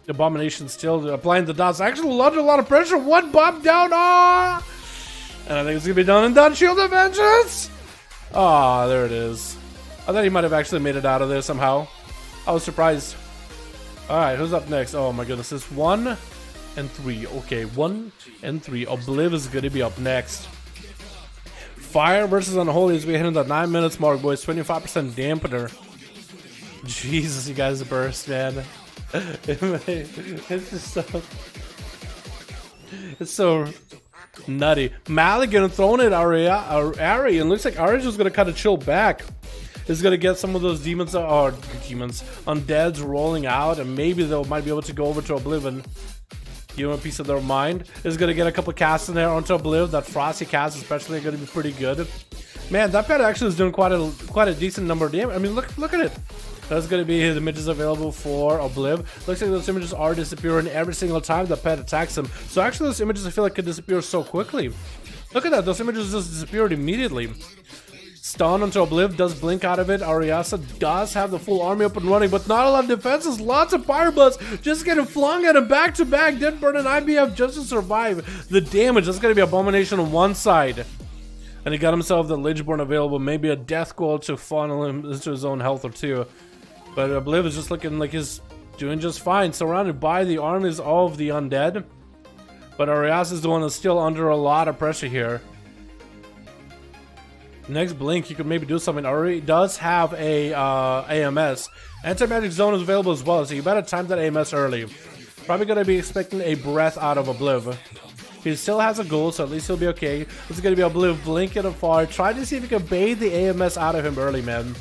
abomination still applying the dots. Actually, under a lot of pressure. One bomb down. Ah! And I think it's gonna be done and done. Shield of Vengeance! Ah, there it is. I thought he might have actually made it out of there somehow. I was surprised. Alright, who's up next? Oh my goodness, it's 1 and 3. Okay, 1 and 3. Obliv is gonna be up next. Fire versus Unholy as we hit in the 9 minutes mark, boys. 25% dampener. Jesus, you guys burst, man. It's just so... It's so... nutty. Maligan throwing it at Ari, and looks like Ari's just gonna kind of chill back. Is gonna get some of those demons, or undeads rolling out, and maybe they might be able to go over to Oblivion. Give them a piece of their mind. Is gonna get a couple casts in there onto Oblivion. That frosty cast especially are gonna be pretty good. Man, that pet actually is doing quite a decent number of damage. I mean, look at it. That's going to be his images available for Obliv. Looks like those images are disappearing every single time the pet attacks him. So actually those images I feel like could disappear so quickly. Look at that, those images just disappeared immediately. Stun onto Obliv, does blink out of it. Ariasa does have the full army up and running, but not a lot of defenses. Lots of fire bullets just getting flung at him back to back. Dead Burn and IBF just to survive the damage. That's going to be Abomination on one side. And he got himself the Lichborn available, maybe a Death Goal to funnel him into his own health or two. But Obliv is just looking like he's doing just fine, surrounded by the armies of the undead. But Arias is the one that's still under a lot of pressure here. Next blink, you could maybe do something. Ari does have a AMS. Anti-magic zone is available as well, so you better time that AMS early. Probably going to be expecting a breath out of Obliv. He still has a goal, so at least he'll be okay. This is going to be Obliv blinking afar. Try to see if you can bait the AMS out of him early, man.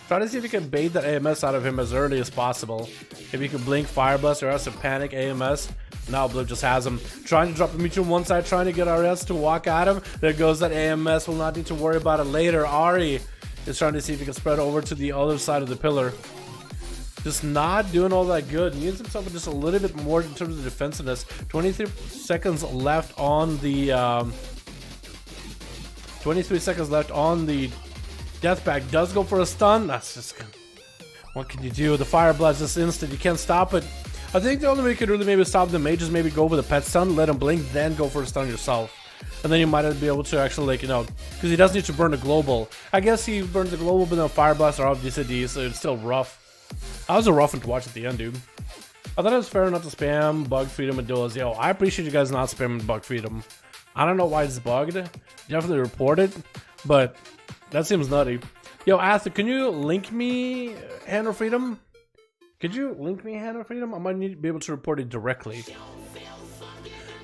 Try to see if you can bait that AMS out of him as early as possible. If you can blink Fire Blast or else a panic AMS. Now Obliv just has him. Trying to drop him to one side, trying to get RS to walk at him. There goes that AMS. Will not need to worry about it later. Ari is trying to see if he can spread over to the other side of the pillar. Just not doing all that good. Needs himself just a little bit more in terms of defensiveness. 23 seconds left on the 23 seconds left on the death pack. Does go for a stun. That's just good. What can you do? The fire blast is instant. You can't stop it. I think the only way you could really maybe stop the mage is maybe go with a pet stun, let him blink, then go for a stun yourself. And then you might be able to actually, like, you know, because he does need to burn the global. I guess he burns the global, but no fire blast are obviously, so it's still rough. That was a rough one to watch at the end, dude. I thought it was fair not to spam bug freedom and duels. Yo, I appreciate you guys not spamming bug freedom. I don't know why it's bugged. Definitely report it, but that seems nutty. Yo, Arthur, can you link me Hand of Freedom? Could you link me Hand of Freedom? I might need to be able to report it directly.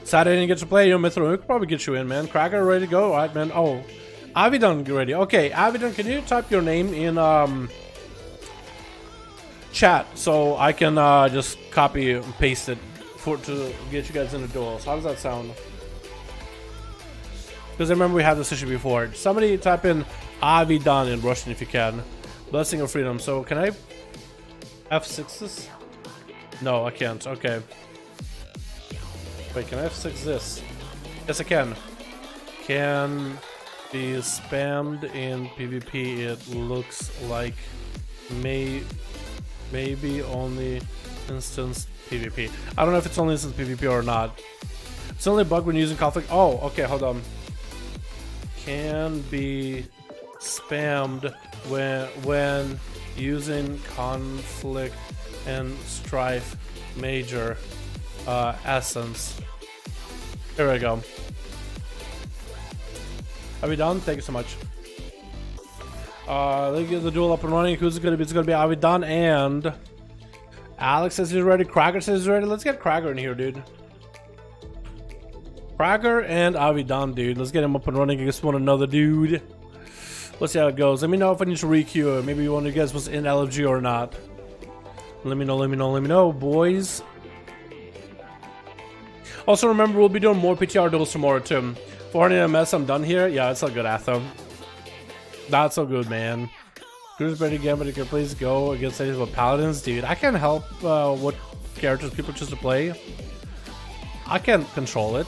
Saturday didn't get to play. Yo, Mithril, we could probably get you in, man. Cracker ready to go? Alright, man. Oh, Avidon ready. Okay, Avidon, can you type your name in chat so I can just copy and paste it to get you guys into duels? How does that sound? Because I remember we had this issue before. Somebody type in Avidon in Russian if you can. Blessing of Freedom. So can I F6 this? No, I can't. Okay. Wait, can I F6 this? Yes, I can. Can be spammed in PvP. It looks like maybe only instance PvP. I don't know if it's only instance PvP or not. It's only a bug when using conflict. Oh, okay, hold on. Can be spammed when using conflict and strife major essence. Here we go. Are we done? Thank you so much. Let's get the duel up and running. Who's it gonna be? It's gonna be Avidan and Alex says he's ready. Cracker says he's ready. Let's get Cracker in here, dude. Cracker and Avidan, dude. Let's get him up and running against one another, dude. Let's see how it goes. Let me know if I need to re-queue. Maybe one of you guys was in LFG or not. Let me know, boys. Also, remember, we'll be doing more PTR duels tomorrow, too. 400 MS, I'm done here. Yeah, it's all good, Atho. That's so good, man. Who's ready again, but you can please go against any with Paladins? Dude, I can't help what characters people choose to play. I can't control it.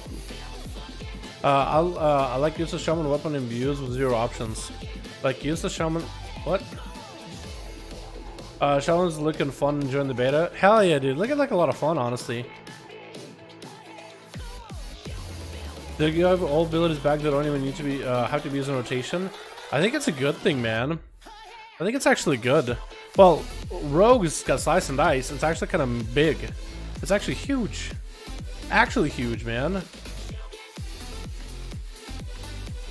I like use the shaman weapon in views with 0 options. Like use the shaman. What? Shaman's looking fun during the beta. Hell yeah, dude! Looking like a lot of fun, honestly. Do you have old abilities back that don't even need to be have to be used in rotation? I think it's a good thing, man. I think it's actually good. Well, Rogue's got slice and dice. It's actually kind of big. It's actually huge. Actually huge, man.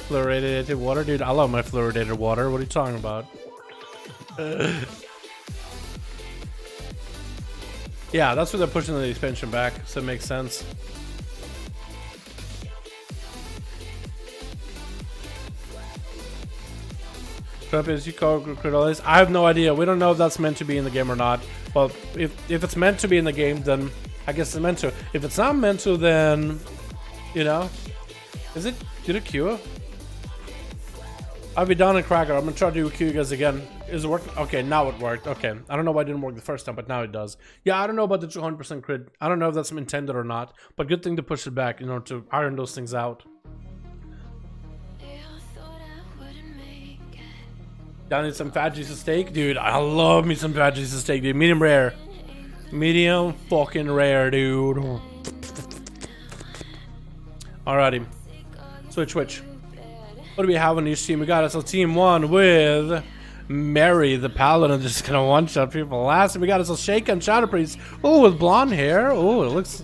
Fluoridated water, dude. I love my fluoridated water. What are you talking about? Yeah, that's where they're pushing the expansion back, so it makes sense. Trump is you call credits. I have no idea. We don't know if that's meant to be in the game or not. Well, if it's meant to be in the game, then I guess it's meant to. If it's not meant to, then you know, is it? Did it queue? I'll be down in Cracker. I'm gonna try to do queue you guys again. Is it working? Okay, now it worked. Okay, I don't know why it didn't work the first time, but now it does. Yeah, I don't know about the 200% crit. I don't know if that's intended or not, but good thing to push it back, you know, to iron those things out. Down in some fat Jesus steak, dude. I love me some fat Jesus steak, dude. Medium rare, medium fucking rare, dude. Alrighty, switch. What do we have on each team? We got us a team 1 with Mary, the paladin, just gonna one-shot people. Last, we got us a Shake and Shadow Priest. Oh, with blonde hair. Oh, it looks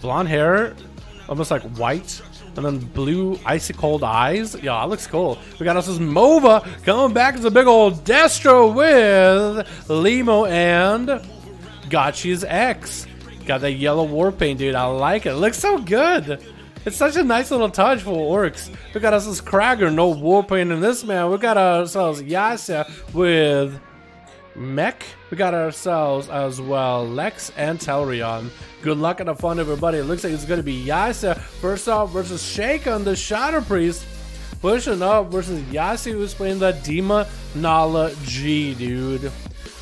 blonde hair, almost like white. And then blue, icy cold eyes. Yeah, that looks cool. We got us this Mova coming back as a big old Destro with Limo and Gotchi's X. Got that yellow war paint, dude. I like it. It looks so good. It's such a nice little touch for orcs. We got us this Krager, no war paint in this, man. We got ourselves Yasa with Mech. We got ourselves as well Lex and Telrion. Good luck and have fun, everybody. It looks like it's going to be Yasa first off versus Shake on the Shadow Priest. Pushing up versus Yasi, who's playing that Demonology, dude.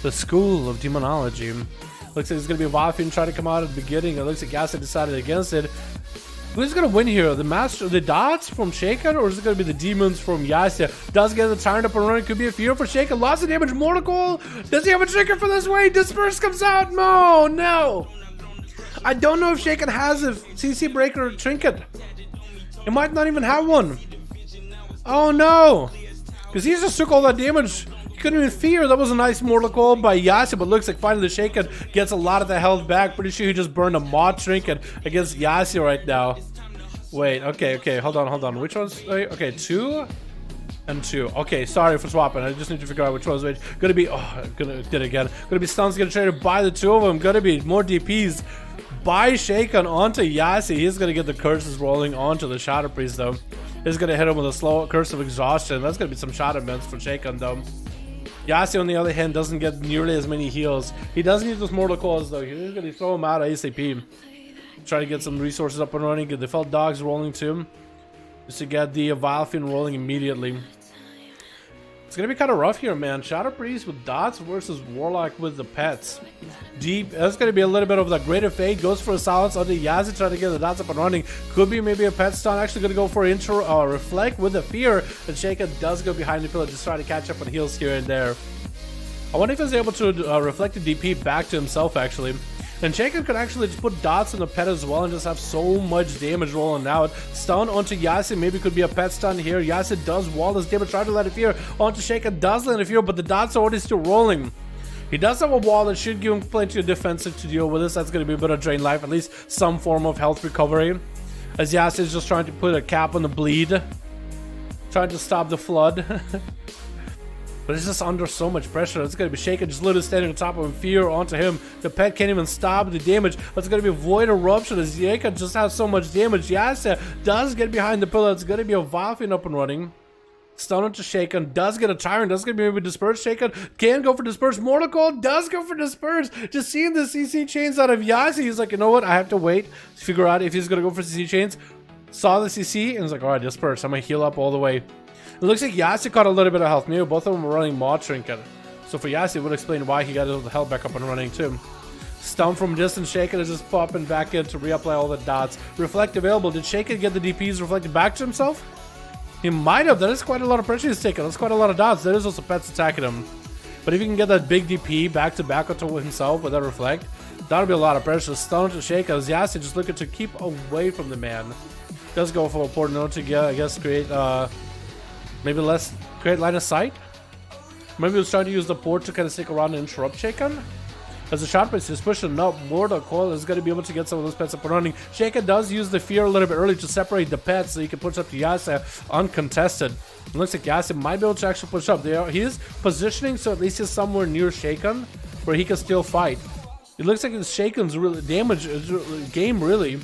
The School of Demonology. Looks like it's going to be Wafian trying to come out at the beginning. It looks like Yasa decided against it. Who's going to win here? The dots from Shaken, or is it going to be the demons from Yasha? Does get the turned up and running. Could be a fear for Shaken. Lots of damage. Mortal. Does he have a trigger for this way? Disperse comes out. No. I don't know if Shaken has a CC breaker trinket. It might not even have one. Oh no. Because he just took all that damage. He couldn't even fear. That was a nice mortal coil by Yasha, but looks like finally the Shaken gets a lot of the health back. Pretty sure he just burned a mod trinket against Yasha right now. Wait, okay, hold on. Which one's, okay, 2 and 2. Okay, sorry for swapping. I just need to figure out which one's which. Gonna be, did it again. Gonna be stuns getting traded by the two of them. Gonna be more DPs by Shaken onto Yassi. He's gonna get the curses rolling onto the Shadow Priest though. He's gonna hit him with a slow curse of exhaustion. That's gonna be some shadow events for Shaken though. Yassi on the other hand doesn't get nearly as many heals. He does need those mortal coils though. He's gonna throw him out of ACP. Try to get some resources up and running. Get the felt dogs rolling too. Just to get the Valfian rolling immediately. It's gonna be kind of rough here, man. Shadow Priest with dots versus Warlock with the pets. Deep. That's gonna be a little bit of the Greater Fate. Goes for a silence on the Yazi, trying to get the dots up and running. Could be maybe a pet stun. Actually gonna go for intro reflect with the fear. And Shaken does go behind the pillar, just trying to catch up on heals here and there. I wonder if he's able to reflect the DP back to himself actually. And Shaken could actually just put dots on the pet as well and just have so much damage rolling out. Stun onto Yasi, maybe could be a pet stun here. Yasi does wall this damage, try to let it fear. Onto Shaken, does let it fear, but the dots are already still rolling. He does have a wall that should give him plenty of defensive to deal with this. That's going to be a bit of drain life, at least some form of health recovery. As Yasi is just trying to put a cap on the bleed. Trying to stop the flood. But it's just under so much pressure. It's going to be Shaken just literally standing on top of him, fear onto him. The pet can't even stop the damage. It's going to be a Void Eruption as Yaka just has so much damage. Yasa does get behind the pillar. It's going to be a Valfian up and running. Stun onto Shaken, does get a Tyrant, does get maybe Disperse. Shaken can go for Disperse. Mortal Coil does go for Disperse. Just seeing the CC chains out of Yasi, he's like, you know what? I have to wait to figure out if he's going to go for CC chains. Saw the CC and was like, alright, Disperse. I'm going to heal up all the way. It looks like Yasi caught a little bit of health. Maybe both of them were running Maw Trinket. So for Yasi, it would explain why he got his health back up and running too. Stun from distance, Shaken is just popping back in to reapply all the dots. Reflect available. Did Shaken get the DPs reflected back to himself? He might have. That is quite a lot of pressure he's taking. That's quite a lot of dots. There is also pets attacking him. But if he can get that big DP back to back onto himself with that reflect, that'll be a lot of pressure. Stun to Shaken as Yasi just looking to keep away from the man. Does go for a port note to get, I guess, create maybe less create line of sight. Maybe he was trying to use the port to kind of stick around and interrupt Shaken. As the shot priest is pushing up, Mortal Coil is going to be able to get some of those pets up and running. Shaken does use the fear a little bit early to separate the pets so he can push up to Yasa uncontested. It looks like Yasa might be able to actually push up. He is positioning so at least he's somewhere near Shaken where he can still fight. It looks like it's Shaken's really damage game really.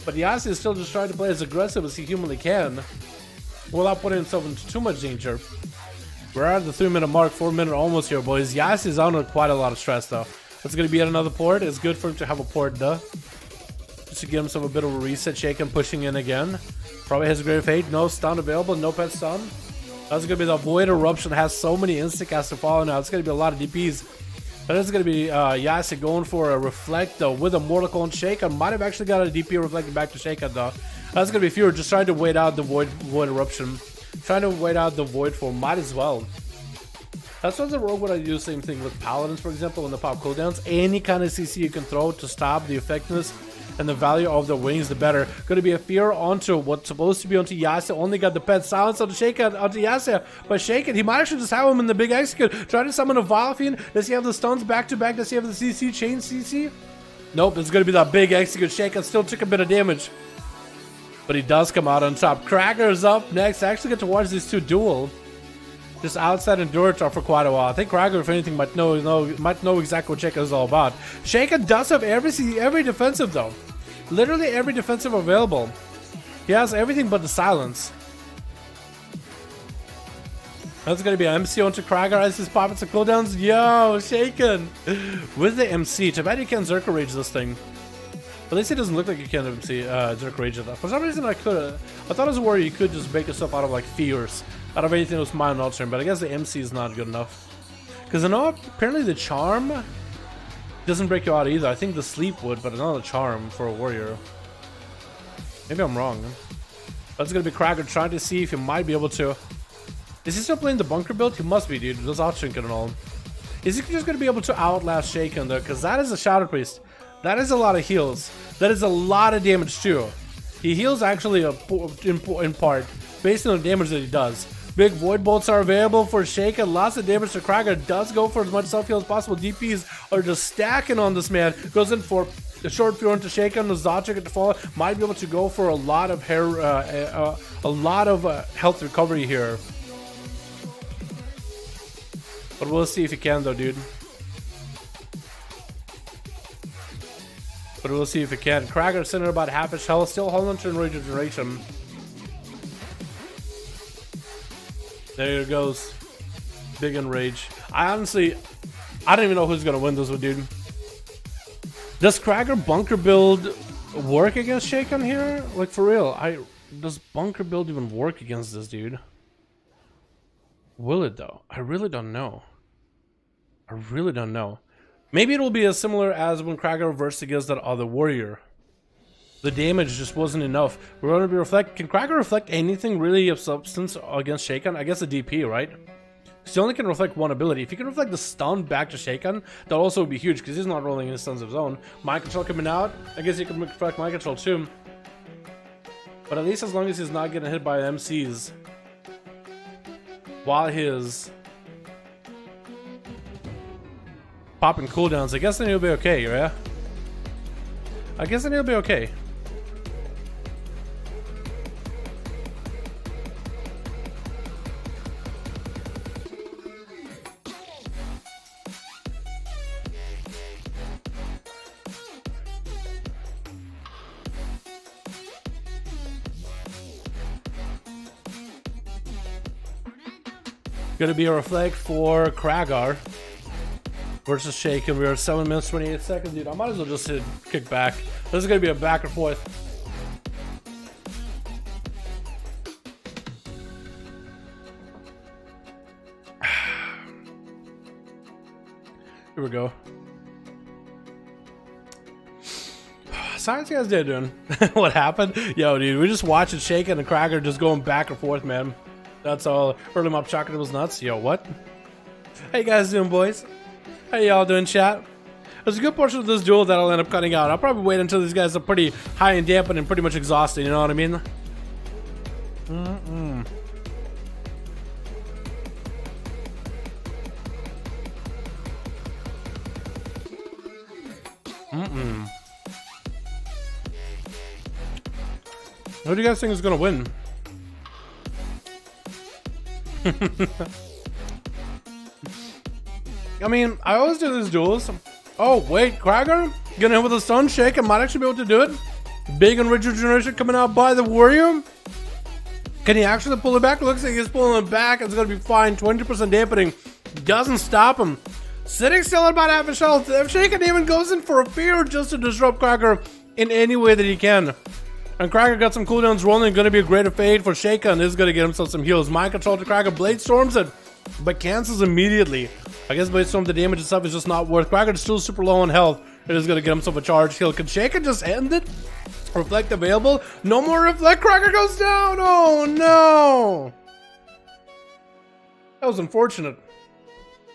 But Yasa is still just trying to play as aggressive as he humanly can without putting himself into too much danger. We're at the 3-minute mark, 4-minute almost here, boys. Yasi is under quite a lot of stress, though. That's going to be yet another port. It's good for him to have a port, duh. Just to give himself a bit of a reset. Shaken pushing in again. Probably has a Great Fate. No stun available. No pet stun. That's going to be the Void Eruption. Has so many instant casts to follow now. It's going to be a lot of DPs. That is going to be Yasi going for a Reflect, though, with a Mortal Coil and Shaken. Might have actually got a DP reflected back to Shaken, though. That's going to be Fear, just trying to wait out the Void Eruption. Trying to wait out the Void form, might as well. That's what the Rogue would do the same thing with Paladins, for example, when the pop cooldowns. Any kind of CC you can throw to stop the effectiveness and the value of the wings, the better. Going to be a Fear onto what's supposed to be onto Yasa. Only got the pet silence onto Shaken, onto Yasa. But Shaken, he might actually just have him in the big execute. Try to summon a Valfian. Does he have the stuns back to back? Does he have the CC, chain CC? Nope, it's going to be that big execute. Shaken still took a bit of damage. But he does come out on top. Krager's up next. I actually get to watch these two duel. Just outside in Duratar for quite a while. I think Krager, if anything, might know exactly what Shaken is all about. Shaken does have every defensive, though. Literally every defensive available. He has everything but the silence. That's going to be an MC onto Krager as his poppets and cooldowns. Yo, Shaken! With the MC. Too bad you can't Zerka Rage this thing. At least it doesn't look like you can MC Zerka Rage it. For some reason I thought it was where you could just make yourself out of like fears. Out of anything that was mind altering, but I guess the MC is not good enough. Because I know apparently the charm doesn't break you out either. I think the sleep would, but not a charm for a warrior. Maybe I'm wrong. That's gonna be Krager trying to see if he might be able to. Is he still playing the bunker build? He must be, dude. There's out-shrink and all. Is he just gonna be able to outlast Shaken though? Because that is a Shadow Priest. That is a lot of heals. That is a lot of damage too. He heals actually in part based on the damage that he does. Big Void Bolts are available for Shaken. Lots of damage to Krager. Does go for as much self-heal as possible. DPs are just stacking on this man. Goes in for the short Fury to Shaken. The Zotric to fall. Might be able to go for a lot of health recovery here. But we'll see if he can though, dude. But we'll see if he can. Krager sitting at about half his health. Still holding on to regeneration. There it goes. Big enrage. I don't even know who's gonna win this one, dude. Does Krager bunker build work against Shaken here? Like for real, does bunker build even work against this dude? Will it though? I really don't know. I really don't know. Maybe it will be as similar as when Krager reversed against that other warrior. The damage just wasn't enough. We're going to be reflect. Can Krager reflect anything really of substance against Shaken? I guess a DP, right? Because he only can reflect one ability. If he can reflect the stun back to Shaken, that also would be huge because he's not rolling any stuns of his own. Mind control coming out. I guess he can reflect mind control too. But at least as long as he's not getting hit by MCs while he's popping cooldowns, I guess then he'll be okay, yeah? I guess then he'll be okay. Gonna be a reflect for Kragar versus Shaken. We are 7 minutes 28 seconds, dude. I might as well just hit kick back. This is gonna be a back and forth. Here we go. So how's you guys doing? What happened? Yo, dude, we just watched it Shaken and Krager just going back and forth, man. That's all. Early mob chocolate was nuts. Yo, what? How you guys doing, boys? How y'all doing, chat? There's a good portion of this duel that I'll end up cutting out. I'll probably wait until these guys are pretty high and dampened and pretty much exhausted, you know what I mean? Who do you guys think is gonna win? I mean, I always do these duels. Oh, wait, Krager? Getting hit with a stun shake. I might actually be able to do it. Big and rich regeneration coming out by the warrior. Can he actually pull it back? Looks like he's pulling it back. It's going to be fine. 20% dampening. Doesn't stop him. Sitting still at about half his health. If Shaken even goes in for a fear just to disrupt Krager in any way that he can. And Krager got some cooldowns rolling. Going to be a greater fade for Shaken. This is going to get himself some heals. Mind control to Krager. Blade storms it, but cancels immediately. I guess Blade Storm, the damage itself is just not worth. Krager is still super low on health. It is going to get himself a charge heal. Can Shaken just end it? Reflect available. No more reflect. Krager goes down. Oh no. That was unfortunate.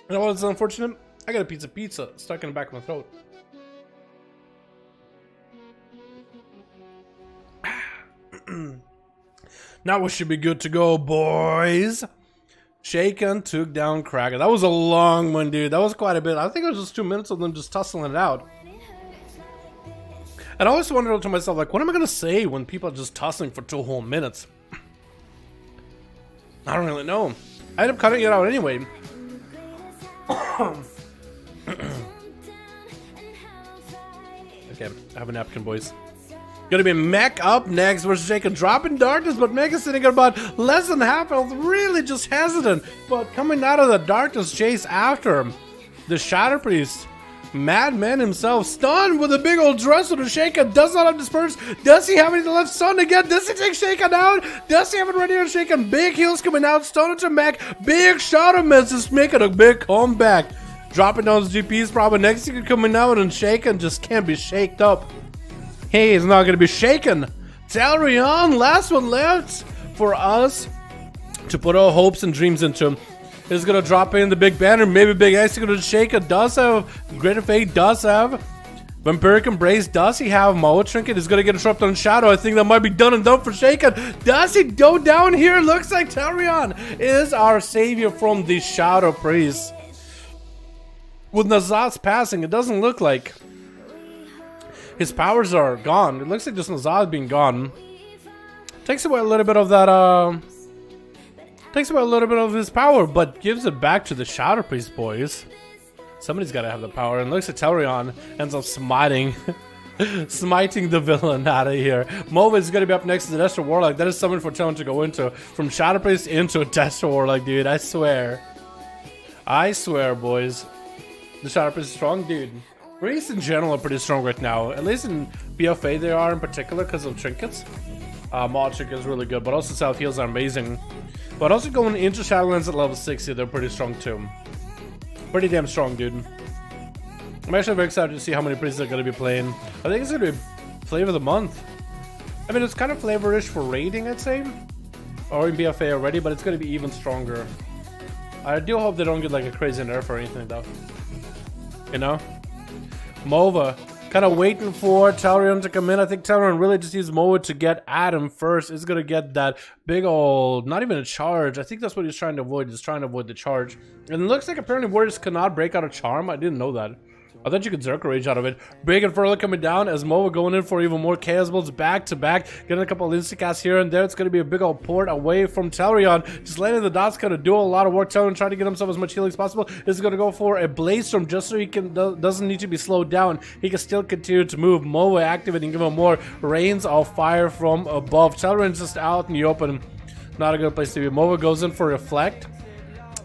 You know what was unfortunate? I got a pizza stuck in the back of my throat. Now we should be good to go, boys. Shaken took down Krager. That was a long one, dude. That was quite a bit. I think it was just 2 minutes of them just tussling it out. And I always wondered to myself, like, what am I gonna say when people are just tussling for 2 whole minutes? I don't really know. I ended up cutting it out anyway. Okay, I have a napkin, boys. Gonna be Mech up next versus Shaken, dropping darkness, but Mech is sitting at about less than half health, really just hesitant. But coming out of the darkness chase after him, the Shadow Priest, Madman himself, stunned with a big old dresser to Shaken, does not have disperse. Does he have any left? Stun again. Does he take Shaken out? Does he have it ready on Shaken? Big heals coming out, stun to Mech, big Shadow Mist is making a big comeback. Dropping down his GPs, probably next thing coming out, and Shaken just can't be shaked up. He is not going to be shaken. Dalaran, last one left for us to put our hopes and dreams into. Is going to drop in the big banner. Maybe Big X is going to shake it. Does have Greater Fate. Does have Vampiric Embrace. Does he have Mawa Trinket? Is going to get disrupted on Shadow. I think that might be done and done for Shaken. Does he go down here? Looks like Dalaran is our savior from the Shadow Priest. With Nazat's passing, it doesn't look like his powers are gone. It looks like just Nazad being gone. Takes away a little bit of that, takes away a little bit of his power, but gives it back to the Shadow Priest, boys. Somebody's got to have the power. And looks like Dalaran ends up smiting the villain out of here. Mova is going to be up next to the Destro Warlock. That is something for Talon to go into. From Shadow Priest into a Destro Warlock, dude. I swear. I swear, boys. The Shadow Priest is strong, dude. Priests in general are pretty strong right now. At least in BFA they are in particular because of trinkets. Mod Trinket is really good, but also self heals are amazing. But also going into Shadowlands at level 60, they're pretty strong too. Pretty damn strong, dude. I'm actually very excited to see how many priests they're going to be playing. I think it's going to be flavor of the month. I mean, it's kind of flavorish for raiding, I'd say. Or in BFA already, but it's going to be even stronger. I do hope they don't get like a crazy nerf or anything though. You know? Mova. Kind of waiting for Dalaran to come in. I think Dalaran really just needs Mova to get at him first. It's going to get that big old, not even a charge. I think that's what he's trying to avoid. He's trying to avoid the charge. And it looks like apparently Warriors cannot break out a charm. I didn't know that. I thought you could Zerka Rage out of it. Big and Furler coming down as Mova going in for even more Chaos Bolts back to back. Getting a couple of insta-casts here and there. It's going to be a big old port away from Dalaran. Just letting the dots kind of do a lot of work. Dalaran trying to get himself as much healing as possible. This is going to go for a Blaze Storm just so he can doesn't need to be slowed down. He can still continue to move. Mova activating, give him more rains of fire from above. Dalaran's just out in the open. Not a good place to be. Mova goes in for Reflect.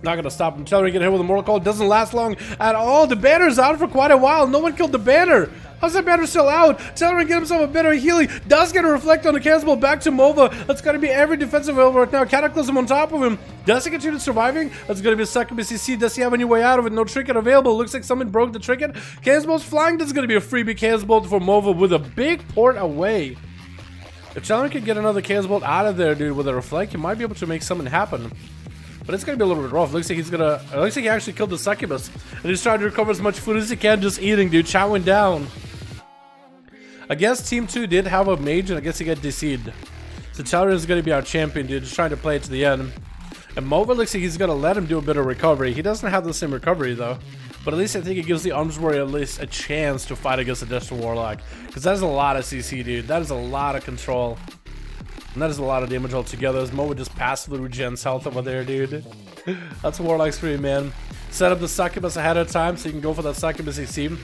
Not gonna stop him. Dalaran get hit with a Mortal Call. Doesn't last long at all. The banner's out for quite a while. No one killed the banner. How's that banner still out? Dalaran get himself a bit of healing. Does get a Reflect on the Cancel back to Mova. That's gonna be every defensive over right now. Cataclysm on top of him. Does he continue surviving? That's gonna be a second BCC. Does he have any way out of it? No trinket available. Looks like someone broke the trinket. Cancel's flying. That's gonna be a freebie Cancel for Mova with a big port away. If Dalaran can get another Chaos Bolt out of there, dude, with a Reflect, he might be able to make something happen. But it's gonna be a little bit rough. Looks like he's gonna. It looks like he actually killed the succubus, and he's trying to recover as much food as he can, just eating, dude, chowing down. I guess Team 2 did have a mage, and I guess he got DC'd. So Dalaran is gonna be our champion, dude, just trying to play it to the end. And Mova looks like he's gonna let him do a bit of recovery. He doesn't have the same recovery though, but at least I think it gives the Arms Warrior at least a chance to fight against a Destined Warlock, because that's a lot of CC, dude. That is a lot of control. And that is a lot of damage altogether. As Mova just passively regens health over there, dude. That's Warlock's free, man. Set up the succubus ahead of time so you can go for that succubus CC.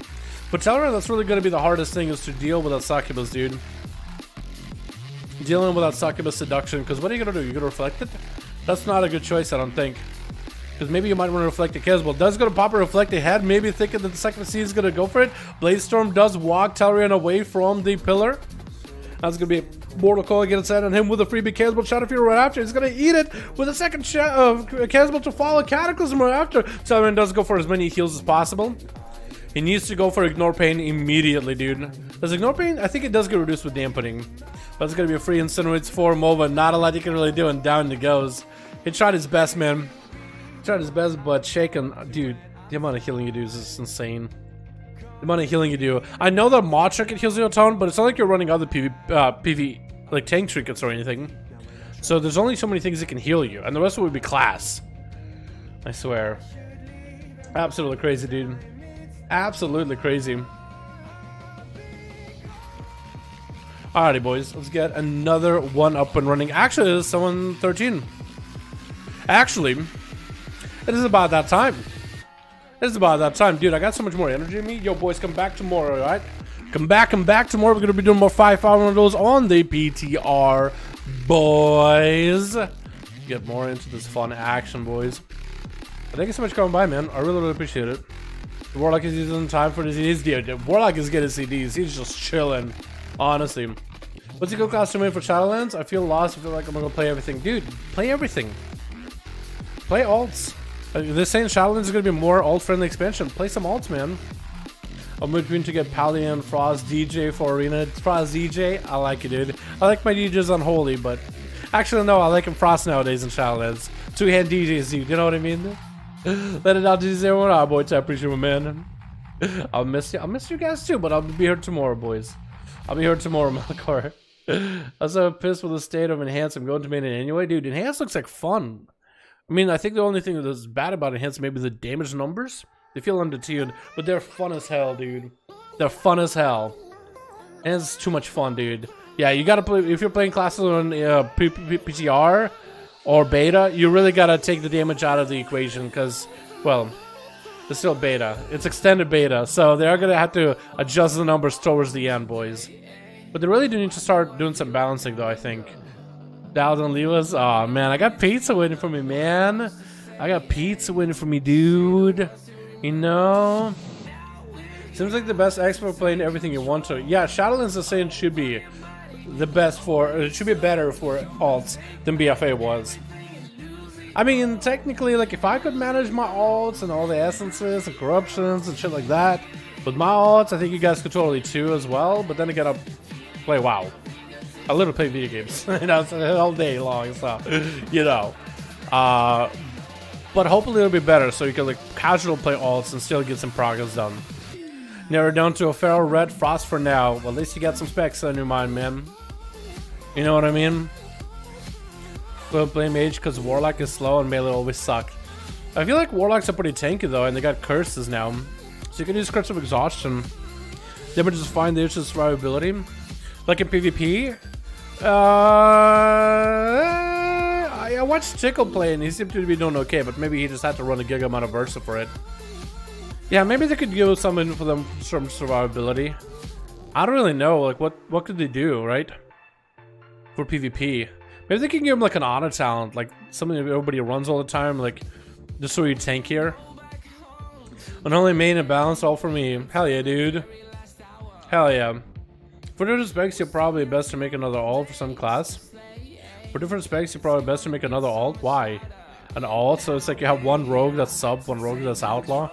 But Dalaran, that's really going to be the hardest thing, is to deal with that succubus, dude. Dealing with that succubus seduction. Because what are you going to do? You're going to reflect it? That's not a good choice, I don't think. Because maybe you might want to reflect the Chaos Bolt. Does going to pop a Reflect ahead, maybe thinking that the succubus is going to go for it. Blaze Storm does walk Dalaran away from the pillar. That's going to be a Mortal Call against that, and him with a freebie Chaos Bolt Shadow Fury right after. He's going to eat it with a second Chaos Bolt to follow Cataclysm right after. Dalaran does go for as many heals as possible. He needs to go for Ignore Pain immediately, dude. Does Ignore Pain? I think it does get reduced with Dampening. That's going to be a free Incinerates for Mova. Not a lot he can really do, and down he goes. He tried his best, man. He tried his best, but shaken. Dude, the amount of healing you do is just insane. The amount of healing you do. I know that Mod Trinket heals you a ton, but it's not like you're running other PV like tank trinkets or anything. So there's only so many things that can heal you, and the rest would be class. I swear. Absolutely crazy, dude. Absolutely crazy. Alrighty, boys. Let's get another one up and running. Actually, there's someone 13. Actually, it is about that time. It's about that time, dude. I got so much more energy in me. Yo, boys, come back tomorrow, all right? Come back tomorrow. We're gonna be doing more 5V5 1V1 on the PTR, boys. Get more into this fun action, boys. Thank you so much for coming by, man. I really, really appreciate it. The Warlock is using time for the CDs. Dude, Warlock is getting CDs. He's just chilling, honestly. What's a good class to win for Shadowlands? I feel lost. I feel like I'm gonna play everything. Dude, play everything. Play alts. They're saying Shadowlands is going to be more alt-friendly expansion. Play some alts, man. I'm between to get Paladin, Frost, DJ for Arena. Frost DJ, I like it, dude. I like my DJs Unholy, but... Actually, no, I like him Frost nowadays in Shadowlands. Two-hand DJs, dude. You know what I mean? Let it out to 0-1. Alright, boys. I appreciate it, man. I'll miss you. I'll miss you guys, too, but I'll be here tomorrow, boys. I'll be here tomorrow, Malachor. I'm so pissed with the state of Enhance. I'm going to main it anyway. Dude, Enhance looks like fun. I mean, I think the only thing that's bad about Enhance maybe the damage numbers. They feel undertuned, but they're fun as hell, dude. They're fun as hell. And it's too much fun, dude. Yeah, you gotta play, if you're playing classes on PTR or beta, you really gotta take the damage out of the equation because, well, it's still beta. It's extended beta, so they are gonna have to adjust the numbers towards the end, boys. But they really do need to start doing some balancing, though, I think. Dalaran Lewas, oh man, I got pizza waiting for me, man. I got pizza waiting for me, dude. You know, seems like the best expert playing everything you want to. Yeah, Shadowlands is saying should be the best for. It should be better for alts than BFA was. I mean, technically, like, if I could manage my alts and all the essences and corruptions and shit like that, with my alts, I think you guys could totally too as well, but then again, I'll play WoW. I literally play video games, you know, all day long, so, you know. But hopefully it'll be better, so you can, like, casual play alts and still get some progress done. Narrow down to a feral red frost for now. Well, at least you got some specs on your mind, man. You know what I mean? Don't play mage because Warlock is slow and melee always suck. I feel like Warlocks are pretty tanky though, and they got curses now. So you can use Curse of Exhaustion. Damage is fine, the issue is survivability. Like in PvP. I watched Tickle play and he seemed to be doing okay, but maybe he just had to run a gig amount of Versa for it. Yeah, maybe they could give something for them, some survivability. I don't really know, like what could they do, right? For PvP. Maybe they can give him like an auto talent, like something that everybody runs all the time, like just so you tank here. Unholy main and balance all for me. Hell yeah, dude. Hell yeah. For different specs, you're probably best to make another alt for some class. For different specs, you're probably best to make another alt. Why? An alt, so it's like you have one rogue that's sub, one rogue that's outlaw.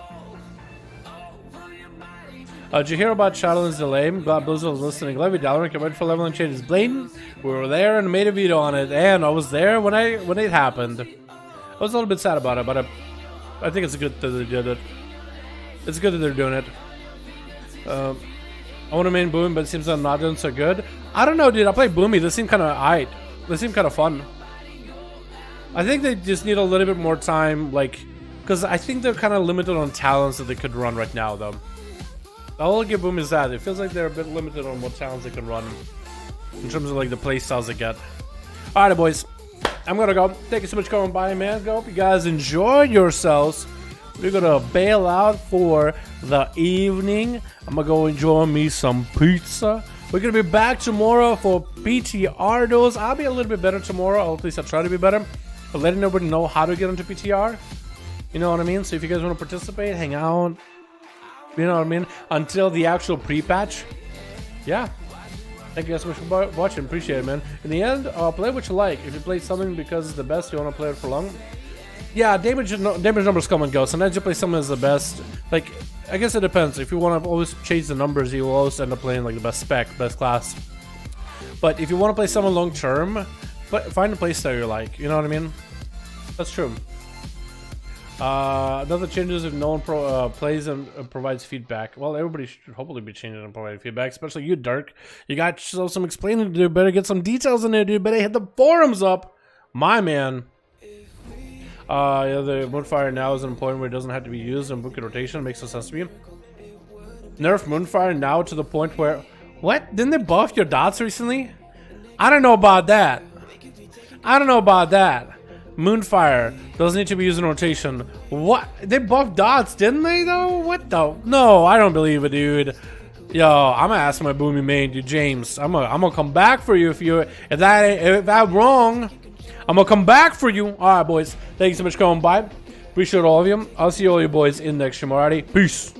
Did you hear about Shadowlands delay? Glad Blizzard was listening. Love you, Dalaran. Can't wait for leveling changes. Blatant. We were there and made a video on it, and I was there when it happened. I was a little bit sad about it, but I think it's good that they did it. It's good that they're doing it. I want to main Boom, but it seems I'm not doing so good. I don't know, dude. I play Boomy. They seem kind of aight. They seem kind of fun. I think they just need a little bit more time, like, because I think they're kind of limited on talents that they could run right now, though. All I'll give Boom is that it feels like they're a bit limited on what talents they can run in terms of like the play styles they get. Alright, boys, I'm gonna go. Thank you so much for coming by, man. I hope you guys enjoyed yourselves. We're gonna bail out for the evening. I'm gonna go enjoy me some pizza. We're gonna be back tomorrow for PTR duels. I'll be a little bit better tomorrow, or at least I'll try to be better. But letting everybody know how to get into PTR. You know what I mean? So if you guys want to participate, hang out. You know what I mean? Until the actual pre-patch. Yeah. Thank you guys so much for watching. Appreciate it, man. In the end, play what you like. If you play something because it's the best, you want to play it for long. Yeah, damage numbers come and go. Sometimes you play something as the best. Like, I guess it depends. If you want to always change the numbers, you will always end up playing like the best spec, best class. But if you want to play someone long term, find a playstyle you like. You know what I mean? That's true. Another changes if no one plays and provides feedback. Well, everybody should hopefully be changing and providing feedback, especially you, Dirk. You got some explaining to do. Better get some details in there, dude. Better hit the forums up, my man. Yeah, the Moonfire now is at a point where it doesn't have to be used in book rotation. It makes no sense to me. Nerf Moonfire now to the point where... What? Didn't they buff your dots recently? I don't know about that. I don't know about that. Moonfire doesn't need to be used in rotation. What? They buffed dots, didn't they, though? What the? No, I don't believe it, dude. Yo, I'm gonna ask my Boomy main, dude, James. I'm gonna come back for you if that's wrong. I'm gonna come back for you. All right, boys. Thank you so much for coming by. Appreciate all of you. I'll see all you boys in next stream. Alrighty, peace.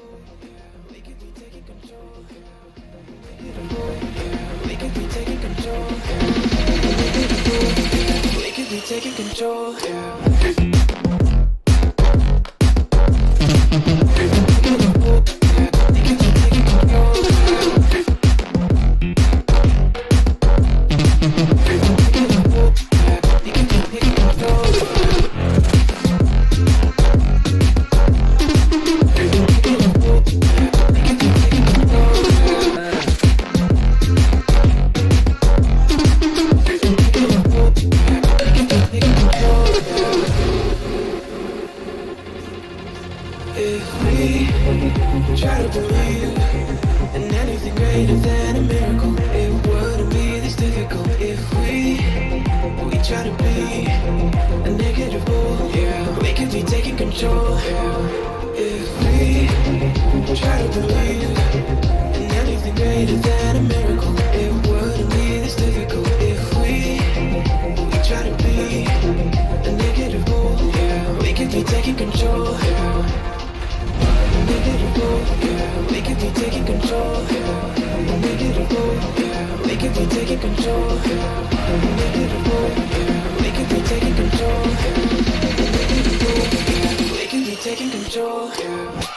Taking control. Try to believe in anything greater than a miracle. It wouldn't be this difficult if we try to be a negative bull. Yeah, we could be taking control. If we try to believe in anything greater than a miracle, it wouldn't be this difficult if we try to be a negative bull. Yeah, we could be taking control. We could be taking control. We could be taking control. We could be taking control. taking control. Yeah.